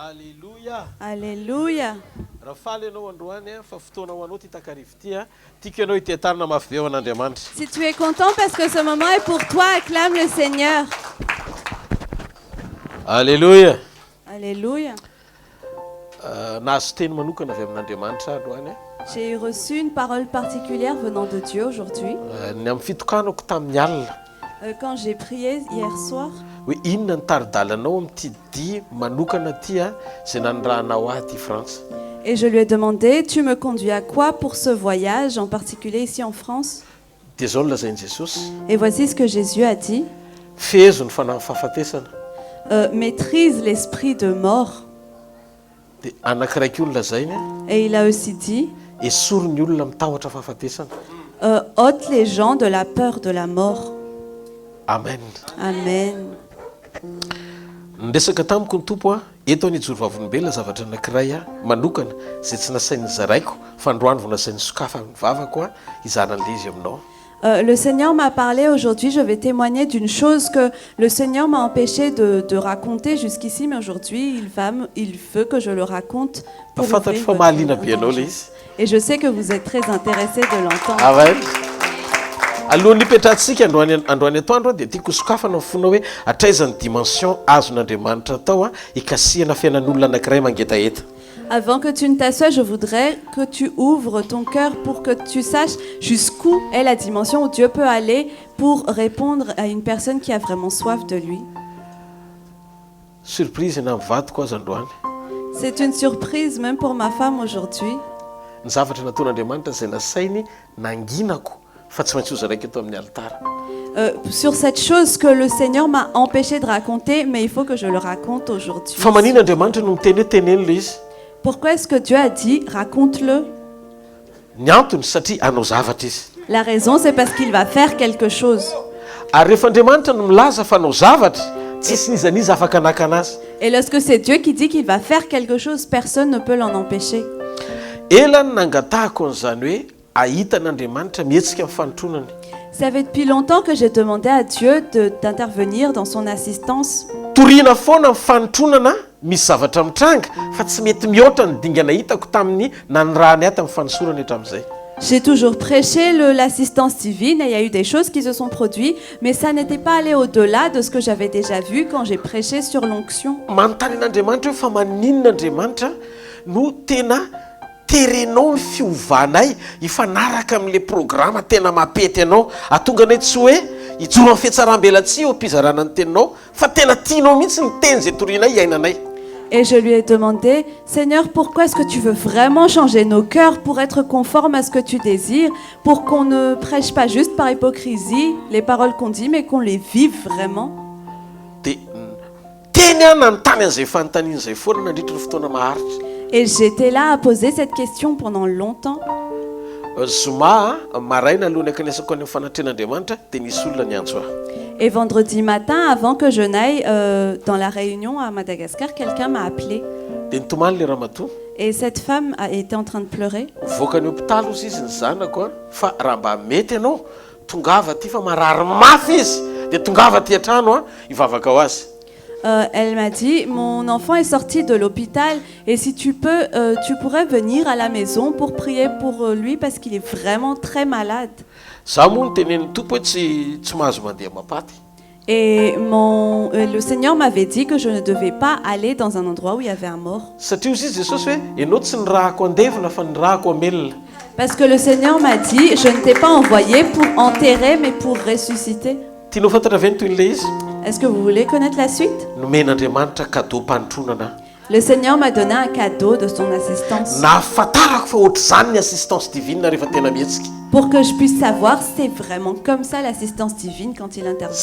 Alléluia. Alléluia. Si tu es content parce que ce moment est pour toi, acclame le Seigneur. Alléluia. Alléluia. J'ai reçu une parole particulière venant de Dieu aujourd'hui. Quand j'ai prié hier soir, et je lui ai demandé, tu me conduis à quoi pour ce voyage, en particulier ici en France? Et voici ce que Jésus a dit. Maîtrise l'esprit de mort. Et il a aussi dit, ôte les gens de la peur de la mort. Amen. Amen. Ndesaka tamiko ny tompo eto an'ijoro vavolombelona zavatra anankiray manokana zay tsy nasain'ny zaraiko fa androany vao nasain'ny sokafa ny vavako izanan'ilay izy aminao. Le Seigneur m'a parlé aujourd'hui, je vais témoigner d'une chose que le Seigneur m'a empêché de raconter jusqu'ici, mais aujourd'hui il veut que je le raconte pour ouvrir votre entendement. Et je sais que vous êtes très intéressés de l'entendre. Amen. Alohan'ny hipetrahantsika androany atoandro dia tiako sokafana ny fona hoe atraizany dimension azon'Andriamanitra atao ikasihana fiainan'olona anankiray mangetaeta. Avant que tu ne t'assoies, je voudrais que tu ouvres ton cœur pour que tu saches jusqu'où est la dimension où Dieu peut aller pour répondre à une personne qui a vraiment soif de lui. Surprise na mivadiko azy androany. C'est une surprise même pour ma femme aujourd'hui. Ny zavatra nataon'Andriamanitra izay nasainy nanginako. Sur cette chose que le Seigneur m'a empêché de raconter, mais il faut que je le raconte aujourd'hui. Pourquoi est-ce que Dieu a dit raconte-le? La raison, c'est parce qu'il va faire quelque chose. Et lorsque c'est Dieu qui dit qu'il va faire quelque chose, personne ne peut l'en empêcher. Ça fait depuis longtemps que j'ai demandé à Dieu d'intervenir dans son assistance. J'ai toujours prêché l'assistance divine et il y a eu des choses qui se sont produites, mais ça n'était pas allé au-delà de ce que j'avais déjà vu quand j'ai prêché sur l'onction. Terenao fiovanay ifanaraka amin'le programme tena mapety anao atonga anay tsy hoe ijoro amin'ny fietsaram-belatsy eo mpizarana ny teninao fa tena tianao mihitsy ny teny zay torianay iainanay. Et je lui ai demandé, Seigneur, pourquoi est-ce que tu veux vraiment changer nos cœurs pour être conforme à ce que tu désires, pour qu'on ne prêche pas juste par hypocrisie les paroles qu'on dit, mais qu'on les vive vraiment. Et j'étais là à poser cette question pendant longtemps. Et vendredi matin, avant que je n'aille dans la réunion à Madagascar, quelqu'un m'a appelé. Et cette femme était en train de pleurer. Elle m'a dit, mon enfant est sorti de l'hôpital et si tu peux, tu pourrais venir à la maison pour prier pour lui parce qu'il est vraiment très malade. Et le Seigneur m'avait dit que je ne devais pas aller dans un endroit où il y avait un mort. Parce que le Seigneur m'a dit, je ne t'ai pas envoyé pour enterrer mais pour ressusciter. Est-ce que vous voulez connaître la suite? Le Seigneur m'a donné un cadeau de son assistance. Pour que je puisse savoir si c'est vraiment comme ça l'assistance divine quand il intervient.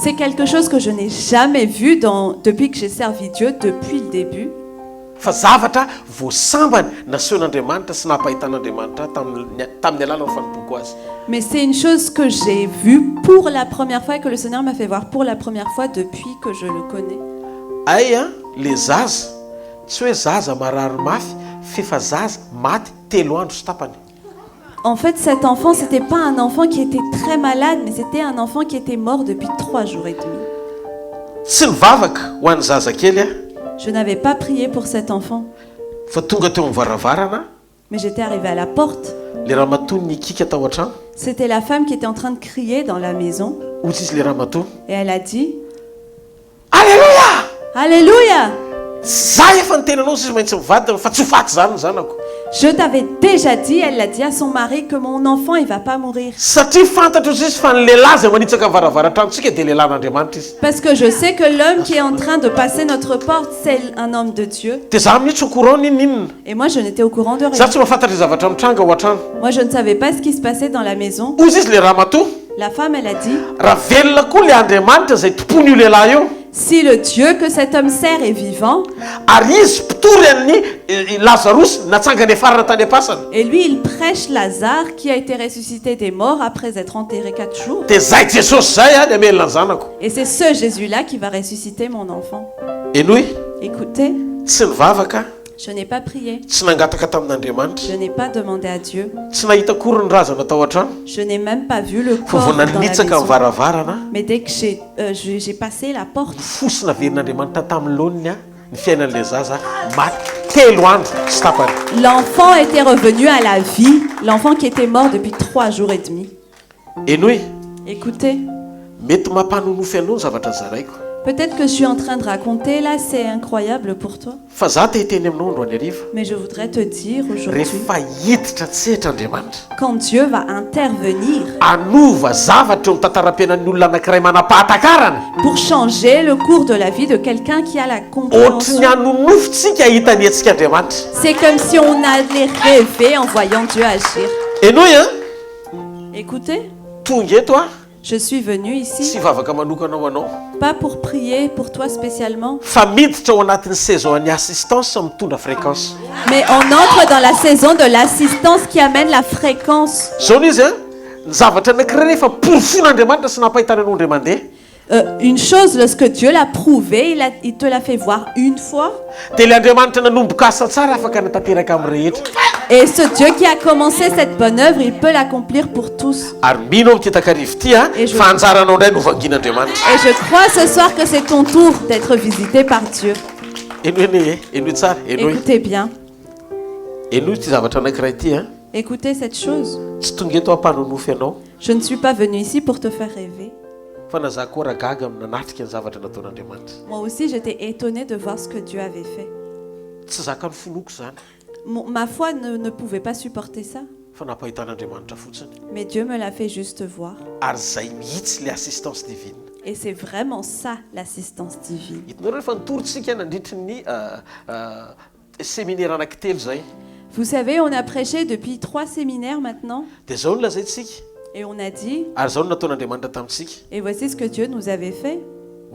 C'est quelque chose que je n'ai jamais vu depuis que j'ai servi Dieu depuis le début. Mais c'est une chose que j'ai vue pour la première fois et que le Seigneur m'a fait voir pour la première fois depuis que je le connais. En fait, cet enfant, c'était pas un enfant qui était très malade, mais c'était un enfant qui était mort depuis 3 jours et demi. Tsy nivavaka ho an'ny zazakely a. Je n'avais pas prié pour cet enfant, Fa tonga teo amin'ny varavarana. mais j'étais arrivée à la porte. Le ramatoa nikika tao an-trano. C'était la femme qui était en train de crier dans la maison. Ozy izy le ramatoa. Et elle a dit, Alléluia! Alléluia! Za efa nitenanao izy maintsy mivady fa tsy ho faty zany ny zanako. Je t'avais déjà dit, elle l'a dit à son mari, que mon enfant, il va pas mourir. Satria fantatra izy fa ny lehilahy zay manitsaka varavaratranotsika dia lehilahy n'Andriamanitra izy. Parce que je sais que l'homme qui est en train de passer notre porte, c'est un homme de Dieu. Dia za mihitsy ho courant n'inona. Et moi, je n'étais au courant de Za rien. tsy mahafantatra zavatra mitranga ao an-trano. Moi, je ne savais pas ce qui se passait dans la maison. Ozy izy le ramatoa. La femme, elle a dit, Raha velona koa le Andriamanitra zay tompony io lehilahy io. si le Dieu que cet homme sert est vivant, Ary izy mpitory an'ny Lazarus natsangany farana tany am-pasana. et lui, il prêche Lazare qui a été ressuscité des morts après être enterré 4 jours. Dia zay Jesosy zay a ny amelona ny zanako. Et c'est ce Jésus-là qui va ressusciter mon enfant. Enoy, Écoutez, tsy nivavaka, je n'ai pas prié. tsy nangataka tamin'Andriamanitra. Je n'ai pas demandé à Dieu. Tsy nahita kory ny razana tao an-trano. Je n'ai même pas vu le Fa corps vao dans la nanitsaka ny maison. varavarana, Mais dès que j'ai passé la porte, fosina verin'Andriamanitra tamin'ny laoniny a ny fiainan'ilay zaza maty telo andro tsy tapany. l'enfant était revenu à la vie, l'enfant qui était mort depuis 3 jours et demi. Enoy, Écoutez, mety mampanonofy anao ny zavatra zaraiko. peut-être que je suis en train de raconter là, c'est incroyable pour toi. Fa za te hiteny aminao andro any ariva. Mais je voudrais te dire aujourd'hui, Rehefa hiditra tsehatra Andriamanitra, quand Dieu va intervenir anova zavatra eo amin'ny tantaram-piainan'ny olona anankiray manam-pahatakarana. pour changer le cours de la vie de quelqu'un qui a la Ohatry compréhension, ny anonofotsika hitany antsika Andriamanitra. c'est comme si on allait rêver en voyant Dieu agir. Enoy a, Écoutez, tonga eto a, je suis venue tsy ici, vavaka manokanao anao. pas pour prier pour toi spécialement, Fa miditra ao anatin'ny saison an'ny assistance mitondra fréquence. mais on entre dans la saison de l'assistance qui amène la fréquence. Zao izy a, ny zavatra anankiray rehefa porofon'Andriamanitra sy nampahitana anao indray mandeha. Une chose, lorsque Dieu l'a prouvé, il te l'a fait voir une fois. Dia le Andriamanitra nanomboka asa tsara afaka natanteraka amin'ny rehetra. Et ce Dieu qui a commencé cette bonne œuvre, il peut l'accomplir pour tous. Ary mino ao mitetaka-rivo ty a, Et je- fa anjaranao indray no vangin'Andriamanitra. Et je crois ce soir que c'est ton tour d'être visité par Dieu. Enoy enoy tsara, enoy. Écoutez bien, Enoy ty zavatra anankiray ty a, écoutez cette chose. tsy tonga eto hampanonofy anao. Je ne suis pas venue ici pour te faire rêver. Fa na za koa raha gaga nanatitra ny zavatra nataon'Andriamanitra. Moi aussi, j'étais étonnée de voir ce que Dieu avait fait. Tsy zaka ny fonoko zany, Ma foi ne pouvait pas supporter ça, fa nampahitan'Andriamanitra fotsiny. mais Dieu me l'a fait juste voir. Ary zay mihitsy le assistance divine. Et c'est vraiment ça, l'assistance divine. Hitanao rehefa nitorytsika nandritry ny séminaire anankitelo zay. Vous savez, on a prêché depuis 3 séminaires maintenant, Dia zao no lazaintsika. et on a dit, Ary zao no nataon'Andriamanitra tamintsika. et voici ce que Dieu nous avait fait.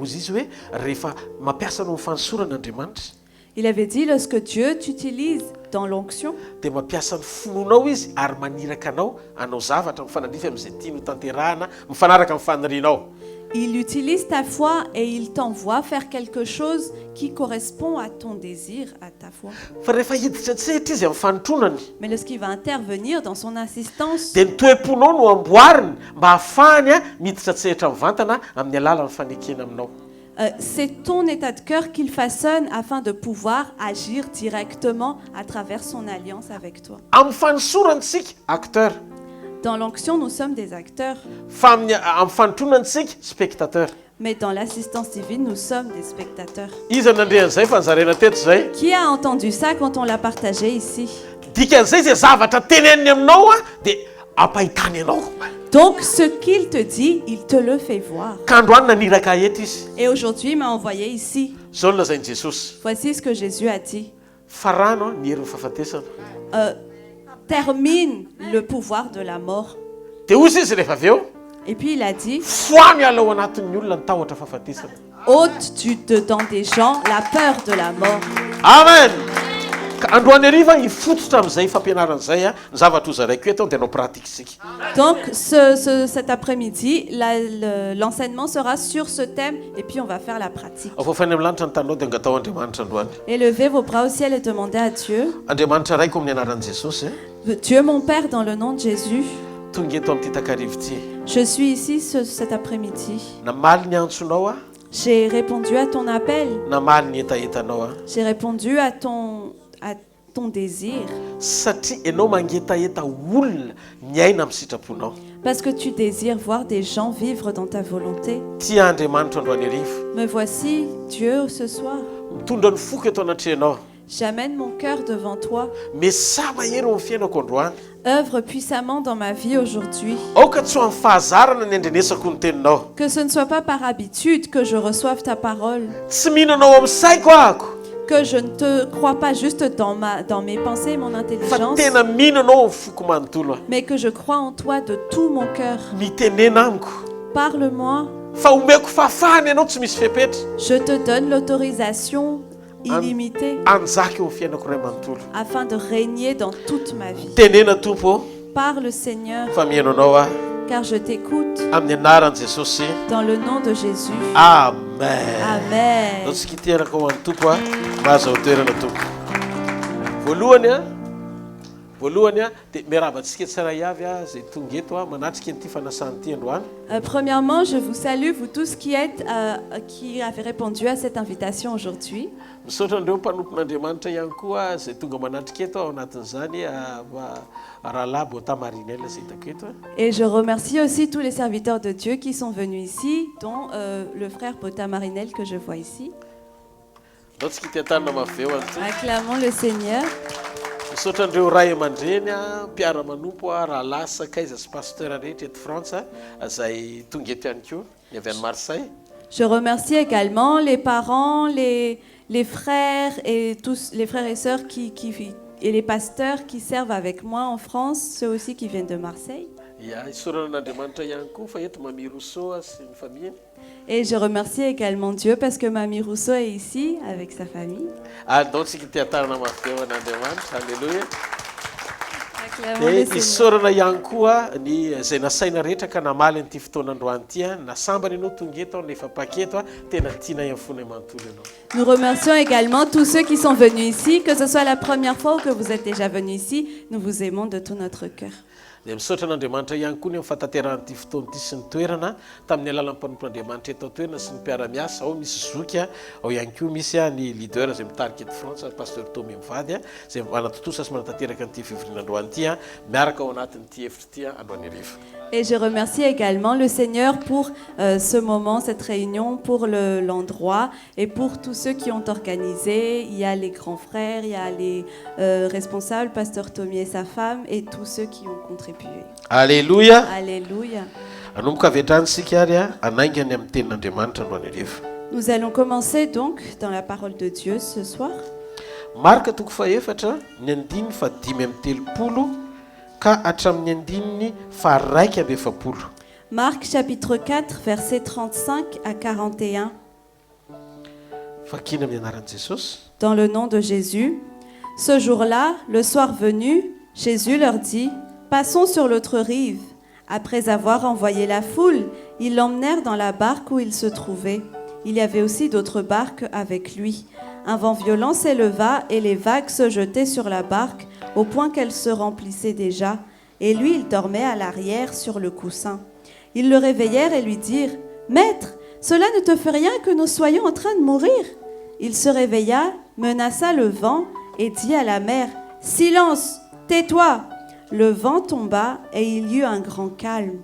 Ozy izy hoe rehefa mampiasa anao mifanosoran'Andriamanitra, Il avait dit, lorsque Dieu t'utilise dans l'onction, dia mampiasa ny fononao izy ary maniraka anao anao zavatra mifanandrify amin'izay tiano tanterahana mifanaraka amin'ny fanirianao. il utilise ta foi et il t'envoie faire quelque chose qui correspond à ton désir, à ta foi. Fa rehefa hiditra tsehatra izy amin'ny fanotronany, Mais lorsqu'il va intervenir dans son assistance, dia ny toe-ponao no amboariny mba hahafahany a miditra tsehatra amin'ny vantana amin'ny alalan'ny fanekena aminao. c'est ton état de cœur qu'il façonne afin de pouvoir agir directement à travers son alliance avec toi. Amin'ny fanosorantsika acteur, Dans l'onction, nous sommes des acteurs, fa amin'ny fanotronantsika spectateur. mais dans l'assistance divine, nous sommes des spectateurs. Iza nandrehan'izay fa nizarena teto zay. Qui a entendu ça quand on l'a partagé ici? Dikan'izay zay zavatra teneniny aminao a dia ampahitany anao. Donc, ce qu'il te dit, il te le fait voir. K'androany naniraka eto izy. Et aujourd'hui, il m'a envoyé ici. Zao no lazain'i Jesosy. Voici ce que Jésus a dit. Fa rano a ny herin'ny fahafatesana. Termine le pouvoir de la mort. Dia ozy izy rehefa avy eo, Et puis il a dit, foany ala ao anatin'ny olona ny tahotra fahafatesana. ôte dedans des gens la peur de la mort. Amen. ka androany ariva ifototra amin'izay fampianaran'izay a ny zavatra hozaraiko eto dia anao pratique isika. Donc cet après-midi, l'enseignement sera sur ce thème et puis on va faire la pratique. Afofany amin'ny lanitra ny tanao dia angatao Andriamanitra androany. Élevez vos bras au ciel et demandez à Dieu. Andriamanitra raiko amin'ny anaran'i Jesosy. Dieu mon Père, dans le nom de Jésus. Tonga eto amin'ity takarivo ity. Je suis ici cet après-midi. Namaly ny antsonao a. J'ai répondu à ton appel. Namaly ny etaetanao a. J'ai répondu à ton désir. Satria enao mangetaeta olona miaina amin'ny sitraponao. Parce que tu désires voir des gens vivre dans ta volonté. Tia Andriamanitra androany arivo. Me voici, Dieu, ce soir. Mitondra ny foko eto anatrehanao. J'amène mon cœur devant toi. Mesa mahery amin'ny fiainako androany. Œuvre puissamment dans ma vie aujourd'hui. Aoka tsy ho amin'ny fahazarana ny andrenesako ny teninao. Que ce ne soit pas par habitude que je reçoive ta parole. Tsy mihinanao amin'ny saiko ahako. Que je ne te crois pas juste dans mes pensées et mon intelligence, mais que je crois en toi de tout mon cœur. Parle-moi. Je te donne l'autorisation illimitée afin de régner dans toute ma vie. Parle, Seigneur, car je t'écoute. Dans le nom de Jésus. Amen. Amen. Premièrement, je vous salue, vous tous qui avez répondu à cette invitation aujourd'hui. Et je remercie aussi tous les serviteurs de Dieu qui sont venus ici, dont le frère Bota Marinel que je vois ici. Acclamons le Seigneur. Je remercie également les parents, les frères et tous les frères et sœurs et les pasteurs qui servent avec moi en France, ceux aussi qui viennent de Marseille. Et je remercie également Dieu parce que Mamie Rousseau est ici avec sa famille. Acclamons le Seigneur. Nous remercions également tous ceux qui sont venus ici, que ce soit la première fois ou que vous êtes déjà venus ici. Nous vous aimons de tout notre cœur. Dia misaotra n'Andriamanitra ihany koa ny mifantaterahanyity fotoana ity sy ny toerana tamin'ny alalan'ny mpanompoan'Andriamanitra eto an-toerana sy ny mpiara-miasa ao misy zoky ao ihany koa misy ny leader izay mitarika eto France pasteur Tommy Mivady izay manatotosa sy manatanteraka an'ity fivorian'androany ity miaraka ao anatin'ity efitra ity androany ariva. Et je remercie également le Seigneur pour ce moment, cette réunion, pour l'endroit et pour tous ceux qui ont organisé. Il y a les grands frères, il y a les responsables, pasteur Tommy et sa femme, et tous ceux qui ont contribué. Alléluia. Alléluia. Nous allons commencer donc dans la parole de Dieu ce soir. Marc toko faefatra ny andiny fa 5:30 ka hatramin'ny andininy fa 1:40. Marc chapitre 4 versets 35 à 41. Fakina amin'ny anaran'i Jesosy. Dans le nom de Jésus. Ce jour-là, le soir venu, Jésus leur dit: passons sur l'autre rive. Après avoir envoyé la foule, ils l'emmenèrent dans la barque où il se trouvait. Il y avait aussi d'autres barques avec lui. Un vent violent s'éleva et les vagues se jetaient sur la barque au point qu'elle se remplissait déjà. Et lui, il dormait à l'arrière sur le coussin. Ils le réveillèrent et lui dirent: Maître, cela ne te fait rien que nous soyons en train de mourir? Il se réveilla, menaça le vent et dit à la mer: Silence, tais-toi! Le vent tomba et il y eut un grand calme.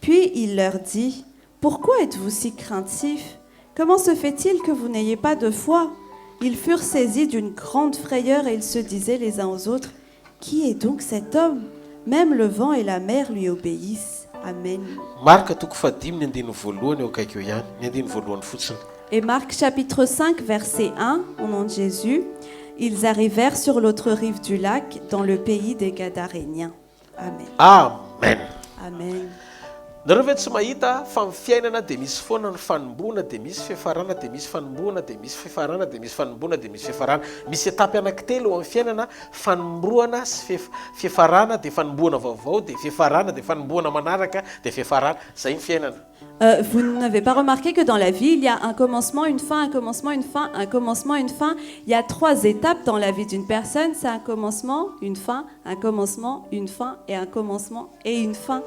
Puis il leur dit: Pourquoi êtes-vous si craintifs? Comment se fait-il que vous n'ayez pas de foi? Ils furent saisis d'une grande frayeur et ils se disaient les uns aux autres: Qui est donc cet homme? Même le vent et la mer lui obéissent. Amen. Et Marc chapitre 5 verset 1, au nom de Jésus. Ils arrivèrent sur l'autre rive du lac, dans le pays des Gadaréniens. Amen. Amen. Amen. nareo ve tsy mahita fa amin'ny fiainana dia misy foana ny fanomboana dia misy fiafarana dia misy fanomboana dia misy fiafarana dia misy fanomboana dia misy fiafarana. Misy etapy anankitelo eo amin'ny fiainana: fanomboana sy fiafarana dia fanomboana vaovao dia fiafarana dia fanomboana manaraka dia fiafarana. Zay ny fiainana. Vous n'avez pas remarqué que dans la vie, il y a un commencement, une fin, un commencement, une fin, un commencement, une fin. Il y a 3 étapes dans la vie d'une personne. C'est un commencement, une fin, un commencement, une fin et un commencement et une fin.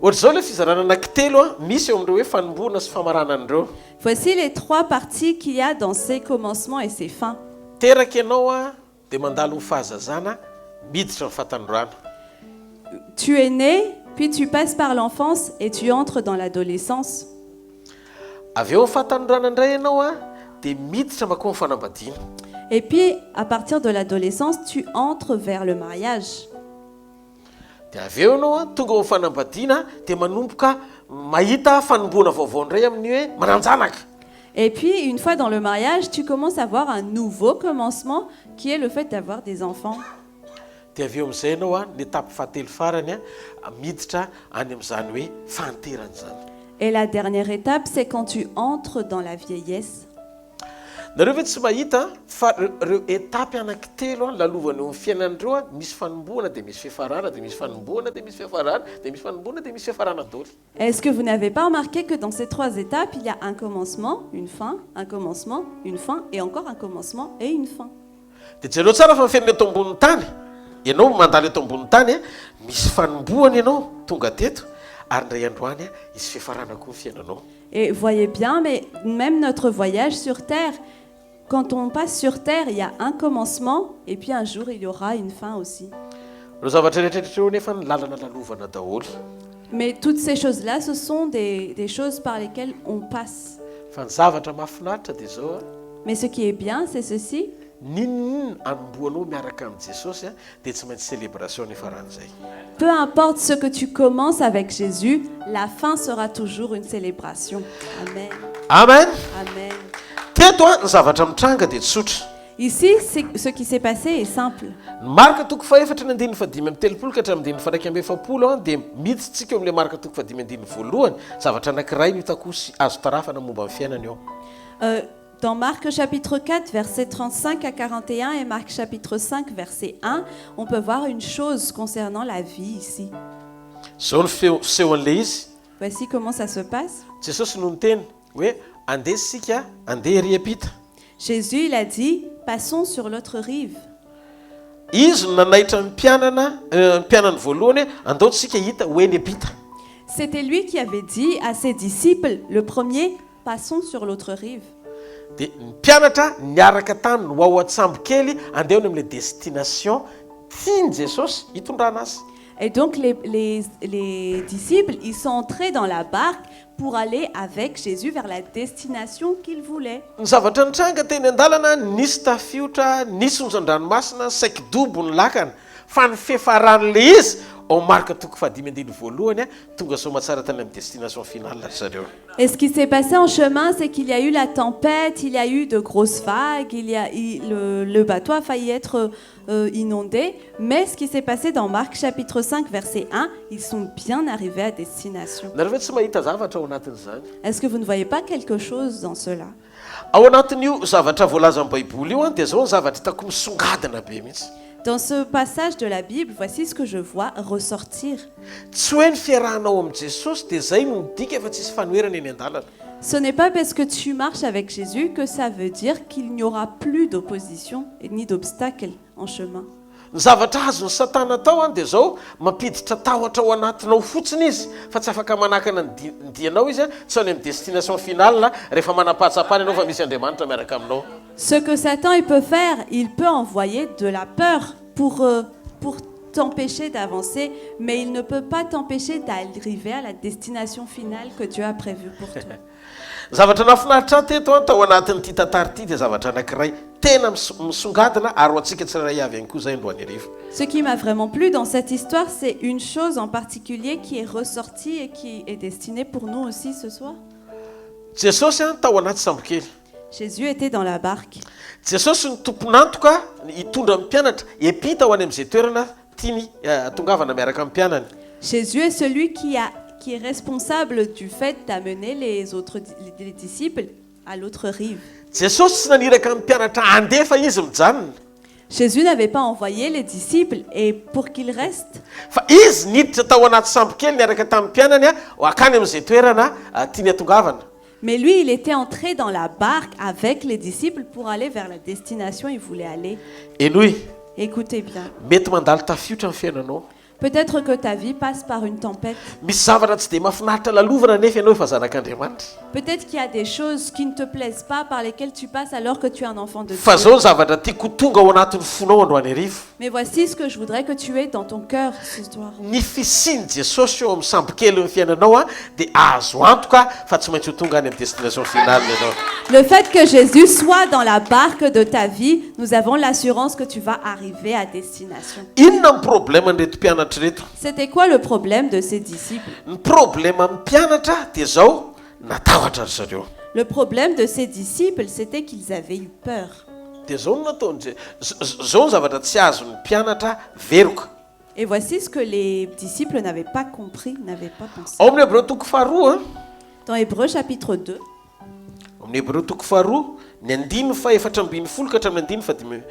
Ohatr'izao ilay fizarana anankitelo misy eo amin'ireo hoe fanomboana sy famaranan'ireo. Voici les 3 parties qu'il y a dans ces commencements et ces fins. Teraka ianao dia mandalo ny fahazazana miditra ny fahatandrorana. Tu es né, puis tu passes par l'enfance et tu entres dans l'adolescence. Avy eo ny fahatandrorana indray ianao dia miditra mankao ny fanambadiana. Et puis, à partir de l'adolescence, tu entres vers le mariage. Dia avy eo ianao tonga ao amin'ny fanambadiana dia manomboka mahita fanomboana vaovao indray amin'ny hoe mananjanaka. Et puis, une fois dans le mariage, tu commences à voir un nouveau commencement qui est le fait d'avoir des enfants. Dia avy eo amin'izay ianao l'étape fahatelo farany miditra any amin'izany hoe fahanterana izany. Et la dernière étape, c'est quand tu entres dans la vieillesse. Nareo ve tsy mahita fa ireo etapy anankitelo lalovany eo amin'ny fiainan'ireo misy fanomboana dia misy fiafarana dia misy fanomboana dia misy fiafarana dia misy fanomboana dia misy fiafarana daholo. Est-ce que vous n'avez pas remarqué que dans ces 3 étapes, il y a un commencement, une fin, un commencement, une fin et encore un commencement et une fin? Dia jereo tsara fa ny fiainana eto ambonin'ny tany. Ianao mandalo eto ambonin'ny tany misy fanomboana ianao tonga teto ary ndray androany isy fiafarana koa ny fiainanao. Et voyez bien, mais même notre voyage sur terre, quand on passe sur terre, il y a un commencement et puis un jour il y aura une fin aussi. Ireo zavatra rehetrarehetra eo nefa ny lalana lalovana daholo. Mais toutes ces choses-là, ce sont des choses par lesquelles on passe. Fa ny zavatra mahafinaritra dia zao Mais ce qui est bien, c'est ceci. Ninona anomboanao miaraka amin'ny Jesosy dia tsy maintsy célébration ny faran'izay. Peu importe ce que tu commences avec Jésus, la fin sera toujours une célébration. Amen. Amen. Amen. Teto ny zavatra mitranga dia tsotra. Ici, ce qui s'est passé est simple. Ny marika toko faefatra ny andininy fadimy amin'ny telopolo ka hatramin'ny andininy faraika amby efapolo dia miditsy tsika eo amin'ilay marika toko fadimy andininy voalohany zavatra anankiray no hitako azo tarafana momba amin'ny fiainana eo. Dans Marc chapitre 4, versets 35 à 41 et Marc chapitre 5, verset 1, on peut voir une chose concernant la vie ici. Zao ny fsehoan'ilay izy. Voici comment ça se passe. Jesosy no niteny hoe andeha sika andeha ery ampita. Jésus, il a dit, passons sur l'autre rive. Izy no nanaitra ny mpianany voalohany andao tsika hita hoe ny ampita. C'était lui qui avait dit à ses disciples, le premier, passons sur l'autre rive. Dia ny mpianatra niaraka tany no ao an-tsambo kely andehany amin'ilay destination tiany Jesosy hitondrana azy. Et donc les disciples, ils sont entrés dans la barque pour aller avec Jésus vers la destination qu'il voulait. Ny zavatra nitranga teny an-dalana nisy tafiotra, nisy onjan-dranomasina, saikidobo ny lakana. Fa ny fiafaran'ilay izy ao marika toko fadimy andiny voalohany tonga somatsara tany amin'ny destination finale zareo. Et ce qui s'est passé en chemin, c'est qu'il y a eu la tempête, il y a eu de grosses vagues, le bateau a failli être inondé. Mais ce qui s'est passé dans Marc chapitre 5, verset 1, ils sont bien arrivés à destination. Nareo ve tsy mahita zavatra ao anatin'izany? Est-ce que vous ne voyez pas quelque chose dans cela? Ao anatin'io zavatra voalaza amin'ny Baiboly io dia zao ny zavatra hitako misongadina be mihitsy. Dans ce passage de la Bible, voici ce que je vois ressortir. Tsy hoe ny fiarahanao amin'ny Jesosy dia zay no midika fa tsisy fanoherana eny an-dalana. Ce n'est pas parce que tu marches avec Jésus que ça veut dire qu'il n'y aura plus d'opposition ni d'obstacle en chemin. Ny zavatra azo ny Satana atao dia zao mampiditra tahotra ao anatinao fotsiny izy fa tsy afaka manakana ny dianao izy tsy any amin'ny destination finale rehefa manapatsapany ianao fa misy Andriamanitra miaraka aminao. Ce que Satan il peut faire, il peut envoyer de la peur pour t'empêcher d'avancer, mais il ne peut pas t'empêcher d'arriver à la destination finale que Dieu a prévue pour toi. Zavatra nafinaritra teto tao anatin'ity tantara ity dia zavatra anankiray tena misongadina ary ho antsika tsirairay avy ihany koa zay androany arivo. Ce qui m'a vraiment plu dans cette histoire, c'est une chose en particulier qui est ressortie et qui est destinée pour nous aussi ce soir. Jesosy tao anaty sambo kely. Jésus était dans la barque. Jesosy ny tompon'antoka hitondra amin'ny mpianatra hiampita ho any amin'izay toerana tiany tongavana miaraka amin'ny mpianany. Jésus est celui qui qui est responsable du fait d'amener les disciples à l'autre rive. Jesosy tsy naniraka amin'ny mpianatra andefa izy mijanona. Jésus n'avait pas envoyé les disciples et pour qu'ils restent. Fa izy niditra tao anaty sambo kely niaraka tamin'ny mpianany akany amin'izay toerana tiany hatongavana. Mais lui, il était entré dans la barque avec les disciples pour aller vers la destination où il voulait aller. Enoy, Écoutez bien. mety mandalo tafiotra amin'ny fiainanao. Peut-être que ta vie passe par une tempête. Misy zavatra tsy dia mahafinaritra lalovana nefa ianao efa zanak'Andriamanitra. Peut-être qu'il y a des choses qui ne te plaisent pas par lesquelles tu passes alors que tu es un enfant de Fa Dieu. zao ny zavatra tiako tonga ao anatin'ny fonao androany hariva. Mais voici ce que je voudrais que tu aies dans ton cœur ce soir. Ny fisiany Jesosy eo amin'ny sambo kely ny fiainanao dia azo antoka fa tsy maintsy ho tonga any amin'ny destination finale ianao. Le fait que Jésus soit dans la barque de ta vie, nous avons l'assurance que tu vas arriver à destination. Inona ny problème an'ireto mpianatra reto? C'était quoi le problème de ces disciples? Ny problème amin'ny mpianatra dia zao natahotra ry zareo. Le problème de ces disciples, c'était qu'ils avaient eu peur. Dia zao no nataony zao ny zavatra tsy azon'ny mpianatra veroka. Et voici ce que les disciples n'avaient pas compris, n'avaient pas pensé. Ao amin'ny Hébreu toko faharoa, Dans Hébreux chapitre 2, amin'ny Hébreu toko faharoa, ny andiny fa efatra ambin'ny folo ka hatramin'ny andiny fa dimy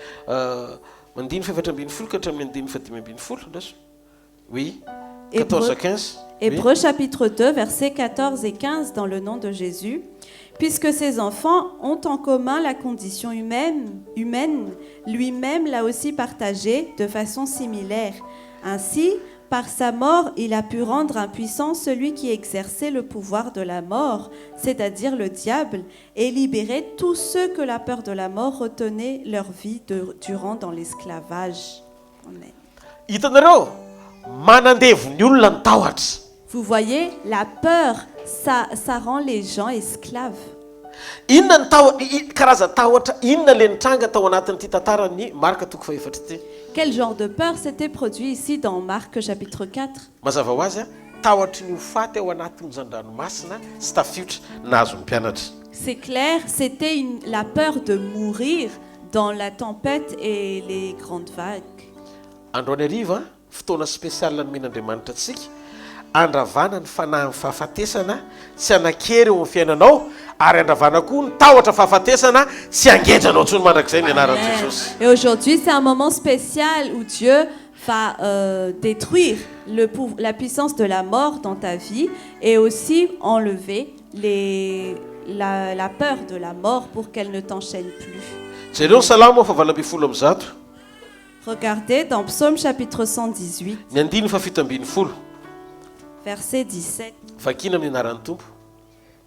mandiny fa efatra ambin'ny folo ka hatramin'ny andiny fa dimy ambin'ny folo ndraso. Oui, 14 à 15. Hébreux chapitre 2, versets 14 et 15, dans le nom de Jésus. Puisque ces enfants ont en commun la condition humaine, lui-même l'a aussi partagée de façon similaire. Ainsi, par sa mort, il a pu rendre impuissant celui qui exerçait le pouvoir de la mort, c'est-à-dire le diable, et libérer tous ceux que la peur de la mort retenait leur vie durant dans l'esclavage. Amen. Hitanareo, manandevy ny olona ny tahotra. Vous voyez, la peur, ça rend les gens esclaves. Inona ny karaza tahotra, inona le nitranga tao anatin'ity tantarany Marka toko faefatra ity? Quel genre de peur s'était produit ici dans Marc chapitre 4? Mazava ho azy tahotra ny ho faty ao anatin'ny zandranomasina sy tafiotra nahazo ny mpianatra. C'est clair, c'était la peur de mourir dans la tempête et les grandes vagues. Androany hariva, fotoana spécial nomen'Andriamanitra antsika, andravana ny fanahy ny fahafatesana tsy anakery eo amin'ny fiainanao, ary andravana koa ny tahotra fahafatesana tsy angedranao intsony mandrakizay ny anaran'i Jesosy. Et aujourd'hui, c'est un moment spécial où Dieu va détruire la puissance de la mort dans ta vie et aussi enlever la peur de la mort pour qu'elle ne t'enchaîne plus. Jereo salamo fahavalambin'ny folo amby zato. Regardez dans Psaume chapitre 118, Ny andiny fa fito ambin'ny folo. verset 17. Vakina amin'ny anaran'ny Tompo.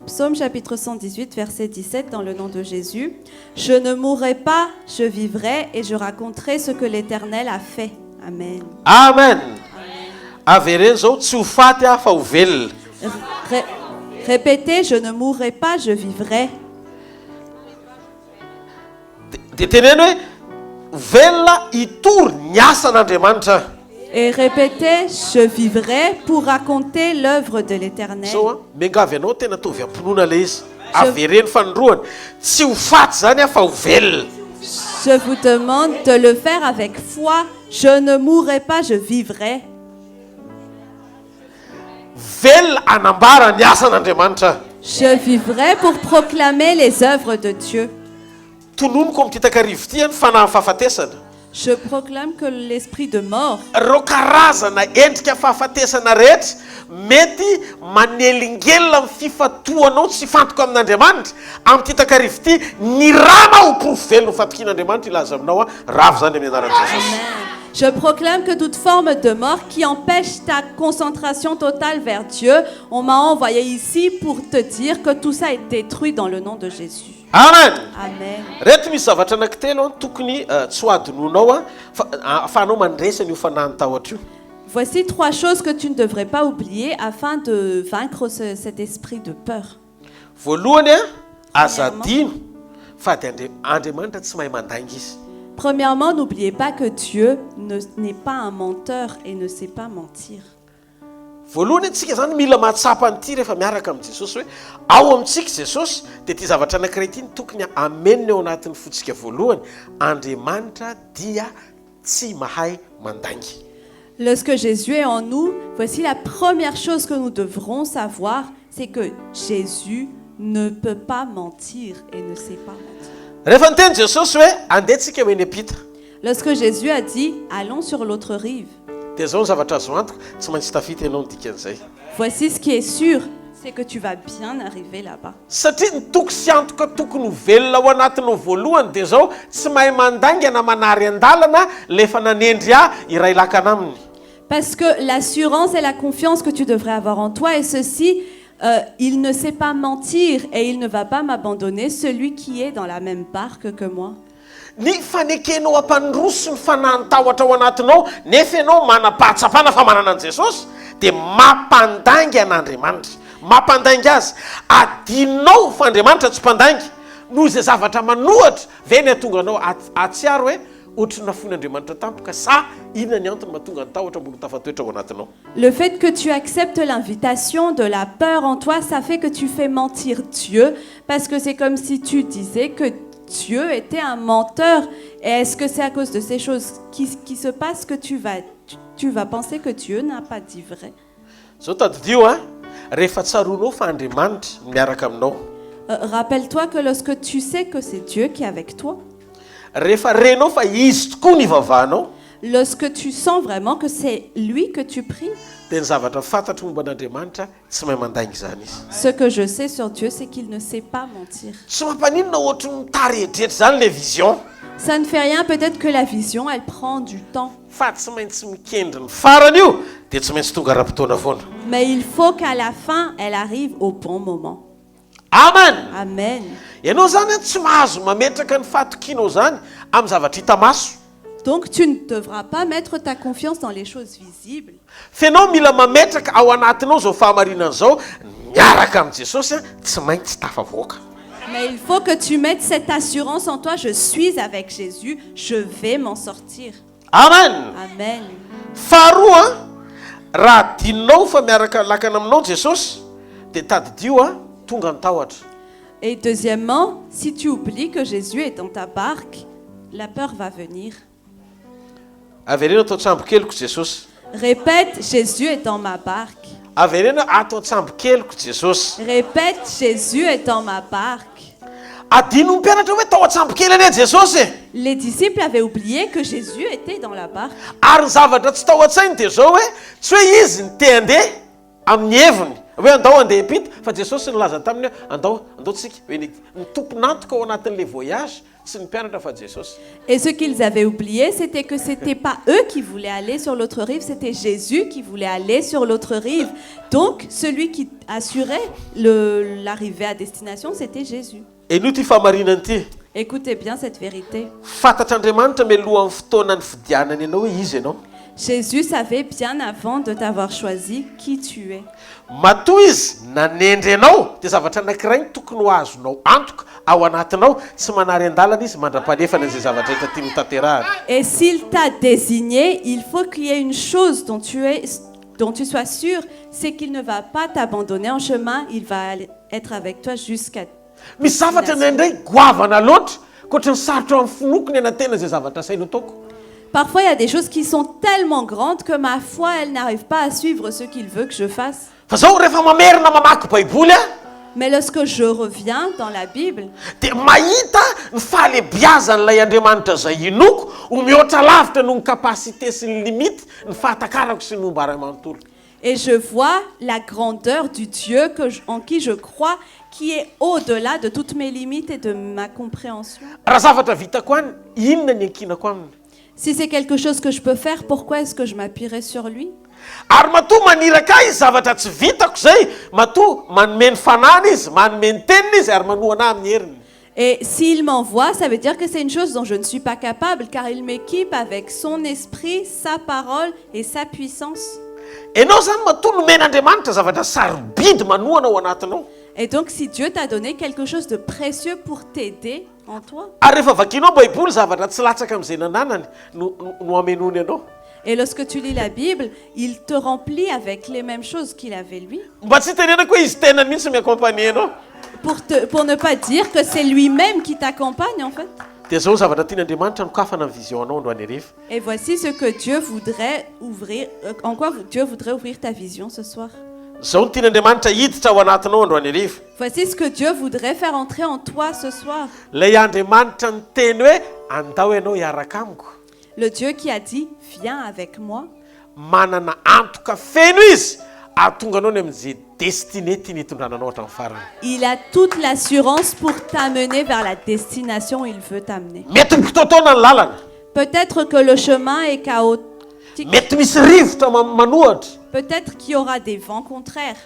Psaume chapitre 118, verset 17, dans le nom de Jésus. Je ne mourrai pas, je vivrai et je raconterai ce que l'Éternel a fait. Amen. Amen. Avereny zao tsy ho faty fa ho velona. Répétez, je ne mourrai pas, je vivrai. Dia teneny hoe velona hitory ny asan'Andriamanitra. Et répétez, je vivrai pour raconter l'œuvre de l'Éternel. Zao miangavy ianao tena tovy ampinoana le izy. Avereny fanondroany. Tsy ho faty zany fa ho velona. Je vous demande de le faire avec foi. Je ne mourrai pas, je vivrai. Velona anambara ny asan'Andriamanitra. Je vivrai pour proclamer les œuvres de Dieu. Tononoko amin'ity takarivo ity ny fanahy fahafatesana. Je proclame que l'esprit de mort, Reo karazana endrika fahafatesana rehetra mety manelingelina amin'ny fifatoanao tsy fantoka amin'Andriamanitra. Amin'ity takarivo ity ny rama ho porofo velona ho fatokian'Andriamanitra ilaza aminao ravo zany amin'ny anaran'i Jesosy. je proclame que toute forme de mort qui empêche ta concentration totale vers Dieu, on m'a envoyé ici pour te dire que tout ça est détruit dans le nom de Jésus. Amen. Amen. Reto misy zavatra anankitelo tokony tsy ho adinonao afahanao mandresany io fanahy ny tahotra io. Voici 3 choses que tu ne devrais pas oublier afin de vaincre cet esprit de peur. Voalohany aza adino fa dia Andriamanitra tsy mahay mandainga izy. Premièrement, n'oubliez pas que Dieu n'est pas un menteur et ne sait pas mentir. Voalohany antsika zany mila mahatsapa an'ity rehefa miaraka amin'ny Jesosy hoe ao amintsika Jesosy dia ity zavatra anankiray ity tokony amenina eo anatin'ny fotsika voalohany. Andriamanitra dia tsy mahay mandainga. Lorsque Jésus est en nous, voici la première chose que nous devrons savoir, c'est que Jésus ne peut pas mentir et ne sait pas mentir. Rehefa niteny Jesosy hoe andehantsika eny ampita. Lorsque Jésus a dit « Allons sur l'autre rive », Dia zao ny zavatra azo antoka tsy maintsy tafita ianao ny dikan'izay. voici ce qui est sûr, c'est que tu vas bien arriver là-bas. Satria ny toky sy antoka tokony ho velona ao anatinao voalohany dia zao tsy mahay mandaingana manary an-dalana lefa nanendry iray lakana aminy. Parce que l'assurance et la confiance que tu devrais avoir en toi est ceci, il ne sait pas mentir et il ne va pas m'abandonner, celui qui est dans la même barque que moi. Ny fanekenao ampandroso ny fanantahotra ao anatinao nefa ianao manapahatsapana fa manana an' Jesosy dia mampandaingy an'Andriamanitra, mampandaingy azy. Adinao fa Andriamanitra tsy mpandaingy noho izay zavatra manohatra veny atonga anao atsiaro hoe ohatry nafony Andriamanitra tampoka sa inona ny antony mahatonga ny tahotra mbola tafatoetra ao anatinao. Le fait que tu acceptes l'invitation de la peur en toi, ça fait que tu fais mentir Dieu, parce que c'est comme si tu disais que Dieu était un menteur. Et est-ce que c'est à cause de ces choses qui se passent que tu vas penser que Dieu n'a pas dit vrai? Zao tadidio rehefa tsaroanao fa Andriamanitra miaraka aminao. Rappelle-toi que lorsque tu sais que c'est Dieu qui est avec toi, rehefa renao fa izy tokoa ny vavahanao, lorsque tu sens vraiment que c'est lui que tu pries, dia ny zavatra fantatro momba an'Andriamanitra tsy mahay mandaingy izany izy. ce que je sais sur Dieu, c'est qu'il ne sait pas mentir. Tsy mampaninona ohatry mitary hedretra zany le vision. Ça ne fait rien, peut-être que la vision, elle prend du temps. Fa tsy maintsy mikendry ny farany io dia tsy maintsy tonga ra-potoana foana. Mais il faut qu'à la fin, elle arrive au bon moment. Amen. Amen. Ianao zany tsy mahazo mametraka ny fahatokianao zany amin'ny zavatra hita maso. Donc tu ne devras pas mettre ta confiance dans les choses visibles. Fenao mila mametraka ao anatinao zao fahamarinana zao miaraka amin'ny Jesosy tsy maintsy tafavoaka. Mais il faut que tu mettes cette assurance en toi, je suis avec Jésus, je vais m'en sortir. Amen. Amen. Faharoa raha dinao fa miaraka lakana aminao Jesosy dia tadidio tonga ny tahotra. Et deuxièmement, si tu oublies que Jésus est dans ta barque, la peur va venir. Averena atao tsambokeliko Jesosy. Répète, Jésus est dans ma barque. Averena atao tsambokeliko Jesosy. Répète, Jésus est dans ma barque. Adino ny mpianatra hoe tao an-tsambokely ane Jesosy. Les disciples avaient oublié que Jésus était dans la barque. Ary ny zavatra tsy tao an-tsainy dia zao hoe tsy hoe izy ny te handeha amin'ny heviny hoe andao handeha hiampita fa Jesosy nilaza taminy hoe andao tsika hoe ny tompon'antoka ao anatin'le voyage sy ny mpianatra fa Jesosy. Et ce qu'ils avaient oublié, c'était que c'était pas eux qui voulaient aller sur l'autre rive, c'était Jésus qui voulait aller sur l'autre rive. Donc, celui qui assurait l'arrivée à destination, c'était Jésus. Et nous ty famarinany ty. Écoutez bien cette vérité. Fantatr'Andriamanitra mialoha amin'ny fotoanany fidianany ianao hoe izy ianao. Jésus savait bien avant de t'avoir choisi qui tu es. Matoa izy nanendry anao dia zavatra anankiray tokony ho azonao antoka ao anatinao tsy manary an-dalana izy mandra-palefana izay zavatra hita tiany tanterahana. Et s'il t'a désigné, il faut qu'il y ait une chose dont tu sois sûr, c'est qu'il ne va pas t'abandonner en chemin, il va être avec toi jusqu'à. Misy zavatra nendray goavana loatra koatra ny sarotra amin'ny finokony anatena izay zavatra saina ataoko. Parfois, il y a des choses qui sont tellement grandes que ma foi, elle n'arrive pas à suivre ce qu'il veut que je fasse. Fa zao rehefa mamerina mamaky baiboly Mais lorsque je reviens dans la Bible, dia mahita ny fahalebiazan'ilay Andriamanitra izay inoko ho mihoatra lavitra noho ny kapasité sy ny limite ny fahatakarako sy ny momba ray manontolo. et je vois la grandeur du Dieu en qui je crois, qui est au-delà de toutes mes limites et de ma compréhension. Raha zavatra vitako any inona ny ankinako aminy. Si c'est quelque chose que je peux faire, pourquoi est-ce que je m'appuierai sur lui? Ary matoa maniraka izy zavatra tsy vitako zay matoa manome ny fanany izy manome ny teniny izy ary manohana amin'ny heriny. Et s'il m'envoie, ça veut dire que c'est une chose dont je ne suis pas capable, car il m'équipe avec son esprit, sa parole et sa puissance. Ianao zany matoa nomen'Andriamanitra zavatra sarobidy manohana ao anatinao. Et donc si Dieu t'a donné quelque chose de précieux pour t'aider en toi, Ary rehefa vakianao baiboly zavatra tsy latsaka amin'izay nananany no amenony anao. et lorsque tu lis la Bible, il te remplit avec les mêmes choses qu'il avait lui, Mba tsy tenenako hoe izy tena mihitsy miakompanie anao. pour ne pas dire que c'est lui-même qui t'accompagne en fait. dia zao zavatra tian'Andriamanitra nokafana amin'ny vision anao androany hariva. Et voici ce que Dieu voudrait ouvrir, en quoi Dieu voudrait ouvrir ta vision ce soir. Zao ny tian'Andriamanitra hiditra ao anatinao androany hariva. Voici ce que Dieu voudrait faire entrer en toi ce soir. Lay Andriamanitra niteny hoe andao ianao hiaraka amiko. Le Dieu qui a dit viens avec moi. Manana antoka feno izy ahatonga anao ny amin'izay destiné tiany hitondrananao hatramin'ny farany. Il a toute l'assurance pour t'amener vers la destination où il veut t'amener. Mety mipitoatoana ny lalana. Peut-être que le chemin est chaotique. Mety misy rivotra manohatra. Peut-être qu'il y aura des vents contraires.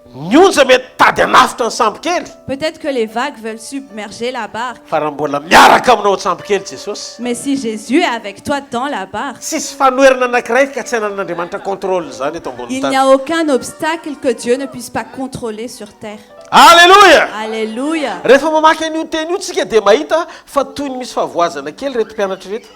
Ny onja mety tady hanafitra ny sambo kely. Peut-être que les vagues veulent submerger la barque. Fa raha mbola miaraka aminao sambo kely Jesosy. Mais si Jésus est avec toi dans la barque, Tsisy fanoherana anankiray ka tsy hanan'Andriamanitra contrôle zany eto ambony il tany. n'y a aucun obstacle que Dieu ne puisse pas contrôler sur terre. Alléluia. Alléluia. Rehefa mamaky an'io teny io tsika dia mahita fa toy ny misy favoazana kely reto mpianatra reto.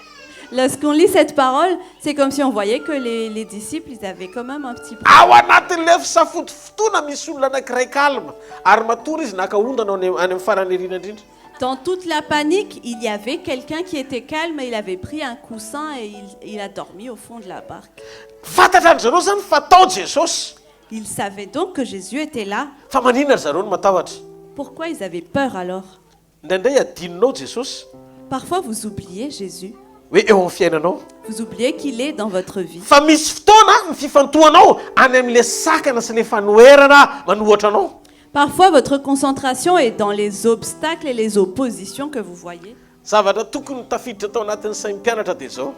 Lorsqu'on lit cette parole, c'est comme si on voyait que les disciples, ils avaient quand même un petit peu. Ao anatin'ilay fisafoto fotoana misy olona anankiray kalma ary matory izy naka ondana any amin'ny farany erina indrindra. Dans toute la panique, il y avait quelqu'un qui était calme et il avait pris un coussin et il a dormi au fond de la barque. Fantatra ry zareo zany fa tao Jesosy. Ils savaient donc que Jésus était là. Fa maninona ry zareo no matahotra. Pourquoi ils avaient peur alors? Indraindray adininao Jesosy. Parfois, vous oubliez Jésus. Hoe eo amin'ny fiainanao. Vous oubliez qu'il est dans votre vie. Fa misy fotoana ny fifantohanao any amin'ilay sakana sy ilay fanoherana manohatra anao. Parfois, votre concentration est dans les obstacles et les oppositions que vous voyez. Zavatra tokony tafiditra tao anatin'ny sain'ny mpianatra dia zao.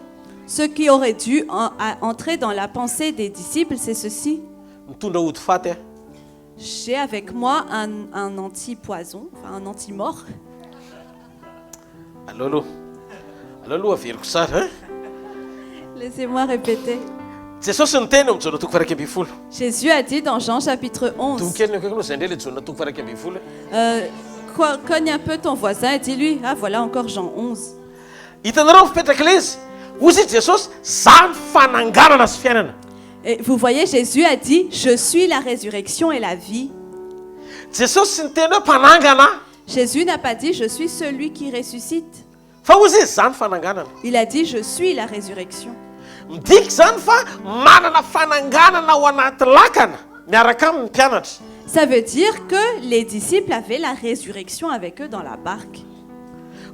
Ce qui aurait dû entrer dans la pensée des disciples, c'est ceci. Mitondra ody faty. J'ai avec moi un anti-poison, enfin un anti-mort. Allo aloha averiko sara. Laissez-moi répéter. Jesosy niteny amin'ny jaona toko faha 12. Jésus a dit dans Jean chapitre 11. Tonkely akaiky anao zay ndray le jaona toko faha 12. Cogne un peu ton voisin et dis-lui, ah voilà encore Jean 11. Hitanareo fipetraka ilay izy. Hozy Jesosy zany fananganana sy fiainana. Et vous voyez, Jésus a dit, je suis la résurrection et la vie. Jesosy niteny hoe mpanangana. Jésus n'a pas dit, je suis celui qui ressuscite. Fa hozy izy zany fananganana. Il a dit, je suis la résurrection. Midika zany fa manana fananganana ao anaty lakana miaraka amin'ny mpianatra. Ça veut dire que les disciples avaient la résurrection avec eux dans la barque.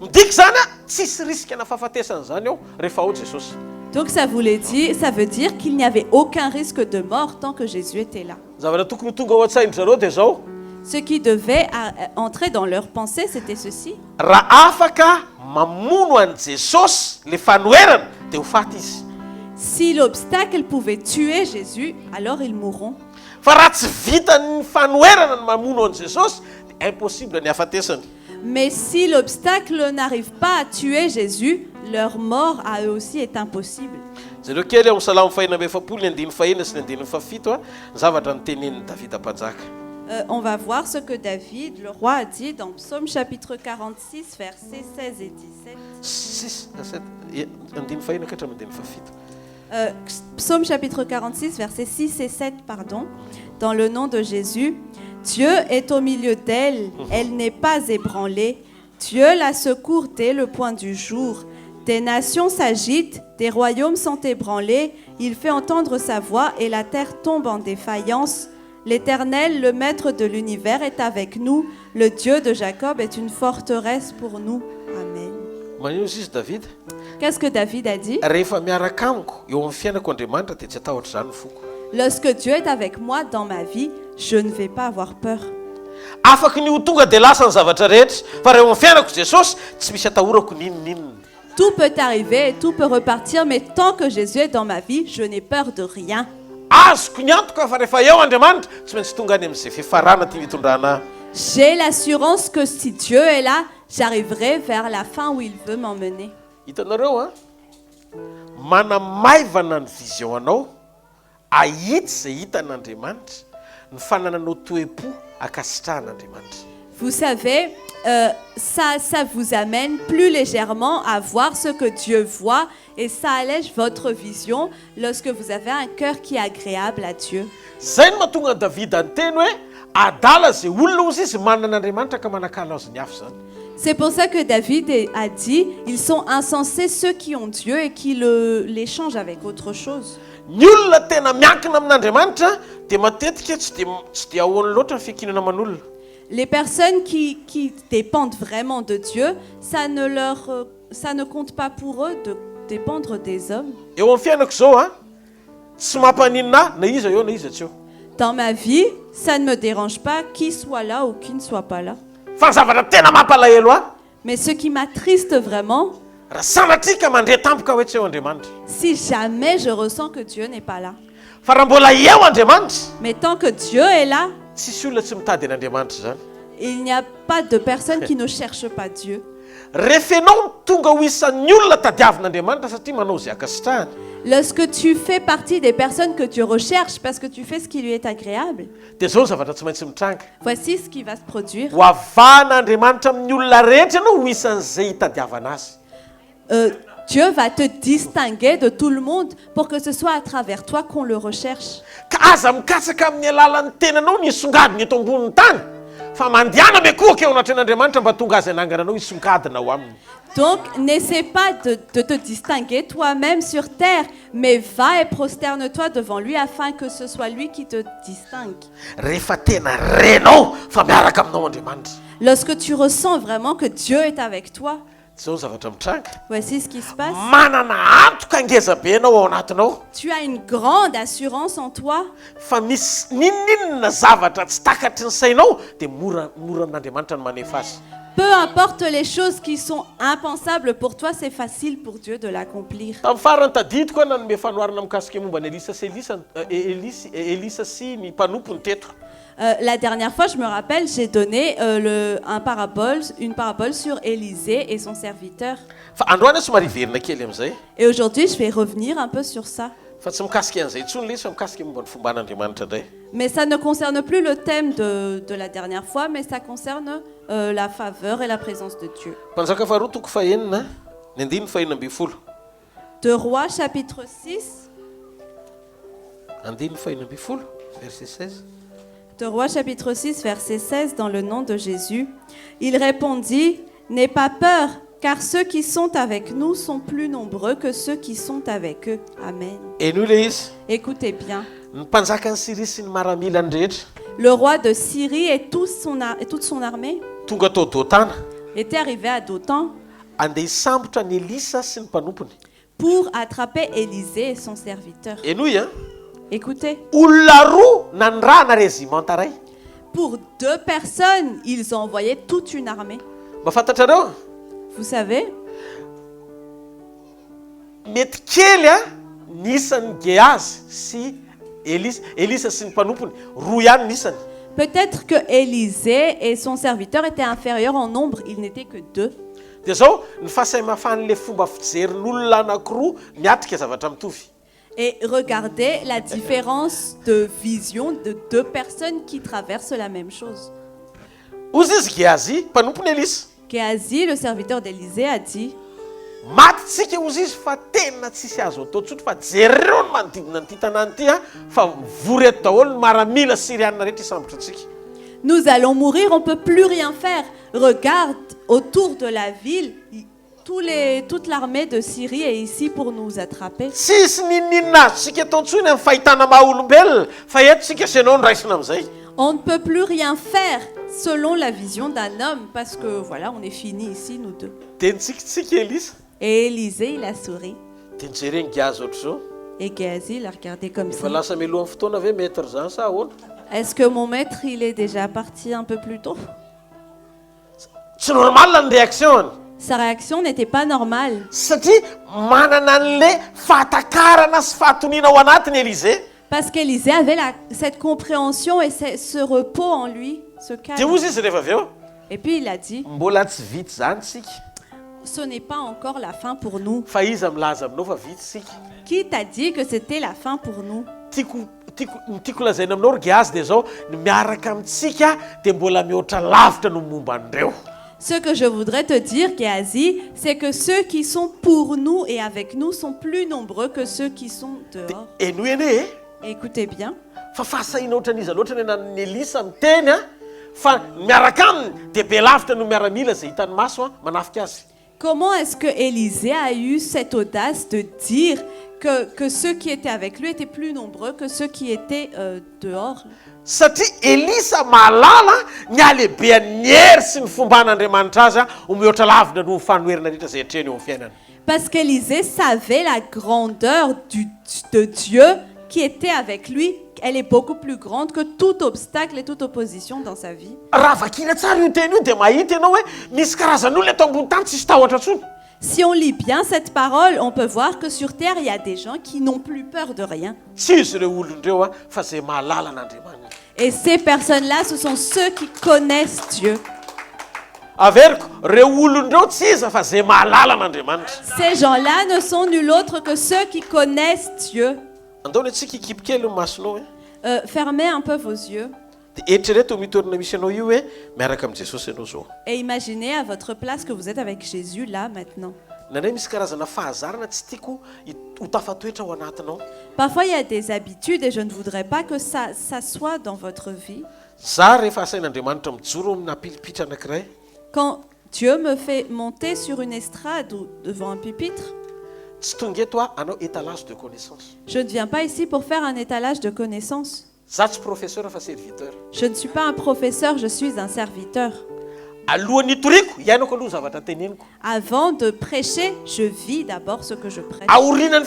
Midika zany tsisy risikana fahafatesana zany eo rehefa ao Jesosy. Donc ça veut dire qu'il n'y avait aucun risque de mort tant que Jésus était là. Zavatra tokony tonga ao an-tsaindry zareo dia zao. Ce qui devait entrer dans leur pensée, c'était ceci. Raha afaka mamono an Jesosy le fanoherana dia ho faty izy. Si l'obstacle pouvait tuer Jésus, alors ils mourront. Fa raha tsy vita ny fanoherana ny mamono an Jesosy dia impossible ny hafatesany. Mais si l'obstacle n'arrive pas à tuer Jésus, leur mort à eux aussi est impossible. Zareo kely ao Salamo 1:4 sy 1:7 zavatra nitenenin'ny Davida mpanjaka. On va voir ce que David, le roi, a dit dans Psaume chapitre 46, versets 16 et 17. Psaume chapitre 46, versets 6 et 7, pardon. Dans le nom de Jésus, Dieu est au milieu d'elle, elle n'est pas ébranlée. Dieu la secourt dès le point du jour. Des nations s'agitent, des royaumes sont ébranlés. Il fait entendre sa voix et la terre tombe en défaillance. L'Éternel, le Maître de l'univers, est avec nous. Le Dieu de Jacob est une forteresse pour nous. Amen. Manino izy David? Qu'est-ce que David a dit? Rehefa miaraka amiko eo amin'ny fiainako Andriamanitra dia tsy atahotra zany ny foko. Lorsque Dieu est avec moi dans ma vie, je ne vais pas avoir peur. Afaka ny ho tonga dia lasa ny zavatra rehetra, fa rehefa amin'ny fiainako Jesosy tsy misy atahorako ninninina. Tout peut arriver et tout peut repartir, mais tant que Jésus est dans ma vie, je n'ai peur de rien. Azoko ny antoka fa rehefa eo Andriamanitra tsy maintsy tonga any amin'izay fifarana tiany hitondrana. J'ai l'assurance que si Dieu est là, j'arriverai vers la fin où il veut m'emmener. Hitanareo a manamaivana ny vision anao ahitsy izay hitan'Andriamanitra ny fanananao toe-po akasitrahan'Andriamanitra. Vous savez, ça vous amène plus légèrement à voir ce que Dieu voit et ça allège votre vision lorsque vous avez un cœur qui est agréable à Dieu. Zay no mahatonga Davida niteny hoe adala zay olona ozy izy manan'Andriamanitra ka manakala azy ny hafa zany. C'est pour ça que David a dit, ils sont insensés ceux qui ont Dieu et qui l'échangent avec autre chose. Ny olona tena miankina amin'Andriamanitra dia matetika tsy dia ahoany loatra ny fikinana aman'olona. Les personnes qui dépendent vraiment de Dieu, ça ne compte pas pour eux de dépendre des hommes. Eo amin'ny fiainako zao tsy mampaninina na iza eo na iza tsy eo. Dans ma vie, ça ne me dérange pas qui soit là ou qui ne soit pas là. Fa ny zavatra tena mampalahelo Mais ce qui m'attriste vraiment, raha sanatrika mandre tampoka hoe tsy eo Andriamanitra. si jamais je ressens que Dieu n'est pas là. Fa raha mbola eo Andriamanitra, Mais tant que Dieu est là, tsisy olona tsy mitady an'Andriamanitra zany. il n'y a pas de personne qui ne cherche pas Dieu. Rehefa ianao tonga ho isan'ny olona tadiavin'Andriamanitra satria manao izay ankasitrahany. Lorsque tu fais partie des personnes que Dieu recherche parce que tu fais ce qui lui est agréable, Dia zao ny zavatra tsy maintsy mitranga. voici ce qui va se produire. Ho avahan'Andriamanitra amin'ny olona rehetra ianao ho isan'izay hitadiavana azy. Dieu va te distinguer de tout le monde pour que ce soit à travers toi qu'on le recherche. Ka aza mikatsaka amin'ny alalan'ny tenanao ny isongadina eto ambonin'ny tany. Fa mandihana mekoka eo anatren'Andriamanitra mba tonga azy hanangananao isongadina ho aminy. Donc, n'essaie pas de te distinguer toi-même sur terre, mais va et prosterne-toi devant lui afin que ce soit lui qui te distingue. Rehefa tena renao fa miaraka aminao Andriamanitra. Lorsque tu ressens vraiment que Dieu est avec toi, Zao ny zavatra mitranga. voici ce qui se passe. Manana antoka ngeza be anao ao anatinao. Tu as une grande assurance en toi Fa misy ninninona zavatra tsy takatry ny sainao dia moran'Andriamanitra ny manefa azy. Peu importe les choses qui sont impensables pour toi, c'est facile pour Dieu de l'accomplir. Tamin'ny farany tadidiko nanome fanoharana mikasika momba ny Elisa sy ny mpanompo ny teto. La dernière fois, je me rappelle, j'ai donné une parabole sur Élisée et son serviteur. Fa androany somary verina kely amin'izay. Et aujourd'hui, je vais revenir un peu sur ça. Fa tsy mikasika an'izay intsony le fa mikasika momba ny fomban'Andriamanitra indray. Mais ça ne concerne plus le thème de la dernière fois, mais ça concerne la faveur et la présence de Dieu. Mpanjaka faharoa toko fahenina ny andiny fahenina amby folo. De Rois chapitre 6. Andiny fahenina amby folo verset 16. De Rois chapitre 6 verset 16 dans le nom de Jésus. Il répondit, n'aie pas peur, car ceux qui sont avec nous sont plus nombreux que ceux qui sont avec eux. Amen. Eno le izy. Écoutez bien. Ny mpanjaka ny Syrie sy ny maramila ny rehetra Le roi de Syrie et toute son armée tonga tao Dotana était arrivé à Dothan andeha hisambotra ny Elisa sy ny mpanompony. pour attraper Élisée et son serviteur. Enoy Écoutez, olona roa nanirahana régimenta ray. pour 2 personnes, ils ont envoyé toute une armée. Mafantatrareo Vous savez, mety kely nisan'ny Géhazy sy Elisa sy ny mpanompony roa ihany nisany. peut-être que Élisée et son serviteur étaient inférieurs en nombre, ils n'étaient que 2. Dia zao ny fahasaimafan'le fomba fijerin'olona anankiroa miatrika zavatra mitovy. Et regardez la différence de vision de 2 personnes qui traversent la même chose. Ozy izy Géhazy mpanompony Elisa. Géhazi, le serviteur d'Élisée, a dit, Maty tsika ozy izy fa tena tsisy azo atao tsotra fa jereo ny manodidina nyity tanàny ity fa vory eto daholo ny maramila syrianina rehetra isambotra antsika. nous allons mourir, on ne peut plus rien faire. Regarde autour de la ville, toute l'armée de Syrie est ici pour nous attraper. Tsisy ninninina azo tsika atao ntsony amin'ny fahitana maha olombelona fa eto tsika senao ny raisina amin'izay. On ne peut plus rien faire selon la vision d'un homme parce que voilà, on est fini ici, nous 2. Dia nitsikitsika Elisa. Et Élisée, il a souri. Dia nijereny Géhazy ohatry zao. Et Géhazi l'a regardé comme Efa ça. lasa mialohan'ny fotoana ve maître zany sa ahoana? Est-ce que mon maître, il est déjà parti un peu plus tôt? Tsy normal ny réaction. Sa réaction n'était pas normale. Satria manana an'le fahatakarana sy fahatoniana ao anatiny Élisée. Parce qu'Élisée avait cette compréhension et ce repos en lui, ce Dia calme. ozy izy rehefa avy eo. Et puis il a dit, Mbola tsy vita zany tsika. ce n'est pas encore la fin pour nous. Fa iza milaza aminao fa vita tsika. Qui t'a dit que c'était la fin pour nous? Tiako lazaina aminao ry Géhazy dia zao ny miaraka amintsika dia mbola mihoatra lavitra no momba an'ireo. Ce que je voudrais te dire, Géhazi, c'est que ceux qui sont pour nous et avec nous sont plus nombreux que ceux qui sont dehors. Eno ene Écoutez bien. fa fahasahiana ohatran'iza loatra ny enan'ny Elisa miteny fa miaraka aminy dia be lavitra no miaramila zay hitany maso manafika azy. Comment est-ce que Élisée a eu cette audace de dire que ceux qui étaient avec lui étaient plus nombreux que ceux qui étaient dehors? Satria Elisa mahalala ny alehibean'ny hery sy ny fomba an'Andriamanitra azy ho mihoatra lavitra no fanoherina rehetra zay hatreny eo amin'ny fiainana. Parce qu'Élisée savait la grandeur de Dieu qui était avec lui. Elle est beaucoup plus grande que tout obstacle et toute opposition dans sa vie. Raha vakina tsara io teny io dia mahita ianao hoe misy karazan'olona eto ambony tany tsisy tahotra intsony. Si on lit bien cette parole, on peut voir que sur terre, il y a des gens qui n'ont plus peur de rien. Tsy izy ireo olon'ireo fa zay mahalala an'Andriamanitra. Et ces personnes-là, ce sont ceux qui connaissent Dieu. Averiko, reo olon'ireo tsy iza fa zay mahalala an'Andriamanitra. Ces gens-là ne sont nul autre que ceux qui connaissent Dieu. Andaony antsika ikipy kely ny masonao Fermez un peu vos yeux dia eritrereto mitorina misy anao io hoe miaraka amin'i Jesosy ianao zao. et imaginez à votre place que vous êtes avec Jésus là maintenant. Nandray misy karazana fahazarana tsy tiako ho tafatoetra ao anatinao. Parfois, il y a des habitudes et je ne voudrais pas que ça soit dans votre vie. Za rehefa asain'Andriamanitra mijoro amin'ny apilipitra anankiray. Quand Dieu me fait monter sur une estrade ou devant un pupitre, Tsy tonga eto anao étalage de connaissance. je ne viens pas ici pour faire un étalage de connaissances. Za tsy professeur fa serviteur. Je ne suis pas un professeur, je suis un serviteur. Alohan'ny hitoriako iainako aloha zavatra teneniko. Avant de prêcher, je vis d'abord ce que je prêche. Aorinan'ny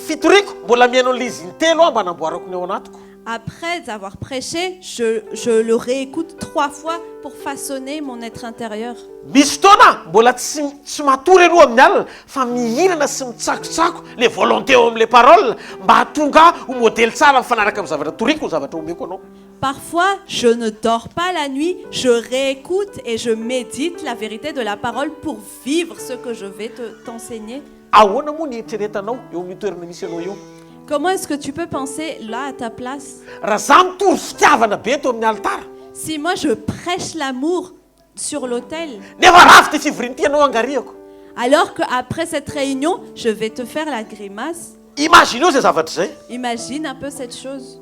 fitoriako mbola mihaino an'izy intelo mba namboarako ny ao anatiko. Après avoir prêché, je le réécoute 3 fois pour façonner mon être intérieur. Misy fotoana mbola tsy matory aloha amin'ny alina fa mihinana sy mitsakotsako le volonté eo amin'le parole mba hatonga ho modèle tsara mifanaraka amin'ny zavatra toriako ny zavatra omeko anao. Parfois, je ne dors pas la nuit, je réécoute et je médite la vérité de la parole pour vivre ce que je vais t'enseigner. Ahoana moa ny eritreretanao eo amin'ny toerana misy anao io? Comment est-ce que tu peux penser là à ta place? Raha za mitory fitiavana be eto amin'ny altara. Si moi je prêche l'amour sur l'autel, Nefa rafitra fivorian'ity ianao angariako. alors qu'après cette réunion, je vais te faire la grimace. Imagine zay zavatra zay. Imagine un peu cette chose.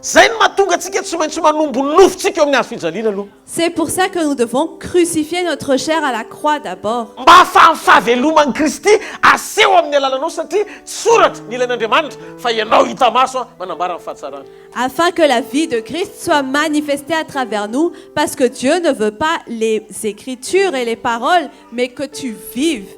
Zay no mahatonga antsika tsy maintsy manombo nofontsika eo amin'ny hazo fijaliana aloha. C'est pour ça que nous devons crucifier notre chair à la croix d'abord. Mba hahafahan'ny fahaveloman'i Kristy aseho amin'ny alalanao satria tsy soratra ny ilain'Andriamanitra fa ianao hita maso manambara ny fahatsarana. Afin que la vie de Christ soit manifestée à travers nous, parce que Dieu ne veut pas les écritures et les paroles, mais que tu vives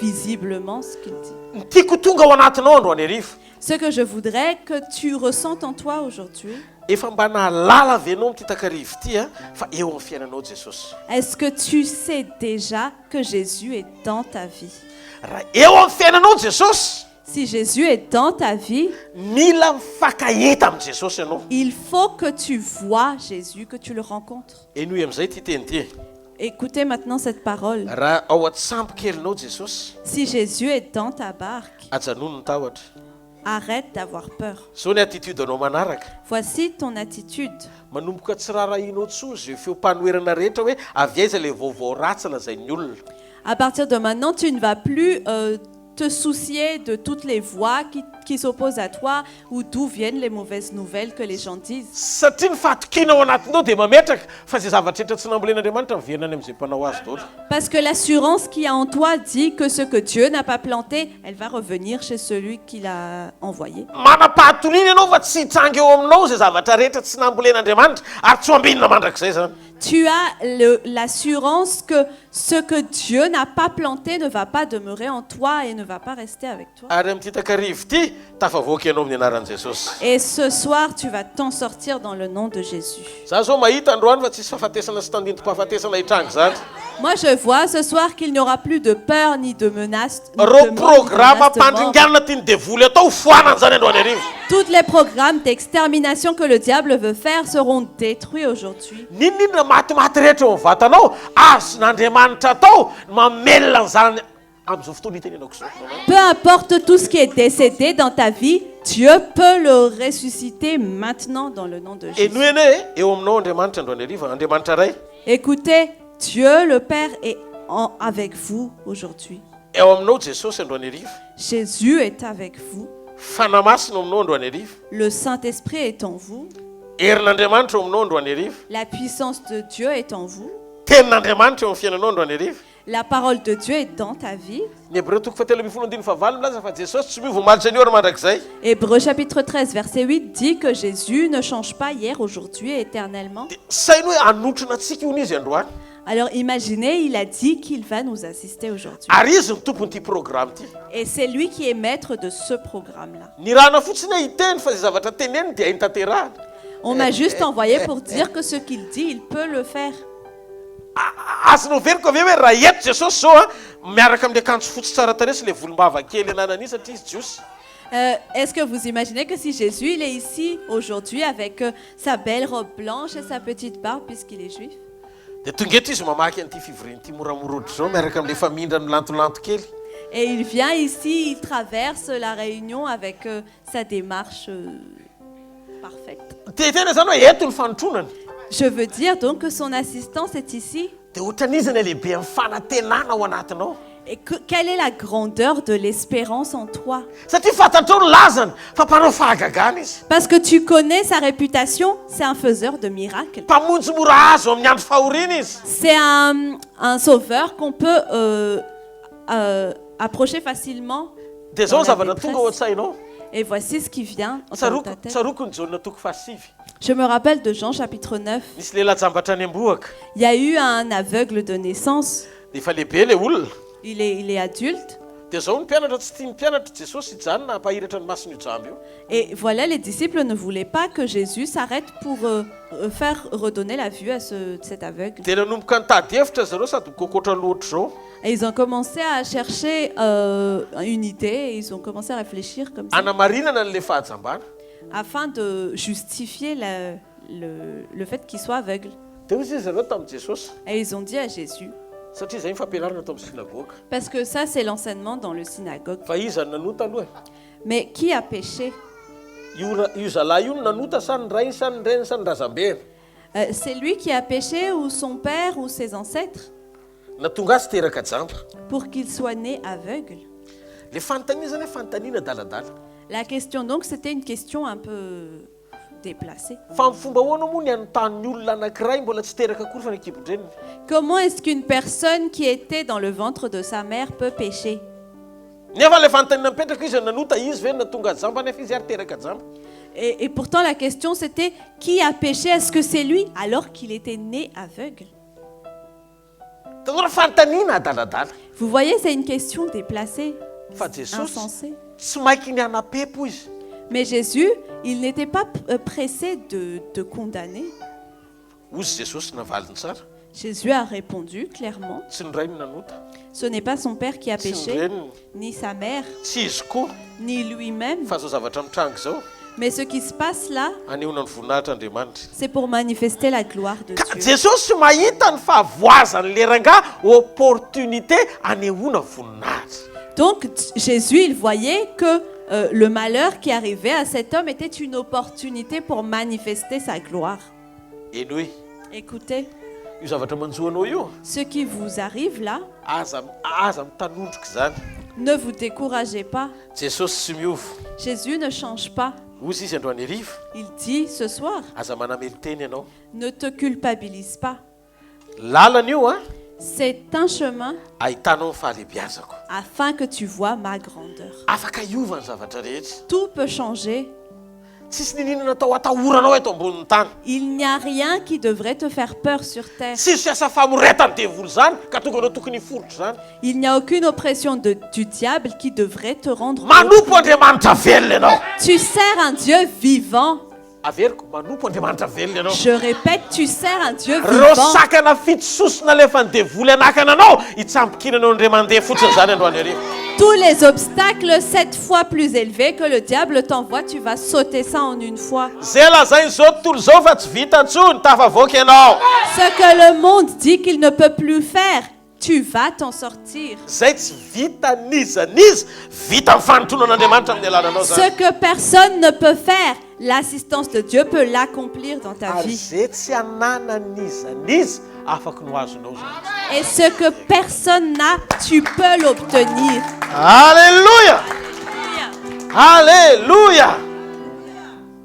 visiblement ce qu'il dit. Ny tiako tonga ao anatinao androany hariva. Ce que je voudrais que tu ressentes en toi aujourd'hui, Efa mba nahalala venao amin'ity takarivo ity fa eo amin'ny fiainanao Jesosy. est-ce que tu sais déjà que Jésus est dans ta vie? Raha eo amin'ny fiainanao Jesosy, Si Jésus est dans ta vie, mila mifankahita amin'i Jesosy ianao. il faut que tu vois Jésus, que tu le rencontres. Enoy amin'izay ity teny ity. Écoutez maintenant cette parole. Raha ao atsambo kelinao Jesosy, Si Jésus est dans ta barque, ajanono ny tahotra. arrête d'avoir peur. Zao ny attitude anao manaraka. Voici ton attitude. Manomboka tsy rarahinao tsoa zay feom-panoherana rehetra hoe avy aiza le vaovao ratsy lazain'ny olona. À partir de maintenant, tu ne vas plus te soucier de toutes les voix qui s'opposent à toi ou d'où viennent les mauvaises nouvelles que les gens disent. Satria ny fahatokina ao anatinao dia mametraka fa zay zavatra rehetra tsy nambolen'Andriamanitra mivenany amin'izay mpanao azy daholo. Parce que l'assurance qui y a en toi dit que ce que Dieu n'a pas planté, elle va revenir chez celui qui l'a envoyé. Manam-pahatoniana ianao fa tsy hitsangy eo aminao zay zavatra rehetra tsy nambolen'Andriamanitra ary tsy ho ambinina mandrakizay zany. Tu as l'assurance que ce que Dieu n'a pas planté ne va pas demeurer en toi et ne va pas rester avec toi. Ary amin'ity takarivo ity tafavoaka ianao amin'ny anaran'i Jesosy. Et ce soir, tu vas t'en sortir dans le nom de Jésus. Za zao mahita androany fa tsisy fahafatesana sy tandintom-pahafatesana hitranga zany. Moi, je vois ce soir qu'il n'y aura plus de peur ni de menaces. Reo programme ampandringanana tiany devoly atao foanany zany androany hariva. Tous les programmes d'extermination que le diable veut faire seront détruits aujourd'hui. Ninona matimaty rehetra eo amin'ny vatanao azon'Andriamanitra atao mamelona zany amin'izao fotoana itenenako zao. Peu importe tout ce qui est décédé dans ta vie, Dieu peut le ressusciter maintenant dans le nom de Jésus. Eno ene eo aminao Andriamanitra androany hariva, Andriamanitra ray. Écoutez, Dieu le Père est avec vous aujourd'hui. Eo aminao Jesosy androany hariva. Jésus est avec vous. Fanamasina aminao androany hariva. Le Saint-Esprit est en vous. herin'Andriamanitra eo aminao androany hariva. La puissance de Dieu est en vous. Tenin'Andriamanitra eo amin'ny fiainanao androany hariva. La parole de Dieu est dans ta vie. Ny Hébreu 13:7 milaza fa Jesosy tsy miova omaly Seigneur mandrakizay. Hébreu chapitre 13 verset 8 dit que Jésus ne change pas hier, aujourd'hui et éternellement. Sainy hoe anotrina antsika io izy androany. Alors imaginez, il a dit qu'il va nous assister aujourd'hui. Ary izy ny tompon'ity programme ty. Et c'est lui qui est maître de ce programme-là. Ny rahana fotsiny hiteny fa zay zavatra teneny dia haintanterahana. On m'a juste envoyé pour dire que ce qu'il dit, il peut le faire. Azonao veriko avy hoe raha eto Jesosy zao miaraka amin'ny akanjo fotsy tsara tarehy le volombava kely ananany satria izy jiosy. Est-ce que vous imaginez que si Jésus il est ici aujourd'hui avec sa belle robe blanche et sa petite barbe puisqu'il est juif? Dia tonga eto izy mamaky an'ity fivorian'ity moramorody zao miaraka amin'ny famindra milantolanto kely. Et il vient ici, il traverse la réunion avec sa démarche parfaite. Tena zany hoe eto ny fanotronany. Je veux dire donc que son assistance est ici. Dia ohatran'izy ny lehibe amin'ny fanantenana ao anatinao. Et quelle est la grandeur de l'espérance en toi? Satria fantatrao ny lazany fa mpanao fahagagana izy. Parce que tu connais sa réputation, c'est un faiseur de miracles. Mpamonjy mora azo amin'ny andro fahoriana izy. C'est un sauveur qu'on peut approcher facilement. Dia zao ny zavatra tonga ao an-tsainao. Et voici ce qui vient dans ta tête. Tsaroko ny Jaona toko fasivy. Je me rappelle de Jean chapitre 9. Nisy lehilahy jambatra any ambohaka. Il y a eu un aveugle de naissance. Dia efa lehibe le olona. Il est adulte. Dia zao ny mpianatra tsy tia mpianatra Jesosy hijanona hampahiratra ny masony io jamby io. Et voilà, les disciples ne voulaient pas que Jésus s'arrête pour faire redonner la vue à cet aveugle. Dia nanomboka nitady hevitra zareo sady mikokotra loatra zao. Et ils ont commencé à chercher une idée, et ils ont commencé à réfléchir comme ça, Anamarinana an'le fahajambana. afin de justifier le fait qu'il soit aveugle. Dia hoy izy zareo tamin'i Jesosy. Et ils ont dit à Jésus, Satria izay ny fampianarana tao amin'ny synagogue. parce que ça c'est l'enseignement dans le synagogue. Fa iza ny nanota aloha. Mais qui a péché? Io zalahy io no nanota sa ny rainy sa ny reny sa ny razambeny. C'est lui qui a péché ou son père ou ses ancêtres Natonga azy teraka jamba. pour qu'il soit né aveugle? Le fanontaniana zany hoe fanontaniana daladala. La question donc c'était une question un peu déplacée. Fa amin'ny fomba ahoana moa ny anontany olona anankiray mbola tsy teraka akory fa ny ankibo-dreniny. Comment est-ce qu'une personne qui était dans le ventre de sa mère peut pécher? Nefa le fanontaniana mipetraka izy nanota izy ve natonga jamba nefa izy ary teraka jamba. Et pourtant la question c'était qui a péché? Est-ce que c'est lui alors qu'il était né aveugle? Tanora fanontaniana adaladala. Vous voyez, c'est une question déplacée, Fa Jesosy insensée. tsy maiky ny hanapepo izy. Mais Jésus, il n'était pas pressé de condamner. Ozy Jesosy navaliny tsara. Jésus a répondu clairement, Tsy ny ray no nanota. ce n'est pas son père qui a Tsy ny péché, reniny. ni sa mère, Tsy izy koa. ni lui-même. Fa zao zavatra mitrango zao. Mais ce qui se passe là, Anehoana ny voninahitran'Andriamanitra. c'est pour manifester la gloire de Ka Dieu. Jesosy mahita ny fahavoazany le ranga opportunité anehoana voninahitra. Donc Jésus, il voyait que le malheur qui arrivait à cet homme était une opportunité pour manifester sa gloire. Eny hoe Écoutez, io zavatra manjoanao io ce qui vous arrive là, aza mitanondroka zany. ne vous découragez pas. Jesosy tsy miova. Jésus ne change pas. Ozy izy androany hariva. Il dit ce soir, Aza manamely teny ianao. ne te culpabilise pas. Lalana io C'est un chemin ahitanao ny fahalebiazako. afin que tu vois ma grandeur. Afaka iova ny zavatra rehetra. Tout peut changer. Tsisy ninina natao atahoranao eto ambonin'ny tany. Il n'y a rien qui devrait te faire peur sur terre. Tsisy fiasa famoretany devoly zany ka tonga anao tokony hiforitra zany. Il n'y a aucune oppression du diable qui devrait te rendre Manompo Andriamanitra velona ianao. Tu sers un Dieu vivant. Averiko manompo Andriamanitra velona ianao. Je répète, tu sers un Dieu Reo vivant. sakana fitsosona lefa ny devoly anakana anao hitsampikinanao indray mandeha fotsiny zany androany hariva. Tous les obstacles 7 fois plus élevés que le diable t'envoie, tu vas sauter ça en une fois. Zay lazainy zao tontolo zao fa tsy vita ntsony tafavoaka ianao. Ce que le monde dit qu'il ne peut plus faire, tu vas t'en sortir. Zay tsy vita niza vita ny fanotronan'Andriamanitra amin'ny alananao Ce zany. que personne ne peut faire, l'assistance de Dieu peut l'accomplir dans ta Ary vie. zay tsy anana niza afaka no azonao zany. Et ce que personne n'a, tu peux l'obtenir. Alléluia. Alléluia.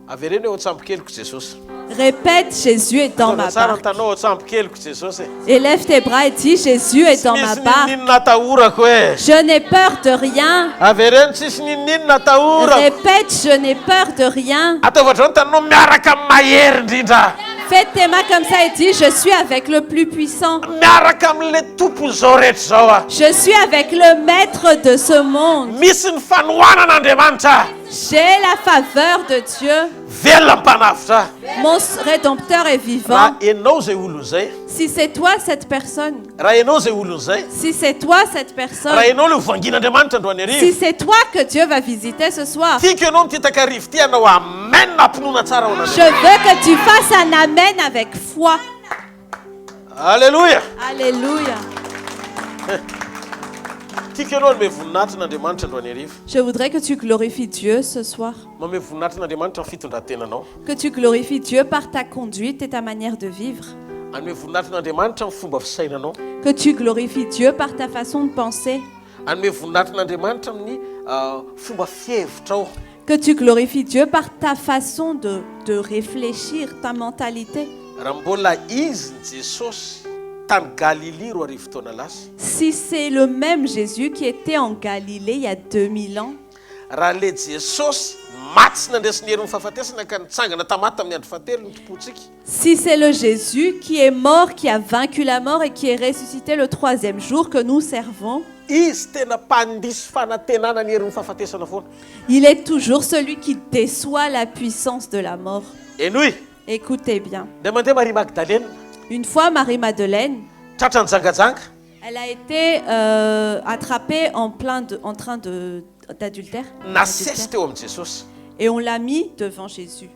avereny ao tsambokeliko Jesosy. Répète, Jésus est dans ma Tsara barque. tanao ao tsambokeliko Jesosy. Élève tes bras et dis, Jésus est dans ma Misy barque. ninninona atahorako e. Je n'ai peur de rien. Avereny tsisy ninninona atahorako. Répète, je n'ai peur de rien. Ataovatra ny tanao miaraka amin'ny mahery indrindra. Fais tes mains comme ça et dis, je suis avec le plus puissant. Miaraka amin'le tompo zao rehetra zao a. Je suis avec le maître de ce monde. Misy ny fanohanan'Andriamanitra. J'ai la faveur de Dieu. Velona mpanavotra. Mon rédempteur est vivant. Raha enao zay olo zay. Si c'est toi cette personne, Raha enao zay olo zay. si c'est toi cette personne, Raha enao le hovangin'Andriamanitra androany si arivo. c'est toi que Dieu va visiter ce soir, Tiako ianao mity takarivo ty anao amen nampinoana tsara ao je an'Andriamanitra. veux que tu fasses un amen avec foi. Alléluia. Alléluia. Tiako ianao nome voninahitra n'Andriamanitra androany arivo. Je voudrais que tu glorifies Dieu ce soir. Manome voninahitra n'Andriamanitra ny fitondran-tenanao. Que tu glorifies Dieu par ta conduite et ta manière de vivre. Anome voninahitra n'Andriamanitra ny fomba fisainanao. Que tu glorifies Dieu par ta façon de penser. Anome voninahitra n'Andriamanitra amin'ny fomba fihevitrao. Que tu glorifies Dieu par ta façon de réfléchir, ta mentalité. Raha mbola izy ny Jesosy tany Galilée roa arivo taona lasa. Si c'est le même Jésus qui était en Galilée il y a 2000 ans, raha le Jesosy maty sy nandresiny herin'ny fahafatesana ka nitsangana tamaty tamin'ny andro fahatelo ny tompontsika. si c'est le Jésus qui est mort, qui a vaincu la mort et qui est ressuscité le 3e jour que nous servons, Izy tena mpandisy fanantenana ny herin'ny fahafatesana foana. il est toujours celui qui déçoit la puissance de la mort. Enoy, Écoutez bien. dia mandeha Marie Magdalene Une fois, Marie-Madeleine, tratra ny jangajanga. elle a été attrapée en train d'adultère. Nasesy teo amin'i Jesosy. Et on l'a mis devant Jésus.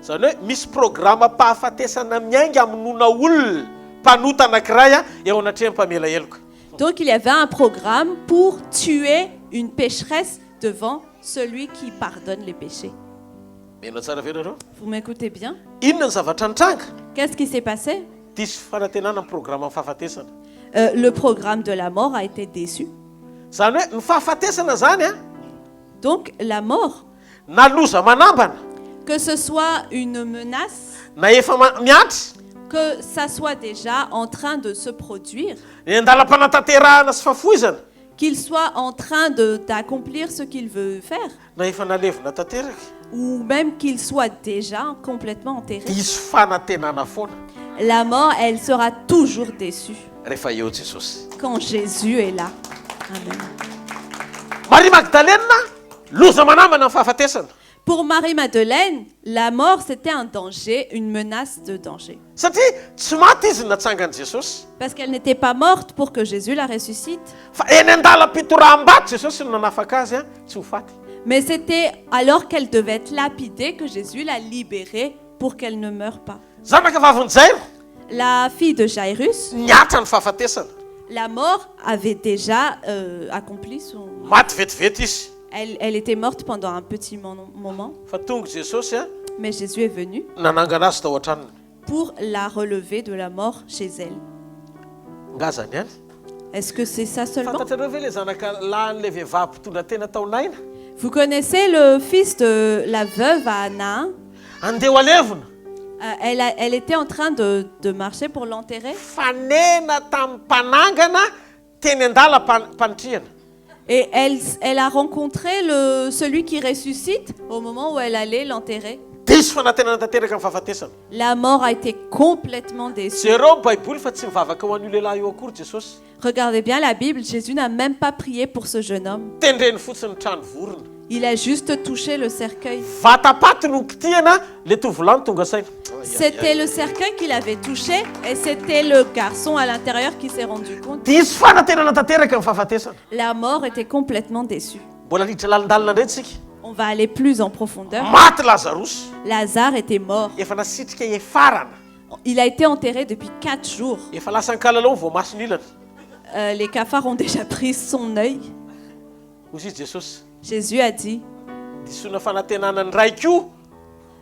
Zany hoe misy programma pahafatesana miainga aminona olona mpanota anankiray a eo anatrehany mpamela heloka. Donc il y avait un programme pour tuer une pécheresse devant celui qui pardonne les péchés. Menao tsara ve nareo? Vous m'écoutez bien? Inona ny zavatra nitranga? Qu'est-ce qui s'est passé? Diso fanantenana amin'ny programma fahafatesana. Le programme de la mort a été déçu. Zany hoe ny fahafatesana zany a Donc la mort, naloza manambana que ce soit une menace, na efa miatry que ça soit déjà en train de se produire, ny andalam-panatanterahana sy fafoizana qu'il soit en train d'accomplir ce qu'il veut faire, na efa nalevina tanteraka. ou même qu'il soit déjà complètement enterré. Diso fanantenana foana La mort, elle sera toujours déçue rehefa eo Jesosy. quand Jésus est là. Amen. Marie Magdalene loza manambana ny fahafatesana. Pour Marie-Madeleine, la mort, c'était un danger, une menace de danger. Satria tsy maty izy natsangany Jesosy. Parce qu'elle n'était pas morte pour que Jésus la ressuscite. Fa eny andalam-pitoram-bato Jesosy no nanafaka azy a tsy ho faty. Mais c'était alors qu'elle devait être lapidée que Jésus l'a libérée pour qu'elle ne meure pas. Zanaka vavin'i Jairo La fille de Jairus, niatra ny fahafatesana. la mort avait déjà accompli son... Maty vetivety izy. Elle était morte pendant un petit moment, Fa tonga Jesosy a mais Jésus est venu nanangana azy tao an-tranony. pour la relever de la mort chez elle. Nga zany ihany. Est-ce que c'est ça seulement? Fantatrareo ve le zanaka lahin'le vehivavy mpitondra tena tao naina? Vous connaissez le fils de la veuve à Anna? Andeha ho alevina. Elle était en train de marcher pour l'enterrer. Fanena tamin'ny mpanangana teny andala mpanitriana. Et elle a rencontré celui qui ressuscite au moment où elle allait l'enterrer. Diso fanantenana tanteraka amin'ny fahafatesana. La mort a été complètement déçue. Zereo baiboly fa tsy mivavaka ho an'io lehilahy io akory Jesosy. Regardez bien la Bible, Jésus n'a même pas prié pour ce jeune homme. Tendreny fotsiny ny trano vorona. Il a juste touché le cercueil. Vatapaty no kitihana le tovolahy tonga saina. C'était le cercueil qu'il avait touché et c'était le garçon à l'intérieur qui s'est rendu compte. Diso fanantenana tanteraka amin'ny fahafatesana. La mort était complètement déçue. Mbola liditra lalindalina indray tsika. On va aller plus en profondeur. Maty Lazarus. Lazare était mort. Efa nasitrika efarana. Il a été enterré depuis 4 jours. Efa lasa ny kalalao vao maso ny ilana. Les cafards ont déjà pris son œil. Hozy izy Jesosy. Jésus a dit, Disoina fanantenana ny raiko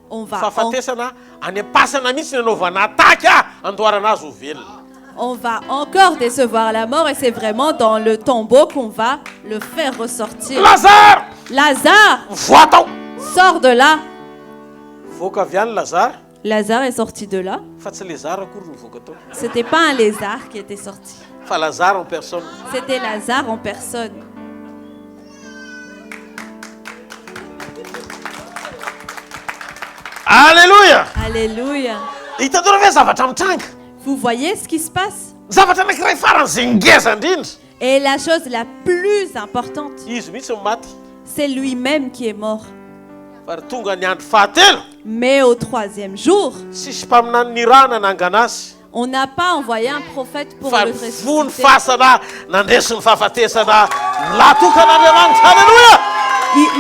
on va fahafatesana any am-pasana mihitsy ny anaovana ataky andoharana azy ho velona. on va encore décevoir la mort et c'est vraiment dans le tombeau qu'on va le faire ressortir. Lazare! Lazare, Voa tao! sors de là. Lazare est sorti de là. C'était pas un lézard qui était sorti. C'était Lazare en personne. Alléluia. Alléluia. Vous voyez ce qui se passe? Et la chose la plus importante, c'est lui-même qui est mort. Mais au 3e jour, on n'a pas envoyé un prophète pour le ressusciter.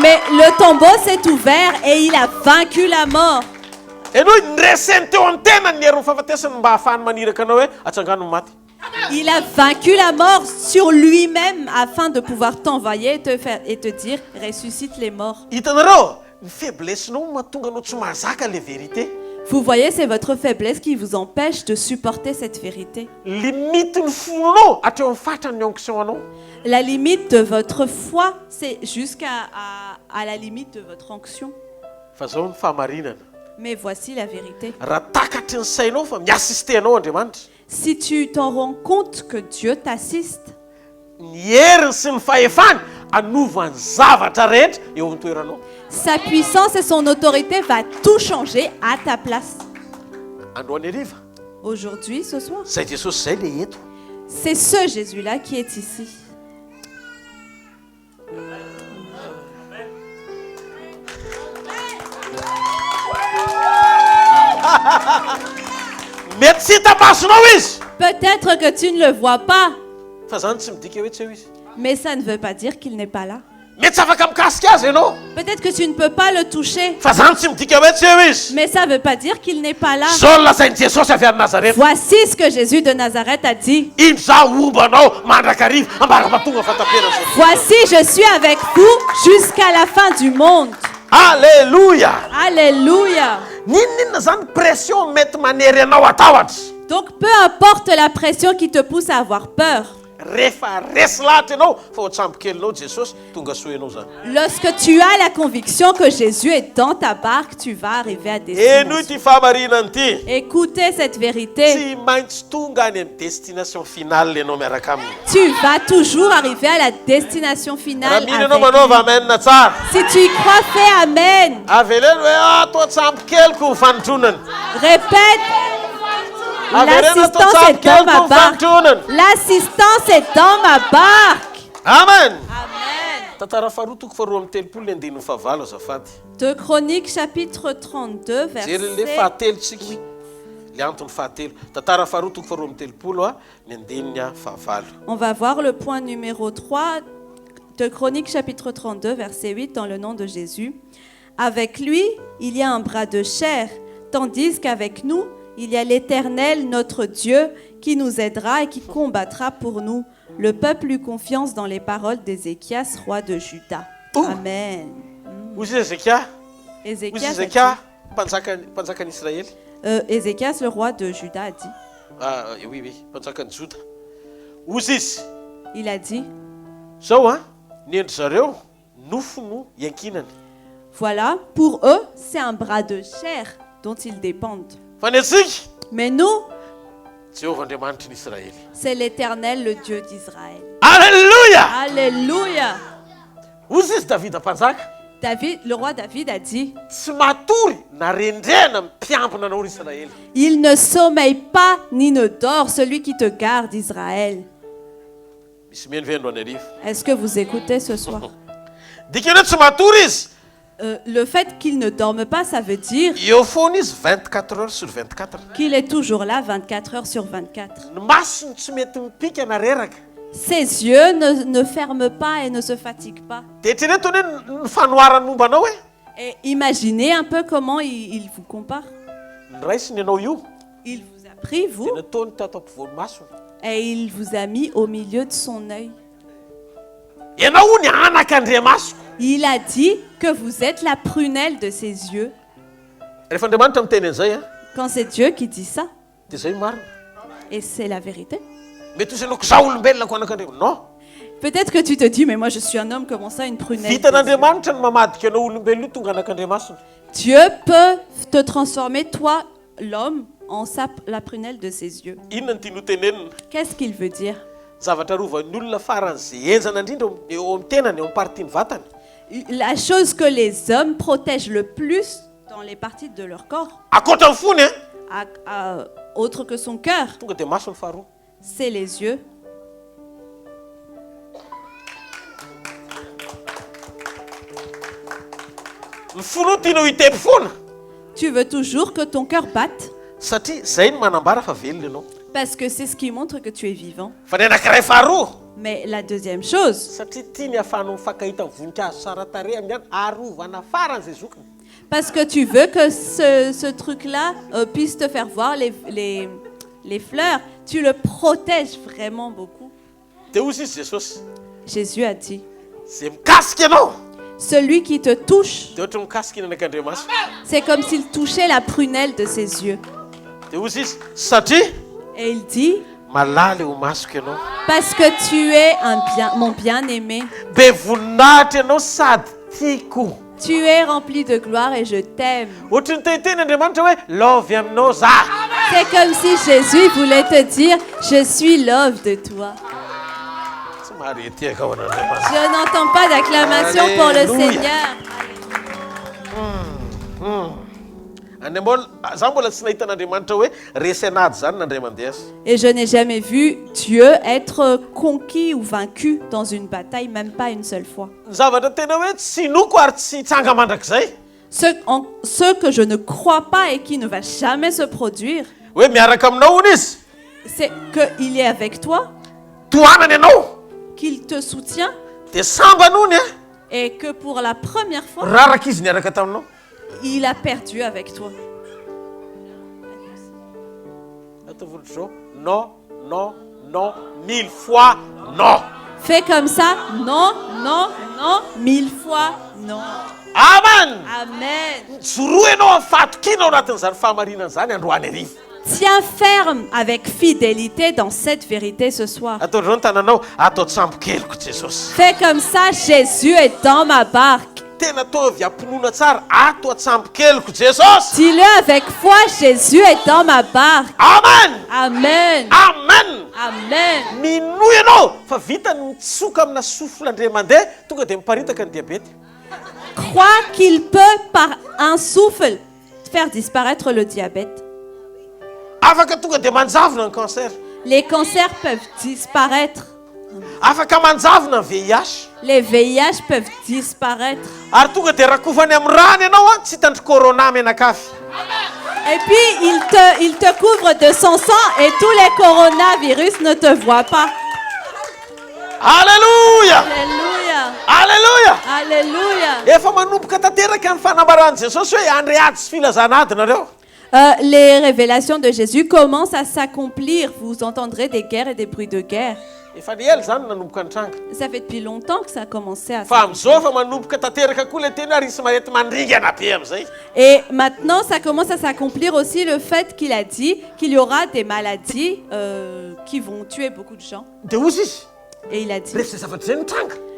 Mais le tombeau s'est ouvert et il a vaincu la mort. Il a vaincu la mort sur lui-même afin de pouvoir t'envoyer et te dire ressuscite les morts. Vous voyez, c'est votre faiblesse qui vous empêche de supporter cette vérité. La limite de votre foi, c'est jusqu'à la limite de votre onction. Mais voici la vérité. Si tu t'en rends compte que Dieu t'assiste, sa puissance et son autorité va tout changer à ta place. Aujourd'hui, ce soir, c'est ce Jésus-là qui est ici. Peut-être que tu ne le vois pas, mais ça ne veut pas dire qu'il n'est pas là. Peut-être que tu ne peux pas le toucher, mais ça ne veut pas dire qu'il n'est pas là. Voici ce que Jésus de Nazareth a dit. Voici, je suis avec vous jusqu'à la fin du monde. Alléluia. Alléluia. Donc peu importe la pression qui te pousse à avoir peur, lorsque tu as la conviction que Jésus est dans ta barque, tu vas arriver à destination. Écoutez cette vérité. Tu vas toujours arriver à la destination finale avec lui. Si tu y crois, fais Amen. Répète. L'assistance est dans ma barque. L'assistance est dans ma barque. Amen. Amen. 2 Chroniques chapitre 32 verset 8. On va voir le point numéro 3 de Chroniques chapitre 32 verset 8 dans le nom de Jésus. Avec lui, il y a un bras de chair, tandis qu'avec nous, il y a l'Éternel, notre Dieu, qui nous aidera et qui combattra pour nous. Le peuple eut confiance dans les paroles d'Ézéchias, roi de Juda. Amen. Ézéchias, Ézéchias, le roi de Juda, a dit. Il a dit. Voilà, pour eux, c'est un bras de chair dont ils dépendent. Mais nous, c'est l'Éternel, le Dieu d'Israël. Alléluia. Alléluia. David, le roi David a dit, il ne sommeille pas ni ne dort celui qui te garde, Israël. Est-ce que vous écoutez ce soir? Le fait qu'il ne dorme pas, ça veut dire qu'il est toujours là 24 heures sur 24. Ses yeux ne ferment pas et ne se fatiguent pas. Et imaginez un peu comment il vous compare. Il vous a pris, vous, et il vous a mis au milieu de son œil. Il a dit que vous êtes la prunelle de ses yeux. Quand c'est Dieu qui dit ça, et c'est la vérité. Peut-être que tu te dis, mais moi je suis un homme, comment ça une prunelle? Dieu peut te transformer, toi, l'homme, en la prunelle de ses yeux. Qu'est-ce qu'il veut dire? La chose que les hommes protègent le plus dans les parties de leur corps, autre que son cœur, c'est les yeux. Tu veux toujours que ton cœur batte parce que c'est ce qui montre que tu es vivant. Mais la deuxième chose, parce que tu veux que ce truc-là puisse te faire voir les fleurs, tu le protèges vraiment beaucoup. Jésus a dit, celui qui te touche, c'est comme s'il touchait la prunelle de ses yeux. Et il dit, parce que tu es mon bien-aimé, tu es rempli de gloire et je t'aime. C'est comme si Jésus voulait te dire, je suis love de toi. Je n'entends pas d'acclamation pour le Seigneur. Et je n'ai jamais vu Dieu être conquis ou vaincu dans une bataille, même pas une seule fois. Ce que je ne crois pas et qui ne va jamais se produire, c'est qu'il est avec toi, qu'il te soutient, et que pour la première fois, il a perdu avec toi. Non, non, non, 1000 fois non. Fais comme ça, non, non, non, 1000 fois non. Amen. Amen. Tiens ferme avec fidélité dans cette vérité ce soir. Fais comme ça, Jésus est dans ma barque. Dis-le avec foi, Jésus est dans ma barque. Amen. Amen. Amen. Amen. Crois qu'il peut par un souffle faire disparaître le diabète. Les cancers peuvent disparaître. Les VIH peuvent disparaître. Et puis il te couvre de son sang et tous les coronavirus ne te voient pas. Alléluia. Alléluia. Alléluia. Les révélations de Jésus commencent à s'accomplir. Vous entendrez des guerres et des bruits de guerre. Ça fait depuis longtemps que ça a commencé à Et maintenant, ça commence à s'accomplir aussi le fait qu'il a dit qu'il y aura des maladies qui vont tuer beaucoup de gens. Et il a dit,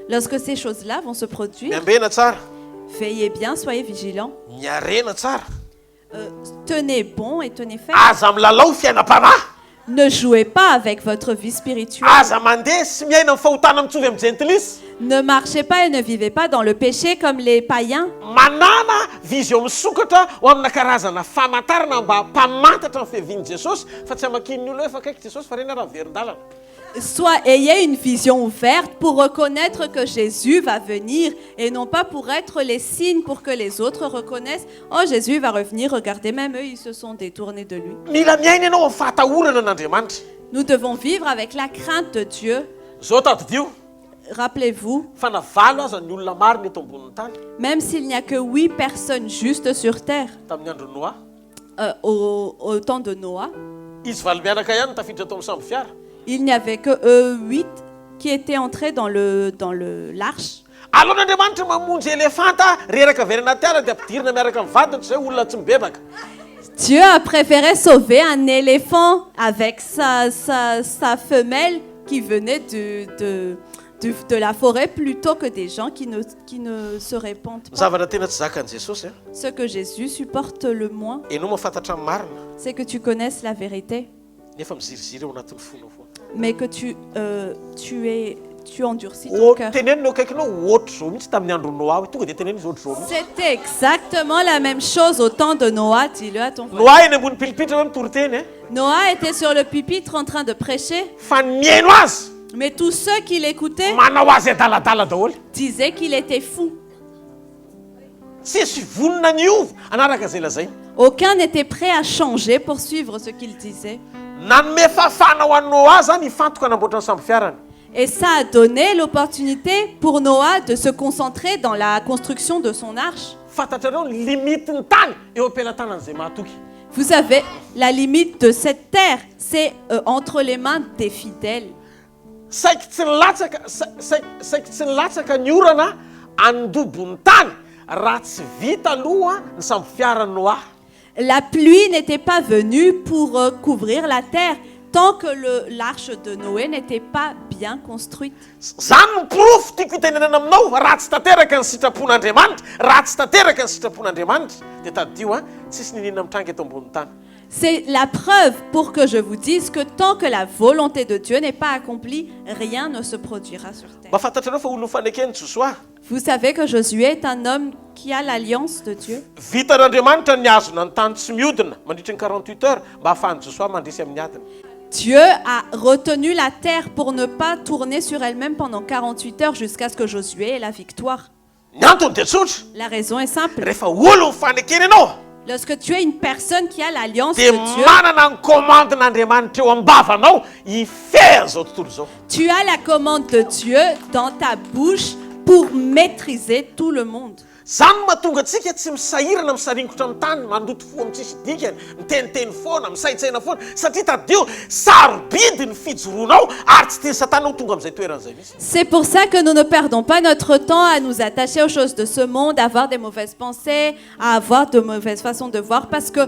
lorsque ces choses-là vont se produire, veillez bien, soyez vigilants. Tenez bon et tenez ferme. Ne jouez pas avec votre vie spirituelle. Ne marchez pas et ne vivez pas dans le péché comme les païens. Soit ayez une vision ouverte pour reconnaître que Jésus va venir et non pas pour être les signes pour que les autres reconnaissent. Oh, Jésus va revenir, regardez, même eux, ils se sont détournés de lui. Nous devons vivre avec la crainte de Dieu. Rappelez-vous, même s'il n'y a que 8 personnes justes sur terre, au temps de Noah, il n'y avait que 8 qui étaient entrés dans l'arche. Dieu a préféré sauver un éléphant avec sa femelle qui venait de la forêt plutôt que des gens qui ne se répandent pas. Zavatra tena tsy zakan'i Jesosy. Ce que Jésus supporte le moins, Enao mahafantatra ny marina, c'est que tu connaisses la vérité, nefa miziriziry ao anatin'ny fonao foana. mais que tu endurcis ton cœur. Teneninao akaikinao ohatry zao mihitsy tamin'ny andro Noa hoe tonga dia teneny izy ohatry zao mihitsy. C'était exactement la même chose au temps de Noah, dis-le à ton voisin. Noa eny ambony pilipitra hoe mitory teny. Noah était sur le pupitre en train de prêcher, Fa ny mihaino azy mais tous ceux qui l'écoutaient manao azy adaladala daholo. disaient qu'il était fou. Tsisy vonona niova anaraka izay lazainy. Aucun n'était prêt à changer pour suivre ce qu'il disait. Nanome fahafahana ho an'ny Noa zany hifantoka hanamboatra ny samby fiarany. Et ça a donné l'opportunité pour Noah de se concentrer dans la construction de son arche. Fantatrareo ny limitiny tany eo am-pelantanan'izay mahatoky. Vous savez, la limite de cette terre, c'est entre les mains des fidèles. Saiky tsy nilatsaka ny orana andobon'ny tany raha tsy vita aloha ny samby fiaran'ny Noa. La pluie n'était pas venue pour couvrir la terre tant que l'arche de Noé n'était pas bien construite. Zany ny porofo tiako hitenenana aminao raha tsy tanteraka ny sitrapon'Andriamanitra, raha tsy tanteraka ny sitrapon'Andriamanitra dia tadio tsisy ninina mitrangy eto ambony tany. C'est la preuve pour que je vous dise que tant que la volonté de Dieu n'est pas accomplie, rien ne se produira sur terre. Mba fantatrareo fa olo fanekeny Josoa. Vous savez que Josué est un homme qui a l'alliance de Dieu. Vitan'Andriamanitra ny azona ny tany tsy mihodina mandritra ny 48 heures mba ahafahan'i Josoa mandresy amin'ny adiny. Dieu a retenu la terre pour ne pas tourner sur elle-même pendant 48 heures jusqu'à ce que Josué ait la victoire. Ny antony dia tsotra. La raison est simple. Rehefa olo mifanekeny ianao Lorsque tu es une personne qui a l'alliance de dia Dieu, manana ny commandin'Andriamanitra eo am-bavanao hifer zao tontolo zao. tu as la commande de Dieu dans ta bouche pour maîtriser tout le monde. Zany mahatonga antsika tsy misahirana misaringotra amin'ny tany mandoto fo amin'tsisy dikany miteniteny foana misaitsaina foana satria tadio sarobidy ny fijoroanao ary tsy teny satana ho tonga amin'izay toeran'izay mihitsy. C'est pour ça que nous ne perdons pas notre temps à nous attacher aux choses de ce monde, à avoir des mauvaises pensées, à avoir de mauvaises façons de voir, parce que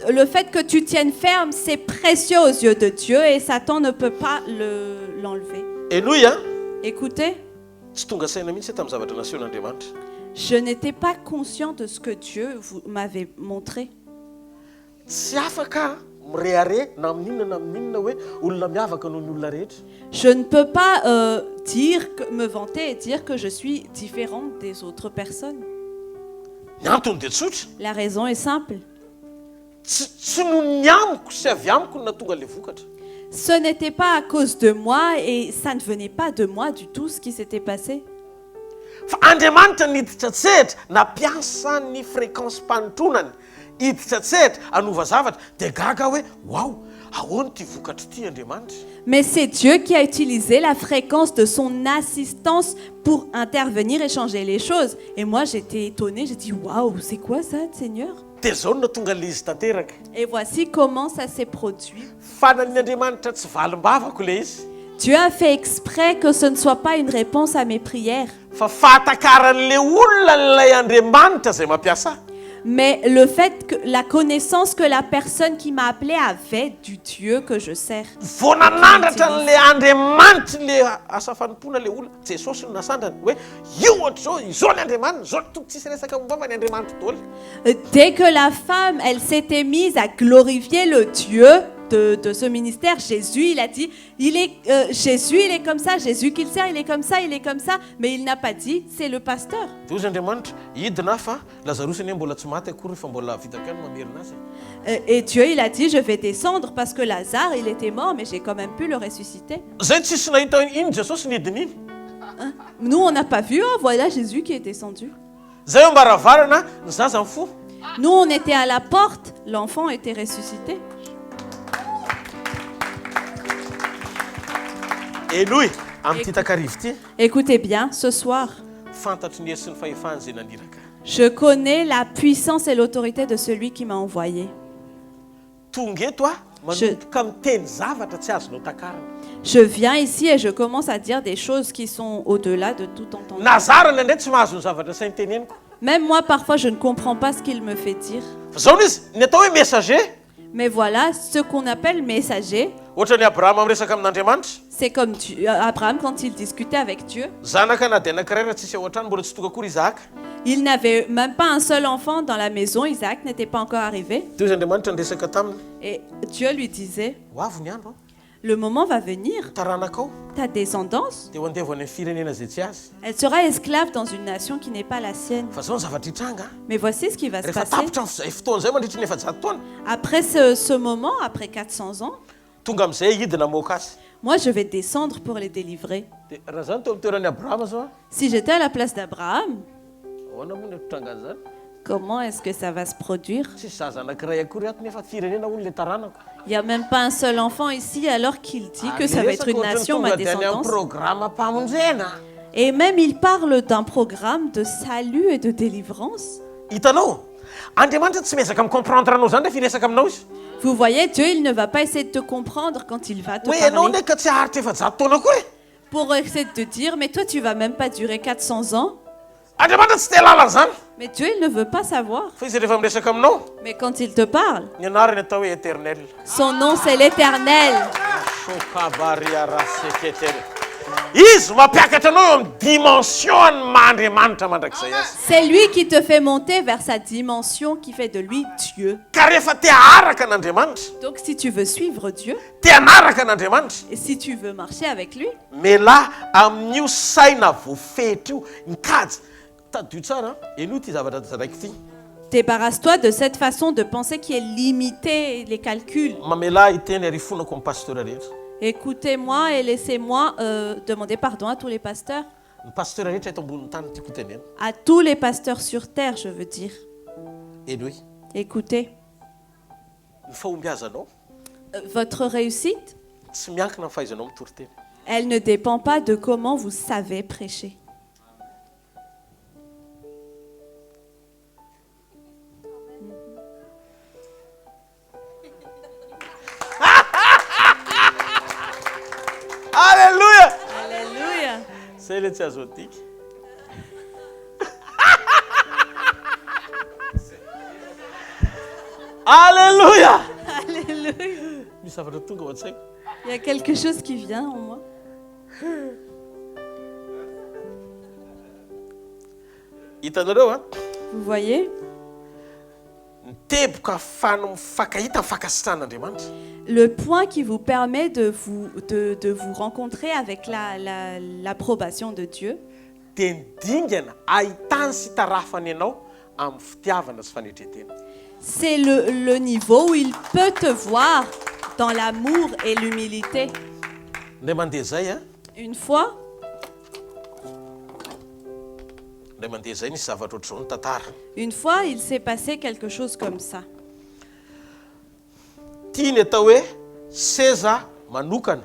le fait que tu tiennes ferme, c'est précieux aux yeux de Dieu et Satan ne peut pas l'enlever. Enoy Écoutez, tsy tonga saina mihitsy tamin'ny zavatra nasian'Andriamanitra. je n'étais pas conscient de ce que Dieu m'avait montré. Tsy afaka mirehare na amin'inona na amin'inona hoe olona miavaka noho ny olona rehetra. Je ne peux pas me vanter et dire que je suis différente des autres personnes. Ny antony dia tsotra. La raison est simple. Tsy noho ny amiko sy avy amiko no natonga le vokatra. Ce n'était pas à cause de moi et ça ne venait pas de moi du tout ce qui s'était passé. Fa Andriamanitra niditra tsehatra nampiasa ny fréquence mpanotronany hiditra tsehatra anova zavatra dia gaga hoe wow, ahoana ty vokatra ty Andriamanitra. Mais c'est Dieu qui a utilisé la fréquence de son assistance pour intervenir et changer les choses. Et moi j'étais étonnée, j'ai dit waouh, c'est quoi ça Seigneur? Dia zao no natonga le izy tanteraka. Et voici comment ça s'est produit. Fanan'ny Andriamanitra tsy valim-bavako le izy. Dieu a fait exprès que ce ne soit pas une réponse à mes prières. Fa fahatakarany olona n'ilay Andriamanitra zay mampiasa. Mais le fait que la connaissance que la personne qui m'a appelé avait du Dieu que je sers. Vao nanandratra n'ilay Andriamanitra le asa fanompoana le olona Jesosy no nasandrany hoe io ohatr'izao izao ny Andriamanitra zao tontolo tsisy resaka mombamba ny Andriamanitra daholo. Dès que la femme, elle s'était mise à glorifier le Dieu de ce ministère, Jésus, il a dit, Jésus, il est comme ça, Jésus qu'il sert, il est comme ça, mais il n'a pas dit, c'est le pasteur. Dia ozy Andriamanitra hidina fa Lazarosy anie mbola tsy maty akory fa mbola vitaka ny mamerina azy. Et Dieu, il a dit, je vais descendre parce que Lazare, il était mort, mais j'ai quand même pu le ressusciter. Zay tsisy nahita iny Jesosy nidina iny. Nous, on n'a pas vu, voilà Jésus qui est descendu. Zay eo mbaravarana ny zaza mifo. Nous, on était à la porte, l'enfant était ressuscité. Enoy amin'ity takarivo ty Écoutez bien, ce soir, fantatry ny hery sy ny fahefany zay naniraka. je connais la puissance et l'autorité de celui qui m'a envoyé. Tonga eto manomboka miteny zavatra tsy azonao takarana. Je viens ici et je commence à dire des choses qui sont au-delà de tout entendement. Nazarana indray tsy mahazo ny zavatra sainy teneniko. Même moi, parfois, je ne comprends pas ce qu'il me fait dire. Fa zao izy ny atao hoe messager. Mais voilà, ce qu'on appelle messager, ohatra ny Abrahama miresaka amin'Andriamanitra, c'est comme Abraham quand il discutait avec Dieu. zanaka na dia anankiray raha tsisy ao an-trano mbola tsy tonga akory Isaka. Il n'avait même pas un seul enfant dans la maison, Isaac n'était pas encore arrivé. Teo izy Andriamanitra niresaka taminy, Et Dieu lui disait, ho avy ny andro, le moment va venir, taranaka ao ta descendance, dia ho andeha any amin'ny firenena izay tsy azy. elle sera esclave dans une nation qui n'est pas la sienne. Fa zao ny zavatra hitranga, Mais voici ce qui va se rehefa passer. tapitra amin'izay fotoana izay mandritra ny efa-jato taona, Après ce moment, après 400 ans, tonga amin'izay hidina moka azy. moi je vais descendre pour les délivrer. Dia raha zany teo amin'ny toeran'ny Abrahama zao, Si j'étais à la place d'Abraham, ahoana moa ny fitranga zany? comment est-ce que ça va se produire? Tsisy zaza anankiray akory ato nefa firenena hono le taranako. Il n'y a même pas un seul enfant ici alors qu'il dit que ça va être une nation, ma descendance. Programme mpamonjena. Et même il parle d'un programme de salut et de délivrance. Hitanao, Andriamanitra tsy mesaka micomprendre anao zany rehefa hiresaka aminao izy. Vous voyez, Dieu, il ne va pas essayer de te comprendre quand il va te Hoe ianao parler. neka tsy haharitra efa-jato taona akory. Pour essayer de te dire, mais toi, tu vas même pas durer 400 ans. Andriamanitra tsy te lalana zany. Mais Dieu, il ne veut pas savoir. Fa izy rehefa miresaka aminao, Mais quand il te parle, ny anarany atao hoe éternel. son nom, c'est l'Éternel. Sokabaria raseketele. Izy mampiakatra anao eo amin'ny dimension Andriamanitra mandrakizay azy. C'est lui qui te fait monter vers sa dimension qui fait de lui Dieu. Ka rehefa te haraka an'Andriamanitra, Donc, si tu veux suivre Dieu, te hanaraka an'Andriamanitra, et si tu veux marcher avec lui, mela amin'io saina voafehitra io nikajy tadio tsara eno ty zavatra raiky ty débarrasse-toi de cette façon de penser qui est limitée, les calculs. mamela hiteny arifonako amin'ny pasteur rehetra. Écoutez-moi et laissez-moi demander pardon à tous les pasteurs. Ny pasteur rehetra eto amboniny tany tiako tenena. À tous les pasteurs sur terre, je veux dire. Eny hoe Écoutez, ny fahombiazanao votre réussite, tsy miankina amin'ny fahaizanao mitory teny. elle ne dépend pas de comment vous savez prêcher. Alléluia. Alléluia. C'est le tsy azo antiky. Alléluia. Alléluia. Misy zavatra tonga ao an-tsaiko. Il y a quelque chose qui vient en moi. Hitanareo a Vous voyez, ny teboka ahafahana mifankahita mifankasitrahan'Andriamanitra. le point qui vous permet de vous rencontrer avec l'approbation de Dieu, Dia ny dingana ahitany sy tarafany ianao amin'ny fitiavana sy fanetretena. c'est le niveau où il peut te voir dans l'amour et l'humilité. Ndray mandeha zay a, Une fois, ndray mandeha zay nisy zavatra ohatr'izao ny tantara. il s'est passé quelque chose comme ça. Tia ny atao hoe seza manokana.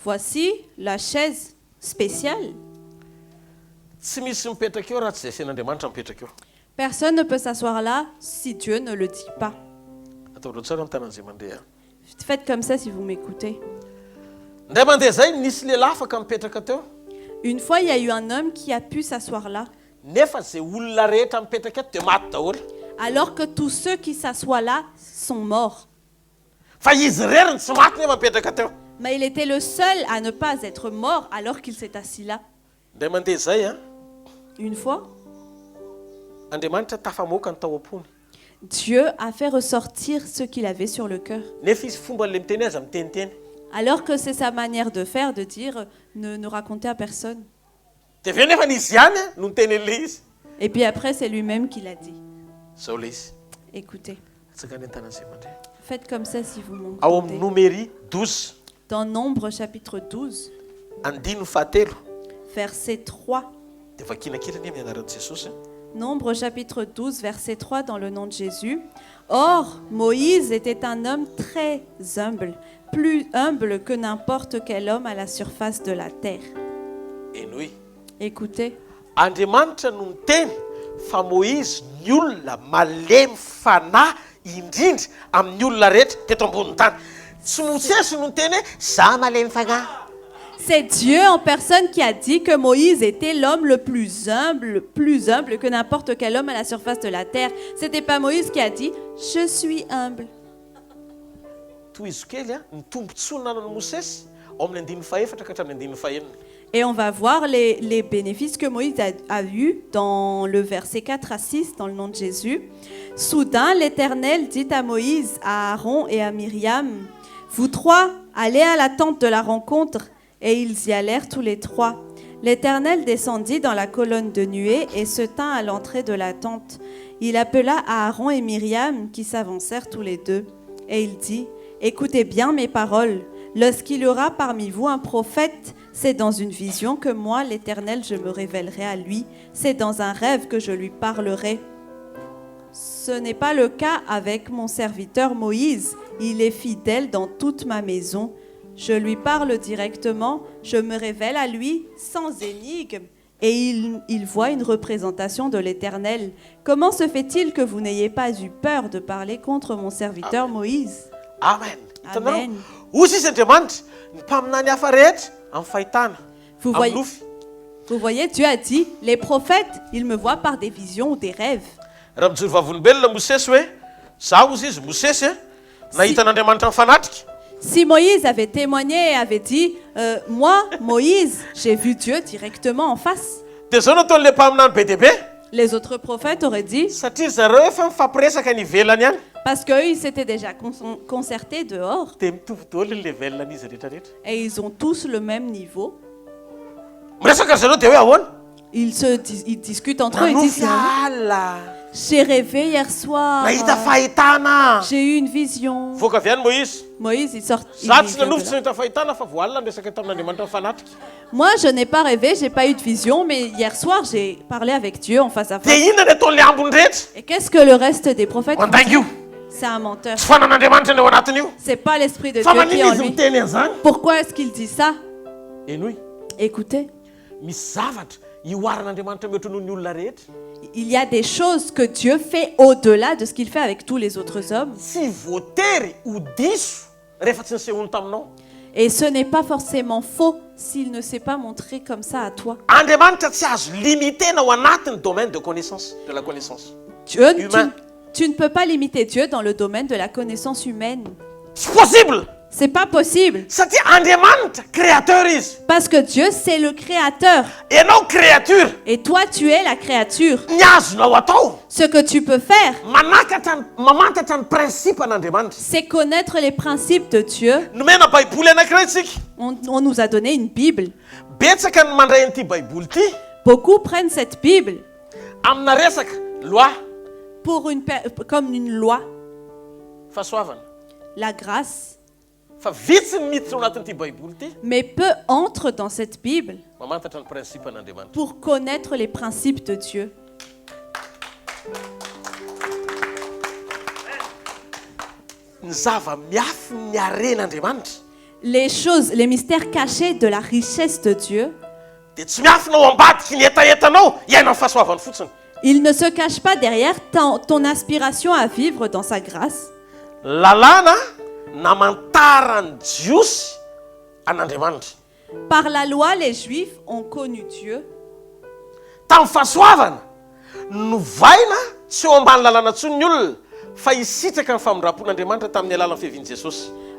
Voici la chaise spéciale. Tsy misy mipetraka eo raha tsy zay asen'Andriamanitra mipetraka eo. Personne ne peut s'asseoir là si Dieu ne le dit pas. Ataonao tsara ny tanan'izay mandeha. Faites comme ça si vous m'écoutez. Ndray mandeha zay nisy lehilahy afaka mipetraka teo. Une fois, il y a eu un homme qui a pu s'asseoir là, Nefa zay olona rehetra mipetraka eto dia maty daholo. alors que tous ceux qui s'assoient là sont morts. Fa izy reriny tsy maty nefa mipetraka teo. Mais il était le seul à ne pas être mort alors qu'il s'est assis là. Ndray mandeha zay a, Une fois, Andriamanitra tafamoaka ny tao am-pony. Dieu a fait ressortir ce qu'il avait sur le cœur. Nefa izy fomban'le miteny azy miteniteny. Alors que c'est sa manière de faire, de dire, ne racontez à personne. Dia avy eo nefa nizy ihany a no niteny an'le izy. Et puis après, c'est lui-même qui l'a dit. Zao le izy. Écoutez, Atsakany an-tanan'izay mandeha. faites comme ça si vous Ao amin'ny m'entendez. Nomérie 12, Dans Nombre chapitre 12, andiny fahatelo. verset 3. Dia vakina kely anie amin'ny anaran'i Jesosy. Nombre chapitre 12, verset 3, dans le nom de Jésus. Or, Moïse était un homme très humble, plus humble que n'importe quel homme à la surface de la terre. Eny hoe Écoutez, Andriamanitra no niteny fa Moïse ny olona malemy fanahy indrindra amin'ny olona rehetra teto ambonin'ny tany. Tsy Mosesy no niteny hoe za malemy fanahy. c'est Dieu en personne qui a dit que Moïse était l'homme le plus humble que n'importe quel homme à la surface de la terre. C'était pas Moïse qui a dit « Je suis humble ». Et on va voir les bénéfices que Moïse a eus dans le verset 4 à 6, dans le nom de Jésus. Soudain, l'Éternel dit à Moïse, à Aaron et à Myriam, « Vous trois, allez à la tente de la rencontre. » Et ils y allèrent tous les trois. L'Éternel descendit dans la colonne de nuée et se tint à l'entrée de la tente. Il appela Aaron et Myriam qui s'avancèrent tous les deux. Et il dit, « Écoutez bien mes paroles. Lorsqu'il y aura parmi vous un prophète, c'est dans une vision que moi, l'Éternel, je me révélerai à lui. C'est dans un rêve que je lui parlerai. Ce n'est pas le cas avec mon serviteur Moïse. Il est fidèle dans toute ma maison. Je lui parle directement, je me révèle à lui sans énigme. Et il voit une représentation de l'Éternel. Comment se fait-il que vous n'ayez pas eu peur de parler contre mon serviteur Moïse? » Amen. Amen. Vous voyez, Dieu a dit, les prophètes, ils me voient par des visions ou des rêves. Si Moïse avait témoigné et avait dit, moi, Moïse, j'ai vu Dieu directement en face. Les autres prophètes auraient dit, parce qu'eux, ils s'étaient déjà concertés dehors. Et ils ont tous le même niveau. Ils discutent entre eux et disent, j'ai rêvé hier soir. J'ai eu une vision. Moïse, il sort. Moi, je n'ai pas rêvé, j'ai pas eu de vision, mais hier soir, j'ai parlé avec Dieu en face à face. Et qu'est-ce que le reste des prophètes font? C'est un menteur. C'est pas l'esprit de Dieu qui est en lui. Pourquoi est-ce qu'il dit ça? Écoutez. Il y a des choses que Dieu fait au-delà de ce qu'il fait avec tous les autres hommes. Et ce n'est pas forcément faux s'il ne s'est pas montré comme ça à toi. Dieu, tu ne peux pas limiter Dieu dans le domaine de la connaissance humaine. C'est pas possible. Parce que Dieu, c'est le créateur. Et toi, tu es la créature. Ce que tu peux faire, c'est connaître les principes de Dieu. On nous a donné une Bible. Beaucoup prennent cette Bible comme une loi. La grâce. Mais peu entrent dans cette Bible pour connaître les principes de Dieu. Les choses, les mystères cachés de la richesse de Dieu, il ne se cache pas derrière ton aspiration à vivre dans sa grâce. Par la loi, les Juifs ont connu Dieu.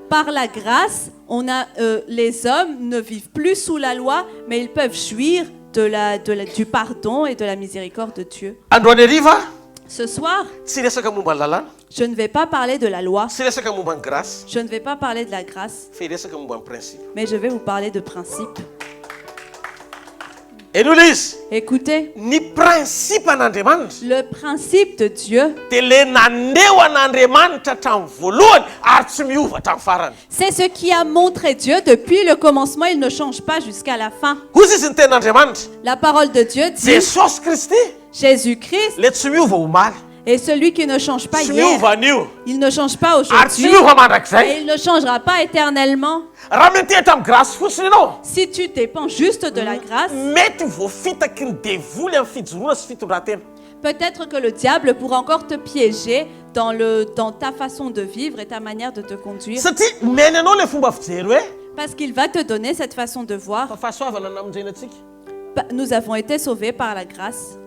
Par la grâce, les hommes ne vivent plus sous la loi, mais ils peuvent jouir du pardon et de la miséricorde de Dieu. Ce soir, je ne vais pas parler de la loi. Je ne vais pas parler de la grâce. Mais je vais vous parler de principe. Écoutez, le principe de Dieu, c'est ce qui a montré Dieu depuis le commencement. Il ne change pas jusqu'à la fin. La parole de Dieu dit Jésus-Christ est celui qui ne change pas hier. Il ne change pas aujourd'hui. Et il ne changera pas éternellement. Si tu dépends juste de la grâce, peut-être que le diable pourra encore te piéger dans ta façon de vivre et ta manière de te conduire. Parce qu'il va te donner cette façon de voir. Nous avons été sauvés par la grâce.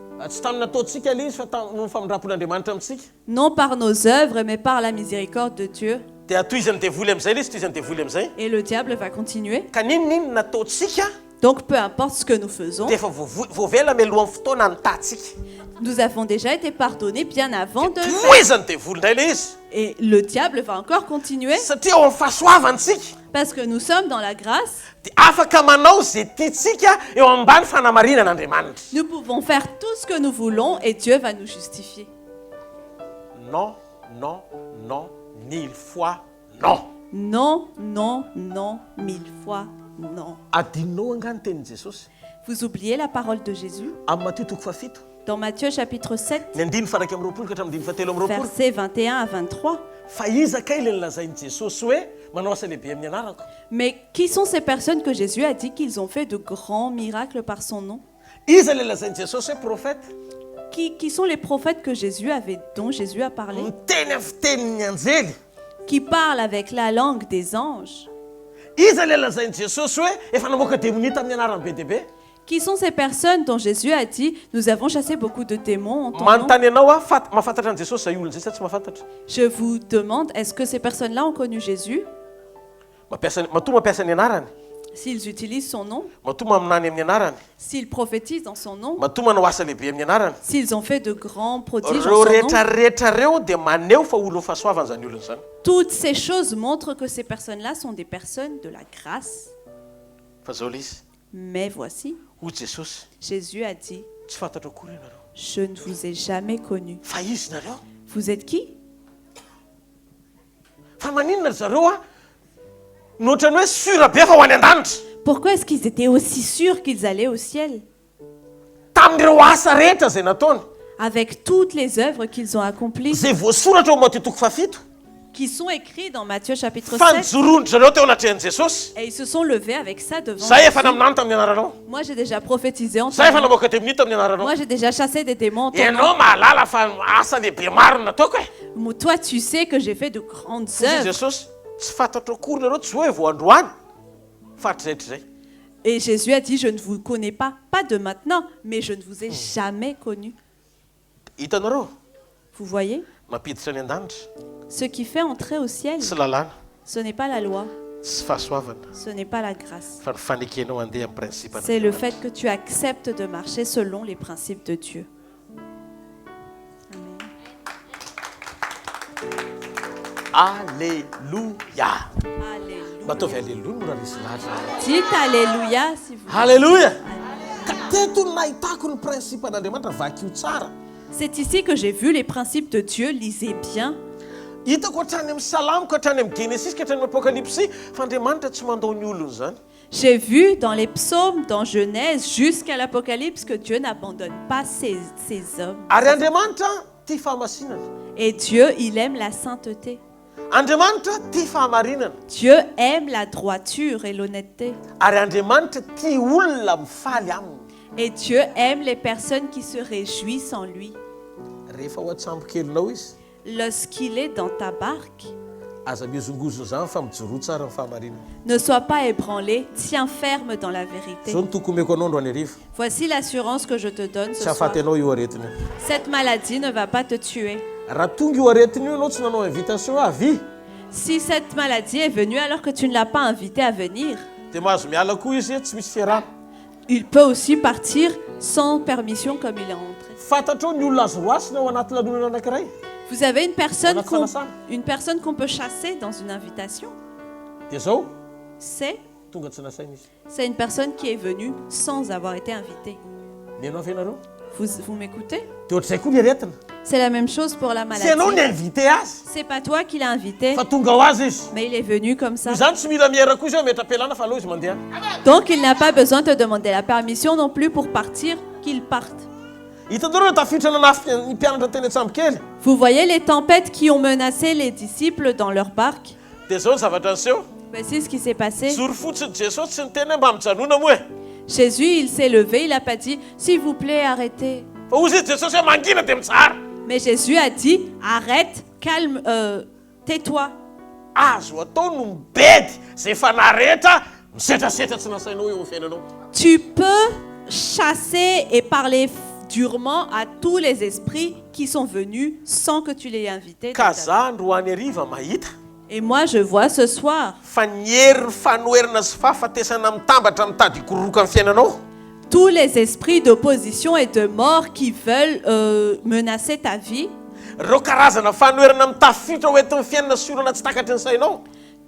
Non par nos œuvres, mais par la miséricorde de Dieu. Et le diable va continuer. Ka ninninona nataontsika Donc peu importe ce que nous faisons, dia efa voavela mialohan'ny fotoana nitatsika. nous avons déjà été pardonnés bien avant de le faire. Toezany devoly indray ilay izy. Et le diable va encore continuer Satria ao amin'ny fahasoavantsika parce que nous sommes dans la grâce. dia afaka manao zay tiantsika eo ambany fanamarinan'Andriamanitra. Nous pouvons faire tout ce que nous voulons et Dieu va nous justifier. Non, non, non, 1000 fois non. Non, non, non, 1000 fois non. Adinao angano tenin'i Jesosy Vous oubliez la parole de Jésus amin'ny Matthieu toko fahafito dans Matthieu chapitre 7, ny 9:20 ka hatramin'ny 9:7 versets 21 à 23. fa iza kay ilay nilazain'i Jesosy hoe manao asa lehibe amin'ny anarako. Mais qui sont ces personnes que Jésus a dit qu'ils ont fait de grands miracles par son nom? Iza ilay lazain'i Jesosy hoe prophète Qui sont les prophètes que Jésus avait, dont Jésus a parlé, miteny amin'ny fitenin'ny anjely. qui parlent avec la langue des anges? Iza ilay lazain'i Jesosy hoe efa namoaka démonia tamin'ny anarany be dia be. Qui sont ces personnes dont Jésus a dit nous avons chassé beaucoup de démons en ton nom? Manontany ianao a mahafantatra an'i Jesosy zay olona zay sa tsy mahafantatra? Je vous demande, est-ce que ces personnes-là ont connu Jésus? Matoa mampiasa ny anarany, S'ils utilisent son nom, matoa maminany amin'ny anarany, s'ils prophétisent dans son nom, matoa manao asa lehibe amin'ny anarany. s'ils ont fait de grands prodiges en Reo son nom, rehetrarehetra reo dia maneho fa olo fahasoavany zany olona zany. toutes ces choses montrent que ces personnes-là sont des personnes de la grâce. Fa zao ilay izy, Mais voici, hoy Jesosy, Jésus a dit, tsy fantatra akory ianareo. je ne vous ai jamais connu. Fa izy nareo. Vous êtes qui? Fa maninona zareo a nohatrany hoe sura be fa ho any an-danitra. Pourquoi est-ce qu'ils étaient aussi sûrs qu'ils allaient au ciel? Tamin'ireo asa rehetra zay nataony, Avec toutes les œuvres qu'ils ont accomplies, zay voasoratra ao Matthieu toko fahafito, qui sont écrites dans Matthieu chapitre fa 7, nijoroandry zareo teo anatrehan'i Jesosy. et ils se sont levés avec ça devant Zay efa Jésus. naminany tamin'ny anaranao. Moi j'ai déjà prophétisé en ton Zay efa nom. namoaka démonia tamin'ny anaranao. Moi j'ai déjà chassé des démons en ton nom. Ianao mahalala fa asa lehibe maro no nataoko e. Toi tu sais que j'ai fait de grandes Izy œuvres. Jesosy tsy fantatra akory nareo tsy hoe vao androany fa hatr'izay. Et Jésus a dit, je ne vous connais pas, pas de maintenant, mais je ne vous ai jamais connu. Hitanareo, Vous voyez? mampiditra any an-danitra Ce qui fait entrer au ciel, tsy lalàna, ce n'est pas la loi, tsy fahasoavana, ce n'est pas la grâce. fa ny fanekenao andeha amin'ny principe. C'est le fait que tu acceptes de marcher selon les principes de Dieu. Amen. Alléluia. Alléluia. Mataovy alléluia no raha resy lahatra. Dites Alléluia si vous Alléluia. Ka teto no nahitako ny principe an'Andriamanitra vaky io tsara. C'est ici que j'ai vu les principes de Dieu, lisez bien. Hitako hatrany amin'ny Salamko, hatrany amin'ny Genesis, ka hatrany amin'ny Apocalypse, fa Andriamanitra tsy mandao ny olony zany. J'ai vu dans les psaumes, dans Genèse, jusqu'à l'Apocalypse, que Dieu n'abandonne pas ses hommes. Ary Andriamanitra tia fahamasinana. Et Dieu, il aime la sainteté. Andriamanitra tia fahamarinana. Dieu aime la droiture et l'honnêteté. Ary Andriamanitra tia olona mifaly aminy. Et Dieu aime les personnes qui se réjouissent en lui. Rehefa ao an-tsambo kelinao izy, Lorsqu'il est dans ta barque, aza miozongozona zany fa mijoro tsara ny fahamarinana. ne sois pas ébranlé, tiens ferme dans la vérité. Zao ny toko omeko anao androany hariva. Voici l'assurance que je te donne ce Tsy soir. ahafaty anao io aretiny io. Cette maladie ne va pas te tuer. Raha tonga io aretiny io anao tsy nanao invitation avy, Si cette maladie est venue alors que tu ne l'as pas invité à venir, dia mahazo miala koa izy tsy misy fiarahana. il peut aussi partir sans permission comme il est entré. Fantatrao ny olona azo roasina ao anaty lanonana anankiray. Vous avez une personne Voilà, qu'on peut chasser dans une invitation. Dia zao C'est tonga tsy nasaina izy. une personne qui est venue sans avoir été invitée. Mianao ve nareo? Vous m'écoutez? Dia ohatr'izay koa ny aretina. C'est la même chose pour la Tsy ianao ny maladie. invité azy, C'est pas toi qui l'as invité, fa tonga ho azy izy. mais il est venu comme ça. Io zany tsy mila miera koa izy hoe metra-pialana fa aleo izy mandeha. Donc il n'a pas besoin de te demander la permission non plus pour partir, qu'il parte. Hitanareo tafiditra nanafika ny mpianatra teny an-tsambo kely. Vous voyez les tempêtes qui ont menacé les disciples dans leur barque? Dia zao ny zavatra niseho. Voici ce qui s'est passé. Joro fotsiny Jesosy tsy niteny hoe mba mijanona moa e. Jésus, il s'est levé, il n'a pas dit « S'il vous plaît, arrêtez ». Fa ozy izy Jesosy hoe mangina dia mitsara. Mais Jésus a dit « Arrête, calme, tais-toi ». Azo atao no mibedy zay fanahy rehetra misetrasetra tsy nasainao eo amin'ny fiainanao. Tu peux chasser et parler durement à tous les esprits qui sont venus sans que tu les aies invités. Ka za androany hariva mahita Et moi, je vois ce soir fa nyery fanoerina sy fahafatesana mitambatra mitady hikororoka amin'ny fiainanao. tous les esprits d'opposition et de mort qui veulent menacer ta vie. Reo karazana fanoerina mitafitra ho entin'ny fiainana sy olana tsy takatry ny sainao.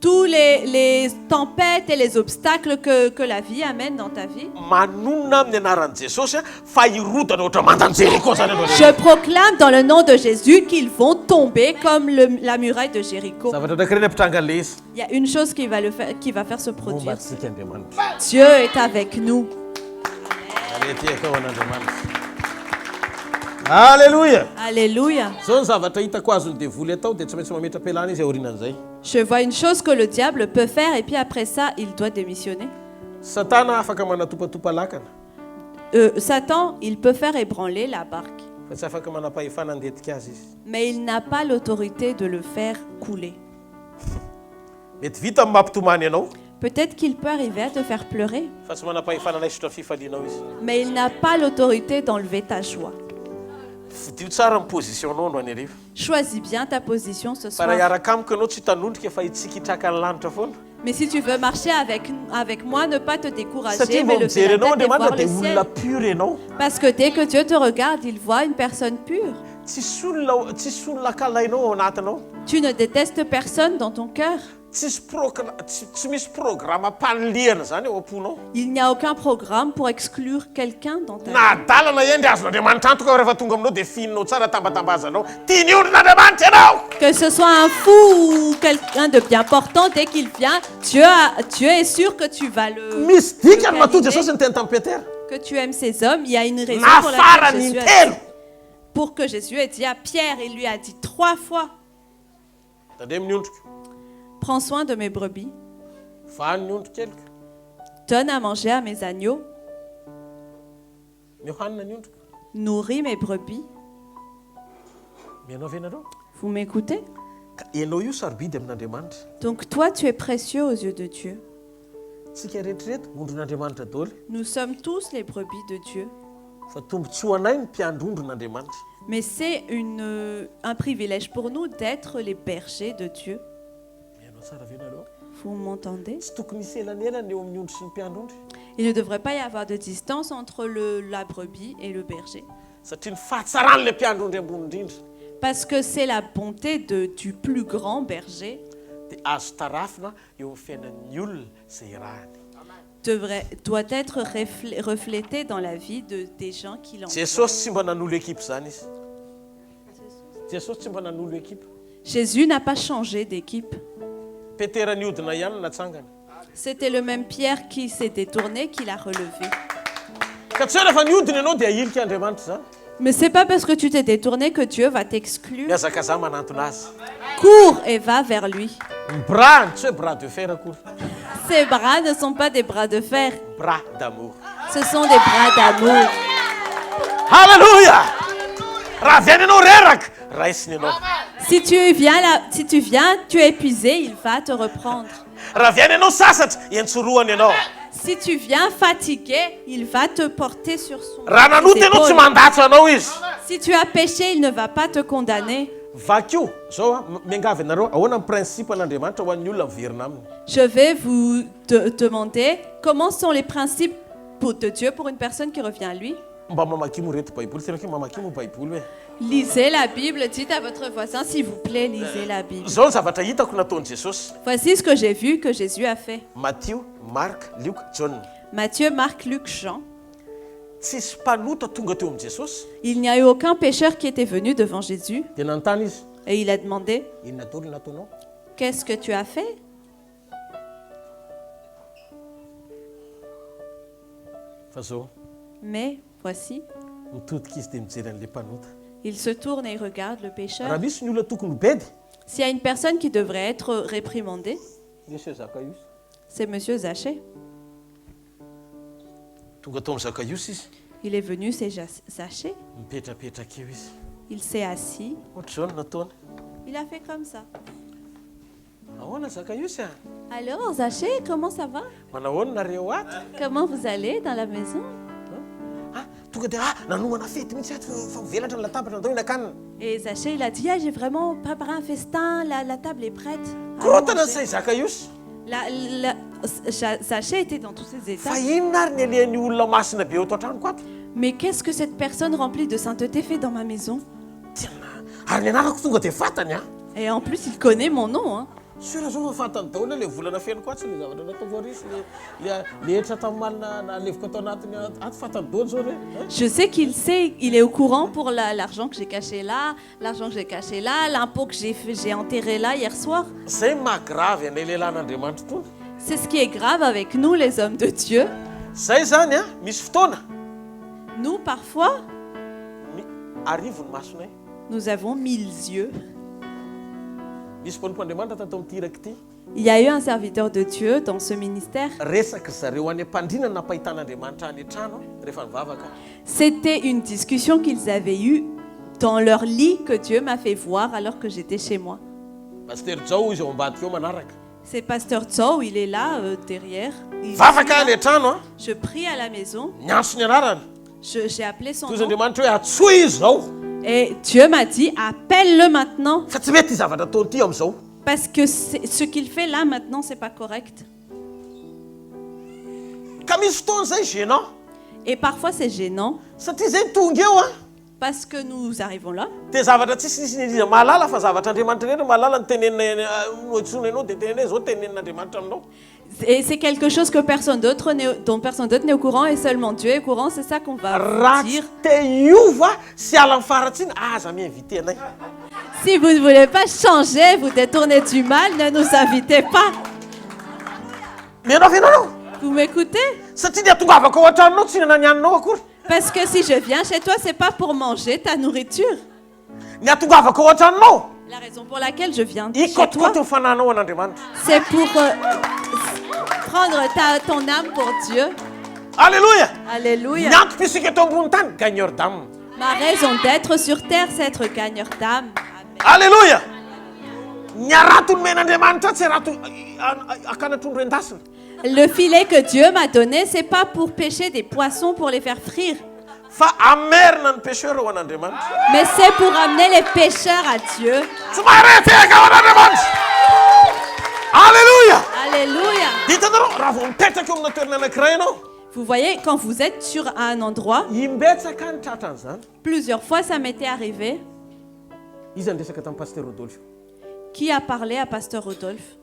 Tous les tempêtes et les obstacles que la vie amène dans ta vie. Manonona amin'ny anaran'i Jesosy fa hirodana ohatra mandan'ny Jéricho zany ianao. Je proclame dans le nom de Jésus qu'ils vont tomber comme la muraille de Jéricho. Zavatra anankiray ny ampitranga an'le izy. Il y a une chose qui va faire se produire. Mombantsika Andriamanitra. Dieu est avec nous. Areteka ho an'Andriamanitra. Alléluia. Alléluia. Zao ny zavatra hitako azony devoly atao dia tsy maintsy mametra-pialana izy aorianan'izay. Je vois une chose que le diable peut faire et puis après ça, il doit démissionner. Satana afaka manatopatopa lakana. Satan, il peut faire ébranler la barque. Fa tsy afaka manapahefana handetika azy izy. Mais il n'a pas l'autorité de le faire couler. Mety vita amin'ny mampitomany ianao. Peut-être qu'il peut arriver à te faire pleurer, Fa tsy manapahefana naisotra fifalianao izy. mais il n'a pas l'autorité d'enlever ta joie. Fidio tsara ny positionao no any ariva. Choisis bien ta position ce Fa soir. raha hiaraka amiko ianao tsy hitanondrika fa hitsikitraka ny lanitra foana. Mais si tu veux marcher avec moi, ne pas te décourager, Satria mais vao lever mijery la ianao tête et voir Andriamanitra le dia ciel. olona pure ianao. Parce que dès que Dieu te regarde, il voit une personne pure. Tsisy olona kalainao ao anatinao. Tu ne détestes personne dans ton cœur. Tsy misy programme ampaniliana zany eo am-ponao. Il n'y a aucun programme pour exclure quelqu'un dans ta vie. Na adalana endry azon'Andriamanitra antoka rehefa tonga aminao dia fininao tsara tambatambazanao. Tiany olon'Andriamanitra ianao. Que ce soit un fou ou quelqu'un de bien portant, dès qu'il vient, Dieu est sûr que tu vas le Misy dikany matoa câliner, Jesosy ny teny tamin'ny Petera. que tu aimes ces hommes. Il y a une raison pour Nafara laquelle ny Jésus intelo. pour que Jésus ait dit à Pierre, il lui a dit 3 fois, Tandea amin'ny ondrika. prends soin de mes brebis, Vany ny ondrika elika. donne à manger à mes agneaux, Miohanina ny ondrika. nourris mes brebis. Mianao ve ianareo? Vous m'écoutez? Ka ianao io sarobidy amin'Andriamanitra. Donc toi, tu es précieux aux yeux de Dieu. Tsika rehetrarehetra ondron'Andriamanitra daholo. Nous sommes tous les brebis de Dieu. Fa tombotsoa anay ny mpiandrondron'Andriamanitra. Mais c'est un privilège pour nous d'être les bergers de Dieu. Mianao tsara ve ianareo? Vous m'entendez? Tsy tokony hisy elanelana eo amin'ny ondry sy ny mpiandrondry. Il ne devrait pas y avoir de distance entre la brebis et le berger. Satria ny fahatsarany le mpiandrondry ambony indrindra Parce que c'est la bonté du plus grand berger dia azo tarafina eo amin'ny fiainan'ny olona izay rahany. doit être reflété dans la vie des gens qui l'entourent. Jesosy tsy mba nanolo ekipa zany izy. Jesosy tsy mba nanolo ekipa. Jésus n'a pas changé d'équipe. Petera niodina ihany natsangana. C'était le même Pierre qui s'est détourné qui l'a relevé. Ka tsy hoe rehefa niodina ianao dia hilika Andriamanitra zany. Mais c'est pas parce que tu t'es détourné que Dieu va t'exclure. Miazaka za manantona azy. Cours et va vers lui. Ny bras tsy hoe bras de fer akory. Ces bras ne sont pas des bras de fer, Bras d'amour. ce sont des bras d'amour. Halleluja! Raha viany ianao reraka, raisiny ianao. Si tu viens, tu es épuisé, il va te reprendre. Raha viany ianao sasatra, entsoroany ianao. Si tu viens fatigué, il va te porter sur son Raha nanota ianao tsy épaules. mandatso anao izy. Si tu as péché, il ne va pas te condamner. Vakio, zao miangavy anareo ahoana ny principe an'Andriamanitra ho an'ny olona miverina aminy. Je vais vous demander comment sont les principes de Dieu pour une personne qui revient à lui. Mba mamakimo reto baiboly, tena hoe mamakimo baiboly hoe. Lisez la Bible, dites à votre voisin, s'il vous plaît, lisez la Bible. Zao ny zavatra hitako nataon'i Jesosy. Voici ce que j'ai vu que Jésus a fait. Matthieu, Marc, Luc, John. Matthieu, Marc, Luc, Jean. Tsisy mpanota tonga teo amin'i Jesosy. Il n'y a eu aucun pécheur qui était venu devant Jésus Dia nanontany izy, et il a demandé, inona daholo nataonao? qu'est-ce que tu as fait? Fa zao, Mais voici, mitodika izy dia mijery an'ilay mpanota. il se tourne et il regarde le pécheur. Raha misy ny olona tokony bedy, S'il y a une personne qui devrait être réprimandée, Monsieur Zacchaeus. c'est Monsieur Zachée. Tonga tao amin'ny Zacchaeus izy, Il est venu, c'est Zachée. mipetrapetraka eo izy. Il s'est assis. Ohatra zao ny nataony. Il a fait comme ça. Ahoana Zacchaeus a? Alors, Zachée, comment ça va? Manao ahoana nareo ato? Comment vous allez dans la maison? Ah, tonga dia nanomana fety mihitsy ato fa mivelatra ny latabatra natao hinan-kanina. Et Zachée, il a dit, ah, j'ai vraiment préparé un festin, la table est prête. Korotana say zaka ios. Zaché était dans tous ses états. Fa inona ary ny alehan'ny olona masina be eto an-tranoko ato? Mais qu'est-ce que cette personne remplie de sainteté fait dans ma maison? Ary ny anarako tonga dia fantany a. Et en plus, il connaît mon nom. Hein. Sura zao fa fantany daholo le volana fenoko atsy le zavatra natao voarisy le etra tamin'ny malina naleviko atao anatiny ato fantany daholo zao re. Je sais qu'il sait, il est au courant pour l'argent que j'ai caché là, l'argent que j'ai caché là, l'impôt que j'ai enterré là hier soir. Zay mahagrave anay lehilahin'Andriamanitra tony. C'est ce qui est grave avec nous, les hommes de Dieu. Zay zany a misy fotoana. Nous, parfois, Arrive ny masonay. nous avons 1000 yeux. Misy mpanompoandriamanitra tato amin'ity iraky ity. Il y a eu un serviteur de Dieu dans ce ministère. Resaka zareo any am-pandrinana nampahitan'Andriamanitra any an-trano rehefa nivavaka. C'était une discussion qu'ils avaient eue dans leur lit que Dieu m'a fait voir alors que j'étais chez moi. Pasteur Zao izy ao ambadika eo manaraka. C'est Pasteur Zhou, il est là derrière. Vavaka any an-trano a. Je prie à la maison. Niantso ny anarany. J'ai appelé son Toy nom. Andriamanitra hoe atsoa izy zao. Et Dieu m'a dit, appelle-le maintenant. Fa tsy mety zavatra ataony ity amin'izao. Parce que ce qu'il fait là maintenant, c'est pas correct. Ka misy fotoana zay gênant. Et parfois c'est gênant. Satria zay tonga eo a. Parce que nous arrivons là. Dia zavatra tsisy nisy mahalala fa zavatra Andriamanitra rehetra mahalala ny tenenina nohitsona ianao dia tenenina zao tenenin'Andriamanitra aminao. Et c'est quelque chose que dont personne d'autre n'est au courant et seulement Dieu est au courant, c'est ça qu'on va Raha dire. tsy te hiova sy ala amin'ny faratsiny aza miinvité anay. Si vous ne voulez pas changer, vous détournez du mal, ne nous invitez pas. Mianao ve ianao? Vous m'écoutez? Satria ny atongavako ao an-tranonao tsy hihinana ny haninao akory. Parce que si je viens chez toi, c'est pas pour manger ta nourriture. Ny atongavako ao an-tranonao La raison pour laquelle je viens chez ikotikoti toi, ny fananao an'Andriamanitra. c'est pour prendre ton âme pour Dieu. Alléluia. Alléluia. Ny antom-pisika eto ambony tany gagneur d'âme. Ma raison d'être sur terre, c'est être gagneur d'âme. Alléluia. Ny arato nomen'Andriamanitra tsy arato akanatro ny rendasina. Le filet que Dieu m'a donné, c'est pas pour pêcher des poissons pour les faire frire, Fa amerina ny pécheur ao an'Andriamanitra. mais c'est pour amener les pécheurs à Dieu. Tsy mahareteka ao an'Andriamanitra. Alléluia. Alléluia. Hitanareo raha vao mipetraka eo amina toerana anankiray ianao. Vous voyez, quand vous êtes sur un endroit, Imbetsaka ny tratran'izany. plusieurs fois ça m'était arrivé. Izy andresaka tamin'ny pasteur Rodolphe. Qui a parlé à Pasteur Rodolphe?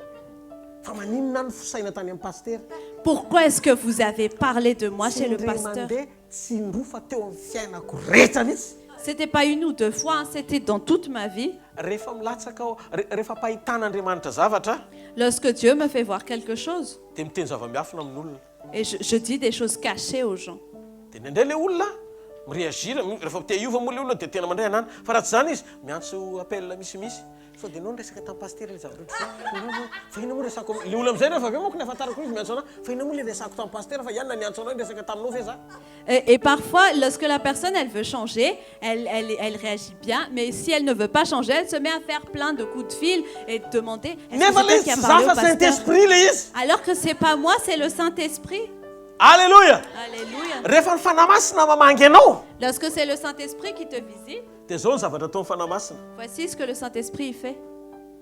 Fa maninona ny fosaina tany amin'ny pasteur? Pourquoi est-ce que vous avez parlé de moi chez le Tsy pasteur? mandeha tsy indroa fa teo amin'ny fiainako rehetra mihitsy. C'était pas une ou deux fois, hein, c'était dans toute ma vie. Rehefa milatsaka ao rehefa pahitan'Andriamanitra zavatra Lorsque Dieu me fait voir quelque chose, dia miteny zava-miafina amin'olona. et je dis des choses cachées aux gens. Dia nindray le olona mireagira rehefa te hiova moa le olona dia tena mandray anany fa raha tsy zany izy miantso appel misimisy sao dia anao resaka tamin'ny pasteur le zavatra fa ina moa resako le olona amin'izay rehefa avy moa ko ny ahafantarako izy miantso anao fa ina moa le resako tamin'ny pasteur fa ihany na niantso anao resaka taminao ve za. Et parfois, lorsque la personne, elle veut changer, elle réagit bien, mais si elle ne veut pas changer, elle se met à faire plein de coups de fil et demander est-ce que Nefa c'est le toi qui a tsy parlé za au fa pasteur? Saint-Esprit le izy. Alors que c'est pas moi, c'est le Saint-Esprit. Alléluia. Alléluia. Rehefa ny fanamasina mamangy anao Lorsque c'est le Saint-Esprit qui te visite, dia zao ny zavatra ataon'ny fanamasina. voici ce que le Saint-Esprit il fait.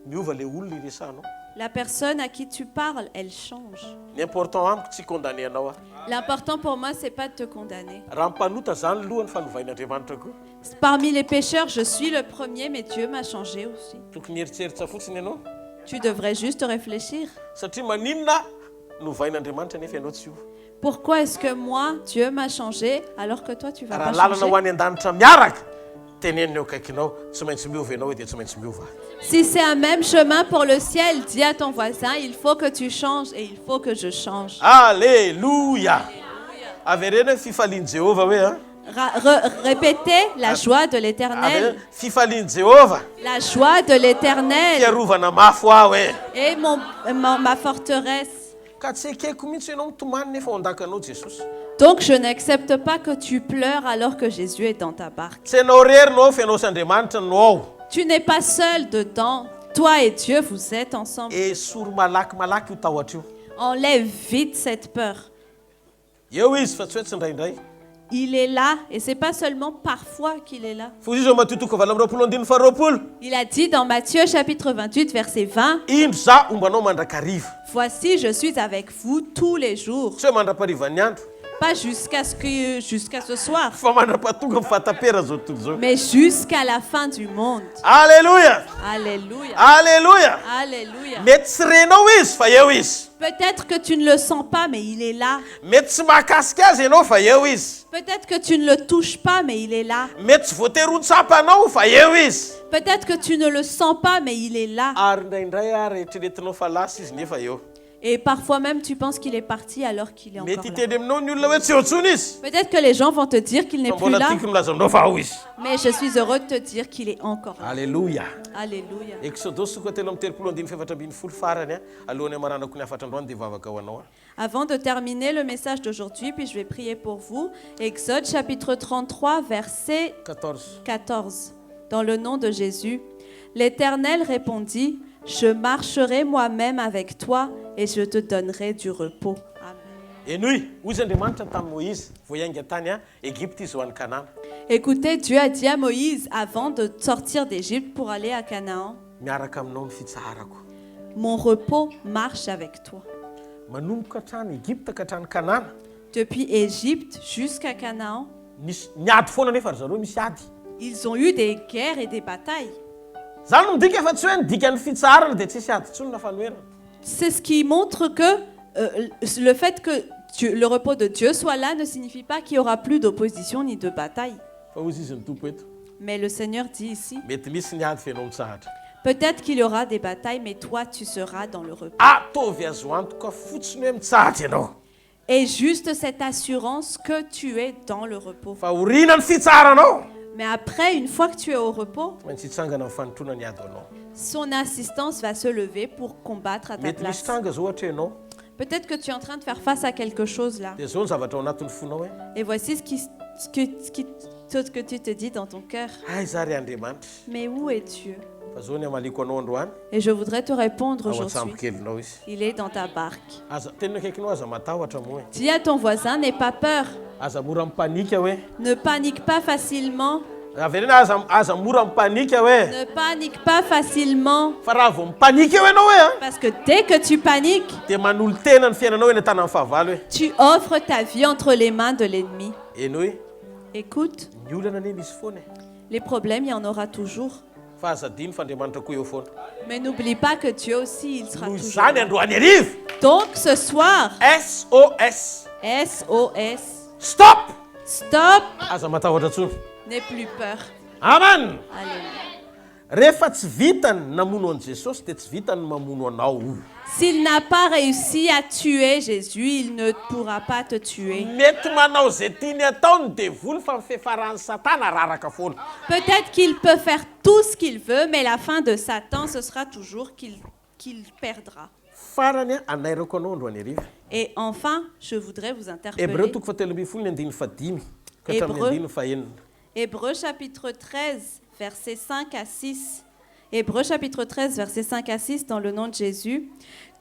Miova le olona iresanao. La personne à qui tu parles, elle change. Ny important amiko tsy condamné anao a. L'important pour moi, c'est pas de te condamner. Raha mpanota zany lohany fanovain'Andriamanitra koa. Parmi les pécheurs, je suis le premier, mais Dieu m'a changé aussi. Tokony eritseritra fotsiny ianao Tu devrais juste réfléchir. satria maninona novain'Andriamanitra nefa ianao tsy ova. Pourquoi est-ce que moi, Dieu m'a changé, alors que toi, tu vas Raha pas lalana changer? ho any an-danitra miaraka teneniny eo akaikinao tsy maintsy miova ianao dia tsy maintsy miova. Si c'est un même chemin pour le ciel, dis à ton voisin, il faut que tu changes et il faut que je change. Alléluia. Averena fifalian'i Jéhovah hoe a. Répétez la joie de l'Éternel. Fifalian'i Jéhovah. La joie de l'Éternel Fiarovana mafy aho e. est ma forteresse. Ka tsy ekeko mihitsy ianao mitomany nefa ao an-dakanao Jesosy. Donc je n'accepte pas que tu pleures alors que Jésus est dans ta barque. Tsy ianao rerinao fa ianao sy Andriamanitra no ao. Tu n'es pas seul dedans. Toi et Dieu, vous êtes ensemble. Esory malaky io tahotra io. Enlève vite cette peur. Eo izy fa tsy hoe tsy indraindray. Il est là, et c'est pas seulement parfois qu'il est là. Il a dit dans Matthieu chapitre 28, verset 20, voici, je suis avec vous tous les jours. Pas jusqu'à ce soir, mais jusqu'à la fin du monde. Alléluia. Alléluia. Alléluia. Alléluia. Peut-être que tu ne le sens pas, mais il est là. Peut-être que tu ne le touches pas, mais il est là. Peut-être que tu ne le sens pas, mais il est là. Et parfois même, tu penses qu'il est parti alors qu'il est encore là. Peut-être que les gens vont te dire qu'il n'est plus là. Mais je suis heureux de te dire qu'il est encore là. Alléluia. Alléluia. Avant de terminer le message d'aujourd'hui, puis je vais prier pour vous. Exode chapitre 33, verset 14. Dans le nom de Jésus, l'Éternel répondit, je marcherai moi-même avec toi et je te donnerai du repos. Amen. Écoutez, Dieu a dit à Moïse avant de sortir d'Égypte pour aller à Canaan, mon repos marche avec toi. Depuis Égypte jusqu'à Canaan, ils ont eu des guerres et des batailles. C'est ce qui montre que le fait que le repos de Dieu soit là ne signifie pas qu'il n'y aura plus d'opposition ni de bataille. Mais le Seigneur dit ici, peut-être qu'il y aura des batailles, mais toi tu seras dans le repos. Et juste cette assurance que tu es dans le repos. Mais après, une fois que tu es au repos, son assistance va se lever pour combattre à ta place. Peut-être que tu es en train de faire face à quelque chose là. Et voici ce que tu te dis dans ton cœur. Mais où est Dieu? Et je voudrais te répondre aujourd'hui. Il est dans ta barque. Dis à ton voisin, n'aie pas peur. Ne panique pas facilement. Ne panique pas facilement. Parce que dès que tu paniques, tu offres ta vie entre les mains de l'ennemi. Écoute, les problèmes, il y en aura toujours. Mais n'oublie pas que Dieu aussi, il sera toujours là. Donc ce soir, SOS. Stop. Stop. N'aie plus peur. Amen. Alléluia. S'il n'a pas réussi à tuer Jésus, il ne pourra pas te tuer. Peut-être qu'il peut faire tout ce qu'il veut, mais la fin de Satan, ce sera toujours qu'il perdra. Et enfin, je voudrais vous interpeller. Hébreux chapitre 13, versets 5 à 6. Hébreux chapitre 13, versets 5 à 6, dans le nom de Jésus.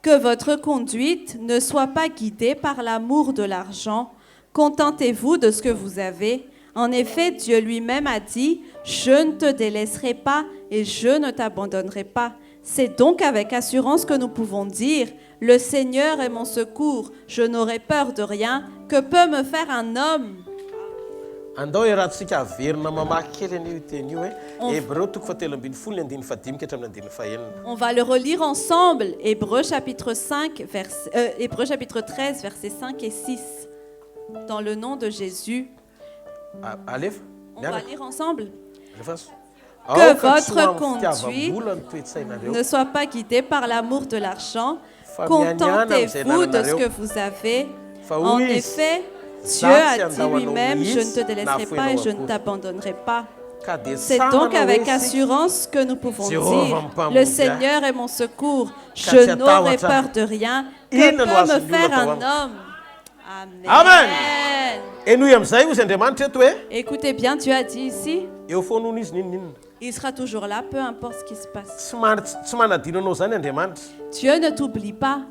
Que votre conduite ne soit pas guidée par l'amour de l'argent. Contentez-vous de ce que vous avez. En effet, Dieu lui-même a dit, « Je ne te délaisserai pas et je ne t'abandonnerai pas. » C'est donc avec assurance que nous pouvons dire, « Le Seigneur est mon secours, je n'aurai peur de rien. Que peut me faire un homme ?» On va le relire ensemble. Hébreux chapitre 13, versets 5 et 6. Dans le nom de Jésus. On va lire ensemble. Que votre conduite ne soit pas guidée par l'amour de l'argent. Contentez-vous de ce que vous avez. En effet, Dieu a dit lui-même, je ne te délaisserai pas et je ne t'abandonnerai pas. C'est donc avec assurance que nous pouvons dire, le Seigneur est mon secours, je n'aurai peur de rien. Que peut me faire un homme? Amen. Écoutez bien, Dieu a dit ici, il sera toujours là, peu importe ce qui se passe. Dieu ne t'oublie pas.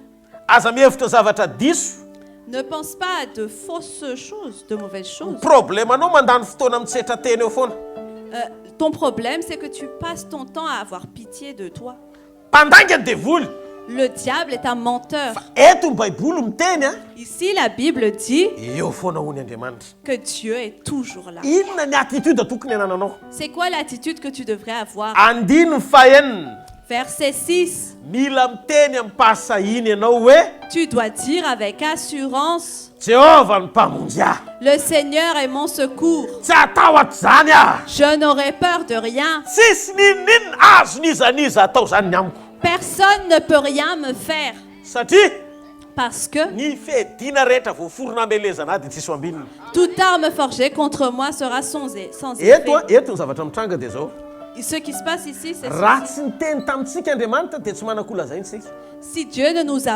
Ne pense pas à de fausses choses, de mauvaises choses. Problème anao mandany fotoana mitsetra teny eo foana. Ton problème, c'est que tu passes ton temps à avoir pitié de toi. Mpandanga ny devoly. Le diable est un menteur. Eto ny baiboly miteny a. Ici, la Bible dit eo foana hony Andriamanitra. que Dieu est toujours là. Inona ny attitude tokony anananao? C'est quoi l'attitude que tu devrais avoir? Andiny fahenina. Verset 6. Mila miteny amin'ny mpahasahiny ianao hoe Tu dois dire avec assurance, Jehova ny mpamonjy ahy. le Seigneur est mon secours. Tsy atahotra zany aho. Je n'aurai peur de rien. Tsisy ninninona azo nizaniza atao zany ny amiko. Personne ne peut rien me faire. Satria Parce que ny fihedina rehetra voaforona amelezana ahy dia tsisy ambininy. toute arme forgée contre moi sera sans effet. Eto ny zavatra mitranga dia zao. Ce qui se passe ici, c'est Raha ceci. tsy niteny tamintsika Andriamanitra dia tsy manakolazainy isika. Si Dieu ne nous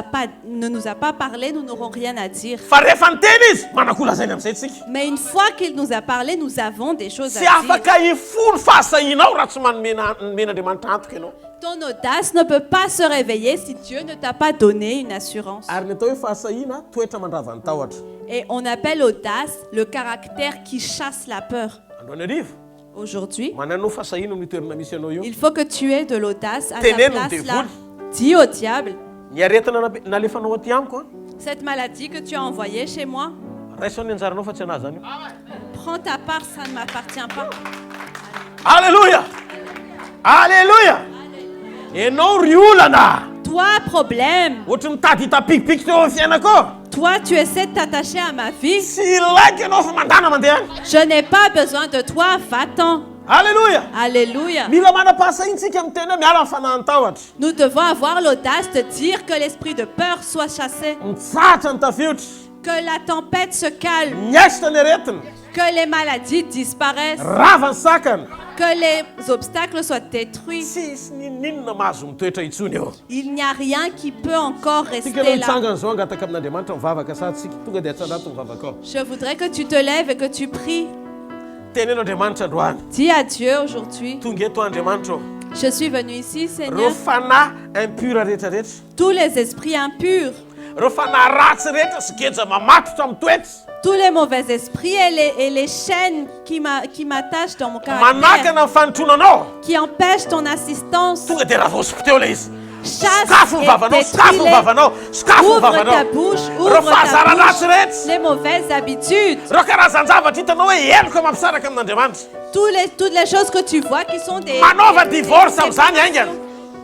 a pas parlé, nous n'aurons rien à dire. Fa rehefa niteny izy manakolazainy amin'izay tsika. Mais une fois qu'il nous a parlé, nous avons des choses à Tsy dire. afaka hifono fahasahinao raha tsy men'Andriamanitra antoka ianao. Ton audace ne peut pas se réveiller si Dieu ne t'a pas donné une assurance. Ary ny atao hoe fahasahina toetra mandravan'ny tahotra. Et on appelle audace le caractère qui chasse la peur. Androany arivo. Aujourd'hui, Manano fahasahina amin'ny toerana misy ianao io. il faut que tu aies de l'audace à ta Tenez, place nous là. dévoile. Dis au diable, Ny aretina nalefanao aty amiko a. cette maladie que tu as envoyée chez moi, Raisao ny anjaranao fa tsy anazy zany io. prends ta part, ça ne m'appartient pas. Alléluia! Alléluia! Ianao ry olana. Toi, problème, Ohatry mitady hitapikipiky teo amin'ny fiainako. toi, tu essaies de t'attacher à ma vie. Tsy ilaiko ianao fa mandana mandeha any. Je n'ai pas besoin de toi, va-t'en. Alléluia! Alléluia. Mila manam-pahasahintsika miteny hoe miala amin'ny fanahin'ny tahotra. Nous devons avoir l'audace de dire que l'esprit de peur soit chassé, Mitsatra ny tafiotra. que la tempête se calme, Niaisitra ny aretina. que les maladies disparaissent, Rava ny sakana. que les obstacles soient détruits. Tsisy ninninona mahazo mitoetra intsony eo. Il n'y a rien qui peut encore Tsika rester aloha là. mitsangana zao angataka amin'Andriamanitra mivavaka sady tsika tonga dia atsandrato mivavaka ao. Je voudrais que tu te lèves et que tu pries. Teneno Andriamanitra androany. Dis à Dieu aujourd'hui, Tonga eto Andriamanitra ô. je suis venu ici, Reo Seigneur. fanahy impura rehetrarehetra. Tous les esprits impurs, Reo fanahy ratsy rehetra sy geja mamatotra amin'ny toetra. tous les mauvais esprits et les chaînes qui m'attachent dans mon caractère, Manakana amin'ny fanontronanao. qui empêchent ton assistance. Tonga dia ravosiko teo ilay izy. Chasse Sakafo ny vavanao, et sakafo ny détruis-les. vavanao, sakafo ny Ouvre ta vavanao. bouche, Reo ouvre fahazara ta ratsy bouche. rehetra. Les mauvaises habitudes, Reo karazan-javatra hitanao hoe heloka mampisaraka amin'Andriamanitra. toutes les choses que tu vois qui sont des... Manova divorce amin'izany aingana.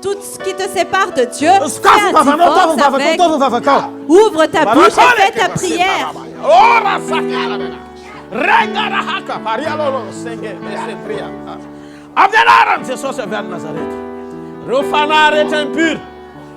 Tout ce qui te sépare de Dieu, Sakafo fais ny un vavanao, taova ny divorce vavakao, avec. taova ny vavakao. Ouvre ta bouche et fais ta prière. Ora sakala. Regara haka parialolo senge mesentria. Amin'ny anaran'i Jesosy avy any Nazareta. Reo fanahy rehetra impur.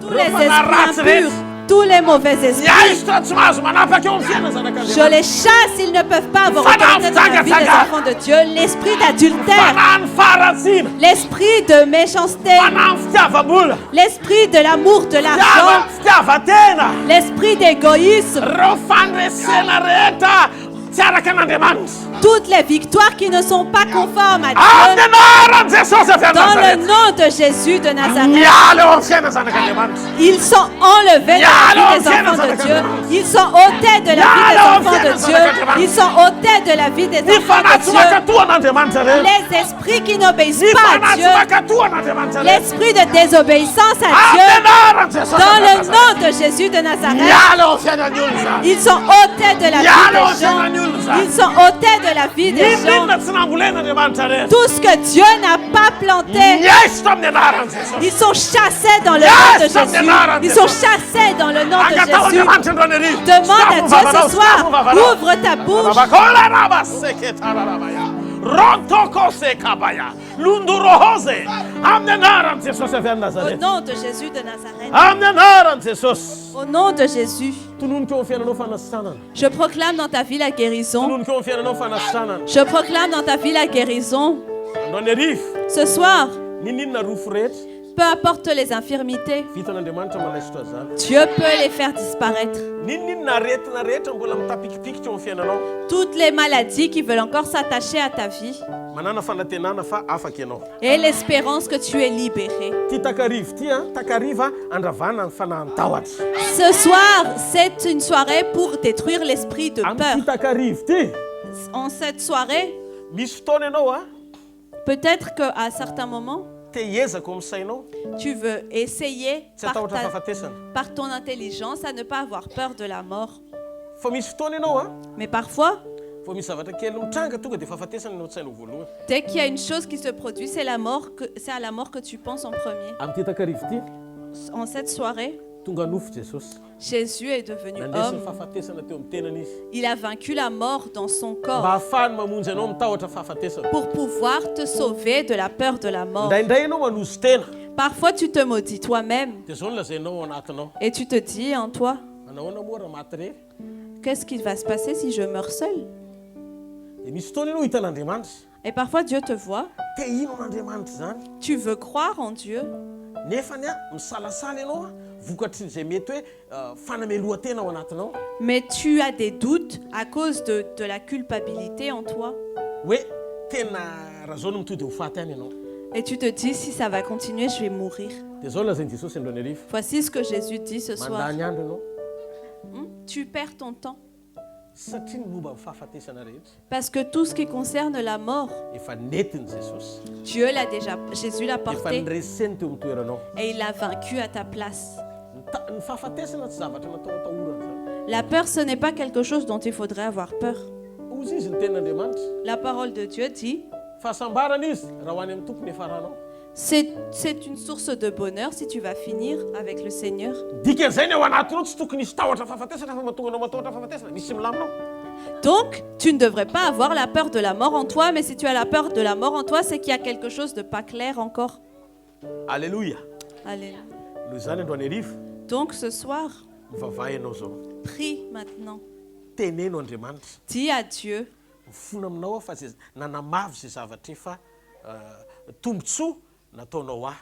Tous les esprits impurs, tous les mauvais esprits, Niaisitra tsy mahazo manapaka eo amin'ny fiainana je zanak'Andriamanitra. les chasse, ils ne peuvent pas avoir autorité dans la vie des enfants de Dieu. L'esprit d'adultère, Fanahy ny faharatsiana. l'esprit de méchanceté, Fanahy ny fitiava-bola. l'esprit de l'amour de l'argent, Fitiava-tena. l'esprit d'égoïsme, Reo fandresena rehetra tsy araka an'Andriamanitra. toutes les victoires qui ne sont pas conformes à Amin'ny Dieu. anaran'i Jesosy avy any Dans le Nazareta. nom de Jésus de Nazareth, Miala eo amin'ny fiainana zanak'Andriamanitra. ils sont enlevés de la vie des enfants de Dieu. Ils sont ôtés de la vie des enfants de Dieu. Ils sont ôtés de la vie des Ny enfants fanahy de tsy Dieu. makatoa an'Andriamanitra reo. Les esprits qui n'obéissent Ny pas à fanahy tsy Dieu, makatoa an'Andriamanitra reo. l'esprit de désobéissance à Amin'ny Dieu, anaran'i Jesosy dans avy le any Nazareta. nom de Jésus de Nazareth, Miala eo amin'ny fiainan'ny olona. ils sont ôtés de la vie des gens. Ils sont ôtés de la vie des gens. Ninninona tsy nambolena Andriamanitra rehetra. Tout ce que Dieu n'a pas planté, Niaisitra amin'ny anaran'i Jesosy. ils sont chassés dans le nom de Jésus. Ils sont chassés dans le nom de Angatao Jésus. Andriamanitra androany ery. Demande à Sakafo Dieu vavanao, ce soir, sakafo vavanao. ouvre ta bouche. Babakola seketarabaya. Rontoko sekabaya. Lundurose. Amin'ny anaran'i Jesosy avy any Au Nazareta. nom de Jésus de Nazareth. Amin'ny anaran'i Jesosy. Au nom de Jésus. Tononika eo amin'ny fiainanao fanasitrana. Je proclame dans ta vie la guérison. Tononika eo amin'ny fiainanao fanasitrana. Je proclame dans ta vie la guérison. Androany arivo. Ce soir, Ninninona rofo rehetra. Peu importe les infirmités, Vitan'Andriamanitra manaisy toa zany. Dieu peut les faire disparaître. Ninninona aretina rehetra mbola mitapikipikitra eo amin'ny fiainanao. Toutes les maladies qui veulent encore s'attacher à ta vie. Manana fanantenana fa afaka ianao. Et l'espérance que tu es libéré. Ty takarivo ty takariva andravana ny fanahin-tahotra. Ce soir, c'est une soirée pour détruire l'esprit de peur. Ty takarivo ty. En cette soirée, misy fotoana ianao peut-être qu'à certains moments, te hiezaka amin'ny sainao. Tu veux essayer Tsy atahotra fahafatesana. par ton intelligence à ne pas avoir peur de la mort. Fa misy fotoana ianao Mais parfois, fa misy zavatra kely mitranga tonga dia fahafatesana no tsainao voalohany. dès qu'il y a une chose qui se produit, c'est à la mort que tu penses en premier. Amin'ny ty takarivo ty. En cette soirée, tonga nofo Jesosy. Jésus est devenu Nandesiny homme. fahafatesana teo amin'ny tenany izy. Il a vaincu la mort dans son Mba corps ahafahany mamonjy anao mitahotra fahafatesana. pour pouvoir te sauver de la peur de la mort. Indraindray ianao manozy tena. Parfois, tu te maudis toi-même Dia zao no lazainao anatinao. et tu te dis en toi, Manahoana moa raha maty rery. qu'est-ce qui va se passer si je meurs seul? Dia misy fotoana ianao hitan'Andriamanitra. Et parfois, Dieu te voit. Te ino n'Andriamanitra zany. Tu veux croire en Dieu. Nefany misalasala ianao vokatrin'izay mety hoe fanamelohan-tena ao anatinao. Mais tu as des doutes à cause de la culpabilité en toi. Hoe tena raha zao no mitody ho faty any ianao. Et tu te dis, si ça va continuer, je vais mourir. Dia zao lazainy Jesosy androany arivo. Voici ce que Jésus dit ce soir. Mandany andro ianao. Tu perds ton temps. Satria ny momba amin'ny fahafatesana rehetra. Parce que tout ce qui concerne la mort, Efa netiny Jesosy. Jésus l'a Efa porté nireseny teo amin'ny toeranao. et il l'a vaincu à ta place. Ny fahafatesana tsy zavatra natao atahorana zany. La peur, ce n'est pas quelque chose dont il faudrait avoir peur. Ozy izy ny ten'Andriamanitra. La parole de Dieu dit, Fahasambarana izy raha ho any amin'ny tompony efa ranao. c'est une source de bonheur si tu vas finir avec le Seigneur. Dikan'izay ny ao anatinao tsy tokony hisy tahotra fahafatesana fa mahatonga anao matahotra fahafatesana. Misy milaminao. Donc, tu ne devrais pas avoir la peur de la mort en toi, mais si tu as la peur de la mort en toi, c'est qu'il y a quelque chose de pas clair encore. Alléluia. Alléluia. Noho izany androany arivo. Donc ce soir, Mivavaha ianao zao. prie maintenant. Teneno Andriamanitra. Dis à Dieu, Mifono aminao fa zay nanamavy zay zavatra efa tombotsoa nataonao ahy.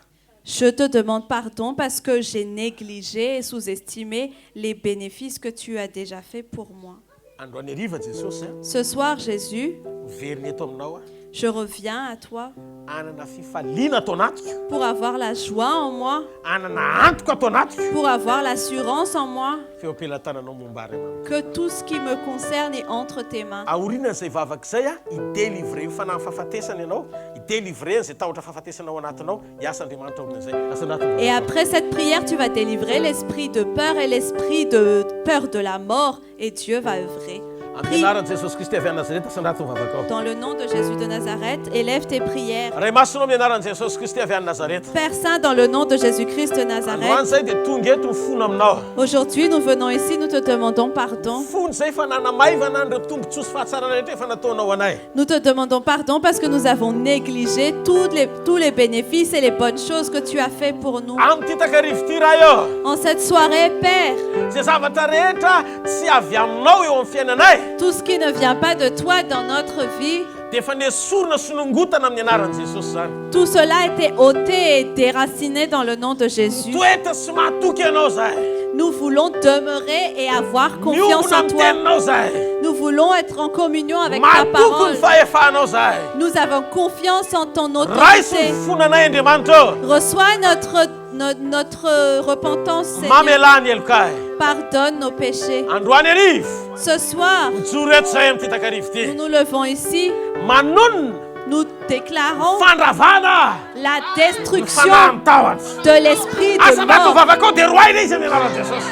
je te demande pardon parce que j'ai négligé et sous-estimé les bénéfices que tu as déjà fait pour moi. Androany ariva Jesosy Ce soir, Jésus, miveriny eto aminao je reviens à toi anana fifaliana atao anatiko. pour avoir la joie en moi, Anana antoka atao anatiko. pour avoir l'assurance en moi Feo ampelantananao momba Andriamanitra. que tout ce qui me concerne est entre tes mains. Aorianan'izay vavak'izay idélivre ny fanahy fahafatesana ianao, idélivre zay tahotra fahafatesana ao anatinao, iasa Andriamanitra aorian'izay. Asa anatinao. Et après cette prière, tu vas délivrer l'esprit de peur et l'esprit de peur de la mort et Dieu va œuvrer. Prie Ampianaran'i Jesosy Kristy avy any Nazareta asa anatin'ny vavaka ao. dans le nom de Jésus de Nazareth, élève tes prières. Ray masonao mianaran'i Jesosy Kristy avy any Nazareta. Père Saint, dans le nom de Jésus-Christ de Androany Nazareth, zay dia tonga eto mifono aminao. aujourd'hui nous venons ici, nous te demandons pardon. Fony zay fa nanamaivana an'ireo tombontsoa sy fahatsarana rehetra efa nataonao anay. Nous te demandons pardon parce que nous avons négligé tous les bénéfices et les bonnes choses que tu as fait pour nous. Am'ty takarivo ty raha io. En cette soirée, Père, Zay zavatra rehetra tsy avy aminao eo amin'ny fiainanay. tout ce qui ne vient pas de toi dans notre vie, Dia efa nesorina sonongotana amin'ny anaran'i Jesosy zany. tout cela a été ôté et déraciné dans le nom de Jésus. Toetra sy mahatoky ianao zay. Nous voulons demeurer et avoir confiance Miomana en amin'ny toi. teninao zay. Nous voulons être en communion avec ta Mahatoky ny parole. fahefanao zay. Nous avons confiance en ton Raisy ny autorité. fonanay Andriamanitra. Reçois notre repentance, Seigneur. Mamelany elokay. Pardonne nos péchés. Androany arivo. Ce soir, Mijoro eto zay amin'ty takarivo ty. nous nous levons ici. Manonona Nous déclarons fandravana la ny destruction fanahy tahotra. de l'esprit Asa de anaty mort. vavaka ao dia roaina izy amin'ny anaran'i Jesosy.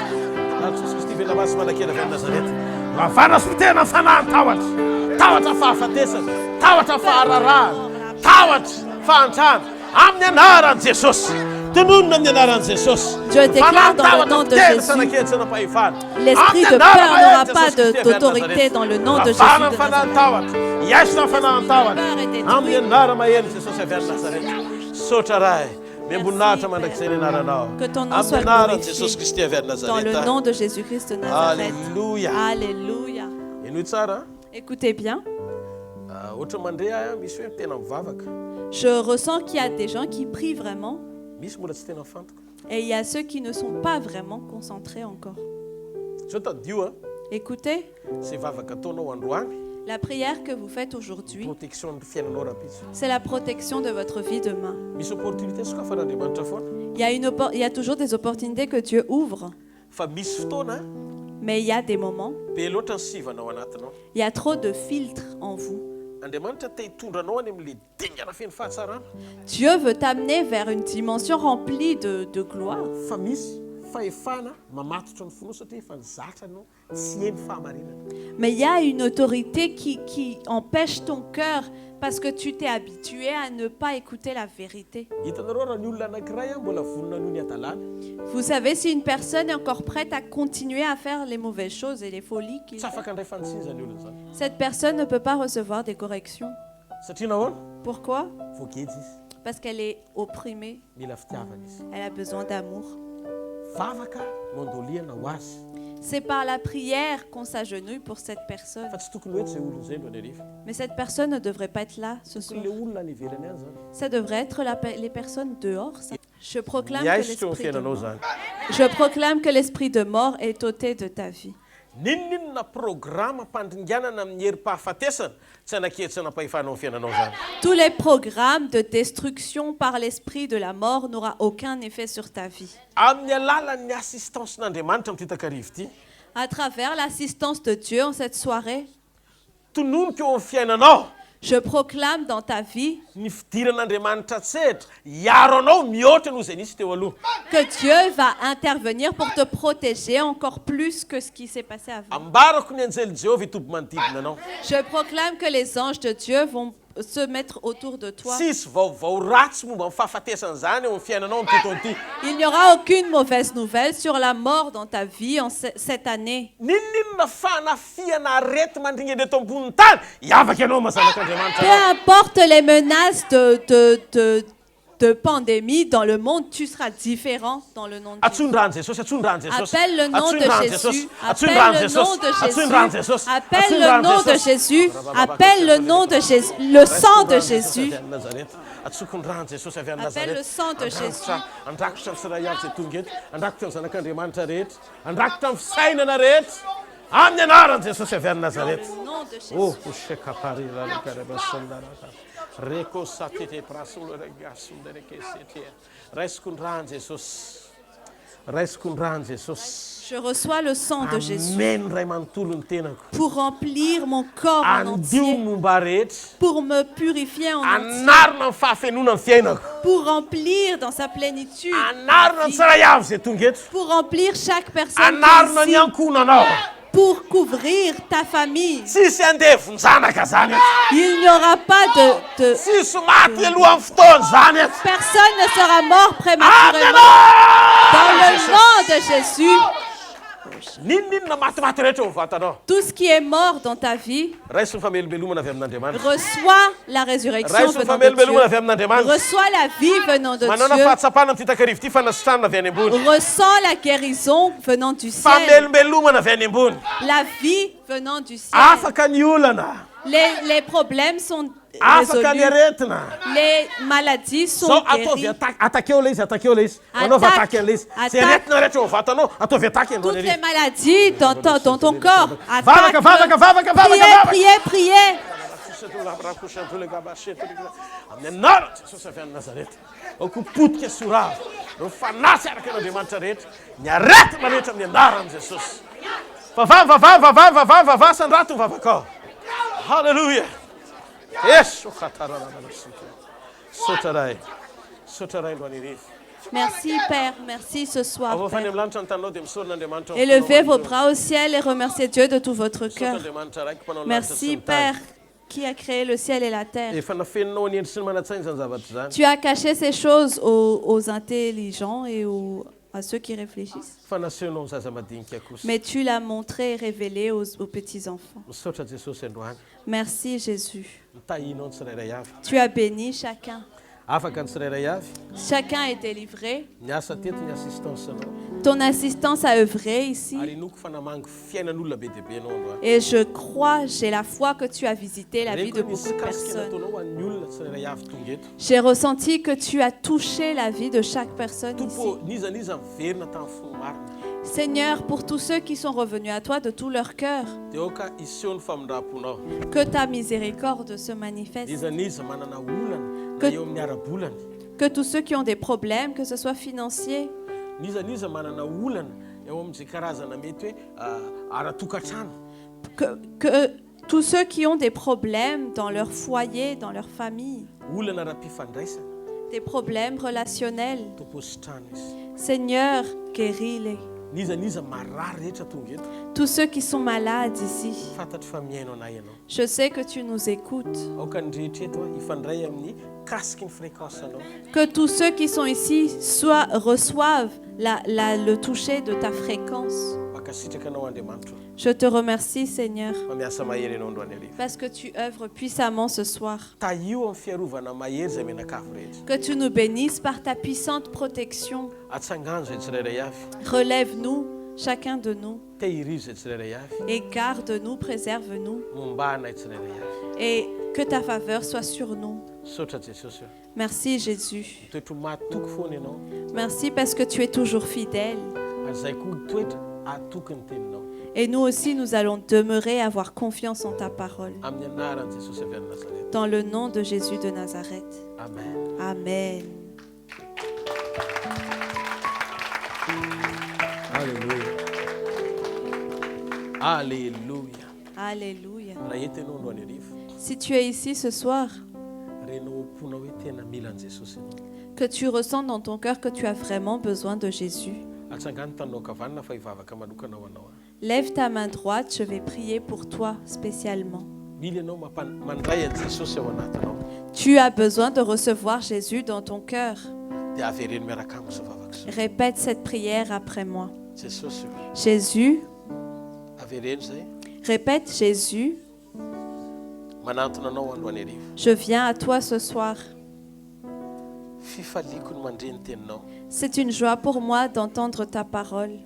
Jesosy Kristy venamasy manakely avy any Nazareta. Ravana sy tena ny fanahy tahotra. Tahotra fahafatesana, tahotra fahararahana, tahotra fahantrana amin'ny anaran'i Jesosy. Tononona amin'ny anaran'i Jesosy. Je déclare dans le nom de Jésus, l'esprit de peur n'aura pas d'autorité dans le nom de Jésus de Nazareth. Iaisina ny fanahy tahotra. Peur est détruite. Amin'ny anara maheno Jesosy avy any Nazareta. Sotra ray. Miambonahitra mandrakizay ny anaranao. Que ton nom Amin'ny soit anaran'i glorifié Jesosy Kristy avy any dans le Nazareta. nom de Jésus-Christ de Nazareth. Alléluia. Alléluia. Ino tsara? Écoutez bien, Ohatra mandray misy hoe tena mivavaka. je ressens qu'il y a des gens qui prient vraiment. Misy mbola tsy tena fantako. Et il y a ceux qui ne sont pas vraiment concentrés encore. Zao tadio a. Écoutez, Zay vavaka ataonao androany, la prière que vous faites aujourd'hui, protection ny fiainanao rapitso. c'est la protection de votre vie demain. Misy opportunité sokafan'Andriamanitra foana. Il y a toujours des opportunités que Dieu ouvre, Fa misy fotoana mais il y a des moments, be loatra ny sivanao anatinao. il y a trop de filtres en vous. Andriamanitra te hitondranao any amin'le dingana feno fahatsarana. Dieu veut t'amener vers une dimension remplie de gloire. Fa misy fahefana mamatotra ny fonao satria efa nizatra anao tsy heny fahamarinana. Mais il y a une autorité qui empêche ton cœur parce que tu t'es habitué à ne pas écouter la vérité. Hitanareo raha ny olona anankiray mbola vonona noho ny adalana. Vous savez, si une personne est encore prête à continuer à faire les mauvaises choses et les folies qu'il Tsy fait, afaka andray fanitsizany olona zany. cette personne ne peut pas recevoir des corrections. Satria nahoana? Pourquoi? Voagejy izy, Parce qu'elle est opprimée, mila fitiavana izy. elle a besoin d'amour. Vavaka no andoliana ho azy. C'est par la prière qu'on s'agenouille pour cette personne. Fa tsy tokony hoe tsy olona zay no any ariva. Mais cette personne ne devrait pas être là ce soir. Le olona any ivelany any zany. Ça devrait être les personnes dehors. Ça. Je proclame que Miaiso teo ny l'esprit de fiainanao mort, zany. je proclame que l'esprit de mort est ôté de ta vie. Ninona programma mpandringanana amin'ny herim-pahafatesana tsy anaketsy anampahefanao ny fiainanao zany. Tous les programmes de destruction par l'esprit de la mort n'aura aucun effet sur ta vie. Amin'ny alalan'ny assistance n'Andriamanitra amin'ity takarivo ity, À travers l'assistance de Dieu en cette soirée, tononoka eo amin'ny fiainanao je proclame dans ta vie ny fidiran'Andriamanitra tsetra hiaro anao mihoatra noho izay nisy teo aloha. que Dieu va intervenir pour te protéger encore plus que ce qui s'est passé avant. Ambarako ny anjely Jehovah hitoby manodidina anao. Je proclame que les anges de Dieu vont se mettre autour de toi. Tsisy vaovao ratsy momba amin'ny fahafatesana zany eo amin'ny fiainanao amin'ny tontolo ity. Il n'y aura aucune mauvaise nouvelle sur la mort dans ta vie en cette année. Ninona fanafiana arety mandringana eto ambonin'ny tany hiavaka ianao mazanak'Andriamanitra. Peu importe les menaces de pandémie dans le monde, tu seras différent dans le nom de Jésus. Atsondrany Jesosy, atsondrany Jesosy. Appelle le nom de Atsondrany Jésus. Jesosy. Appelle Atsondrany le Jesosy. nom de Atsondrany Jésus. Jesosy. Appelle le nom de Jésus. Appelle le nom de Jésus. Le sang de Jésus. Atsokondrany Jesosy avy any Appelle le Nazareta. sang de Jésus. Andrakotra ny tsiray avy zay tonga eto. Andrakotra ny zanak'Andriamanitra rehetra. Andrakotra ny fisainana rehetra. Amin'ny anaran'i Jesosy avy any Nazareta. Au nom de Jésus. Oh, ushekaparira lekarabasandaraka. Reko satete prasolo regasundrekesetia. Raiskundrany Jesosy. Raiskundrany Jesosy. Je reçois le sang de Jésus Amen ray manontolo ny tenako. pour remplir mon corps en Andio entier, momba rehetra. pour me purifier en entier, Anarina ny fahafenona ny fiainako. pour remplir dans sa plénitude, Anarina ny tsiray avy zay tonga eto. pour remplir chaque personne Anarina qui ny est ici, ankonanao. pour couvrir ta famille. Tsisy andeha vonjanaka zany eto. Il n'y aura pas de... Tsisy maty alohan'ny fotoana zany eto. Personne ne sera mort prématurément. Dans le nom de Jésus, Ninona matimaty rehetra eo vatanao. tout ce qui est mort dans ta vie Raiso ny famelobelomana avy amin'Andriamanitra. reçoit la résurrection Raiso ny venant de famelobelomana avy Dieu. amin'Andriamanitra. Reçoit la vie venant de Manana Dieu. fahatsapana amin'ny takarivo ity fanasitrana avy any ambony. Ressent la guérison venant du ciel. Famelobelomana avy any ambony. La vie venant du ciel. Afaka ny olana. Les problèmes sont Afaka ny résolus. aretina. Les maladies sont Zao ataovy guéries. atakeo le izy, atakeo le izy. Manaova ataky an'le izy. Zay aretina rehetra eo vatanao, ataovy ataky Toutes androany les izy. maladies dans ton corps. Vavaka, vavaka, vavaka, vavaka, Priez, vavaka. priez, priez. Amin'ny anaran'i Jesosy avy any Nazareta. Okopotika sorava. Ro fanasy araka an'Andriamanitra rehetra. Ny aretina rehetra amin'ny anaran'i Jesosy. Vava sandrato ny vavakao. Halleluja. Yesu katarana sotaray. Sotaray ndo anirivy. Merci Père, merci ce soir Avofany Père. amin'ny lanitra ny tanao dia misorina Élevez vos bras au ciel et remerciez Dieu de tout votre cœur. Andriamanitra raiky mpanao lanitra sy Merci ny tany. Père qui a créé le ciel et la terre. Efa nafeninao ny endry sy ny manatsainy zany zavatra zany. Tu as caché ces choses aux intelligents et à ceux qui réfléchissent. Fa nasehonao ny zaza madinika kosa. Mais tu l'as montré et révélé aux petits-enfants. Misaotra Jesosy androany. Merci Jésus. Mitahinao ny tsirairay avy. Tu as béni chacun. Afaka ny tsirairay avy. Chacun est délivré. Niasa teto ny assistance anao. ton assistance a œuvré ici. Et je crois, j'ai la foi que tu as visité la vie de beaucoup de personnes. J'ai ressenti que tu as touché la vie de chaque personne ici. Seigneur, pour tous ceux qui sont revenus à toi de tout leur cœur, que ta miséricorde se manifeste. Que tous ceux qui ont des problèmes, que ce soit financiers, que tous ceux qui ont des problèmes dans leur foyer, dans leur famille, des problèmes relationnels, Seigneur, guéris-les. Tous ceux qui sont malades ici, je sais que tu nous écoutes. Que tous ceux qui sont ici reçoivent le toucher de ta fréquence. Je te remercie, Seigneur, parce que tu œuvres puissamment ce soir. Que tu nous bénisses par ta puissante protection. Relève-nous, chacun de nous, et garde-nous, préserve-nous, et que ta faveur soit sur nous. Merci, Jésus. Merci parce que tu es toujours fidèle. Et nous aussi, nous allons demeurer, avoir confiance en ta parole. Dans le nom de Jésus de Nazareth. Amen. Amen. Alléluia. Alléluia. Si tu es ici ce soir, que tu ressens dans ton cœur que tu as vraiment besoin de Jésus, lève ta main droite, je vais prier pour toi spécialement. Tu as besoin de recevoir Jésus dans ton cœur. Répète cette prière après moi. Jésus. Répète Jésus. Je viens à toi ce soir. C'est une joie pour moi d'entendre ta parole.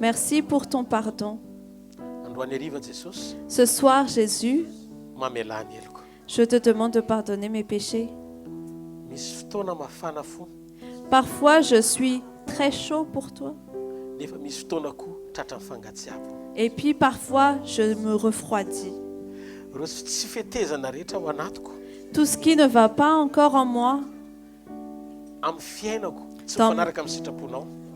Merci pour ton pardon. Ce soir, Jésus, je te demande de pardonner mes péchés. Parfois, je suis très chaud pour toi. Et puis parfois, je me refroidis. Tout ce qui ne va pas encore en moi,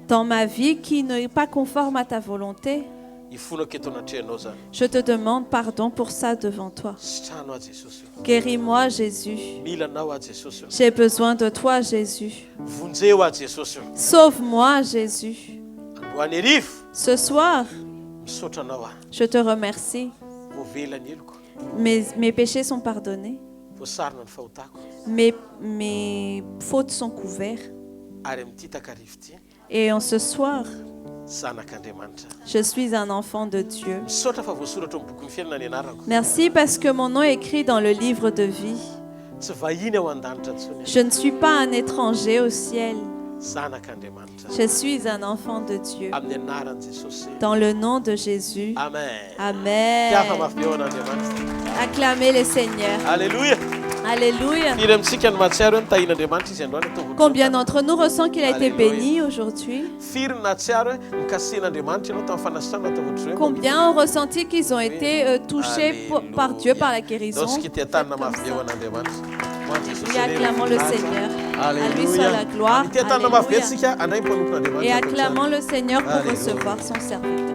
dans ma vie qui n'est pas conforme à ta volonté, je te demande pardon pour ça devant toi. Guéris-moi, Jésus. J'ai besoin de toi, Jésus. Sauve-moi, Jésus. Ce soir, je te remercie. Mes péchés sont pardonnés. Mes fautes sont couvertes. Et en ce soir, je suis un enfant de Dieu. Merci parce que mon nom est écrit dans le livre de vie. Je ne suis pas un étranger au ciel. Je suis un enfant de Dieu. Dans le nom de Jésus. Amen. Amen. Acclamez le Seigneur. Alléluia. Alléluia. Combien d'entre nous ressent qu'il a été béni aujourd'hui? Combien ont ressenti qu'ils ont été touchés par Dieu par la guérison? Oui, acclamons le Seigneur. À lui soit la gloire. Alléluia. Et acclamons le Seigneur pour recevoir son serviteur.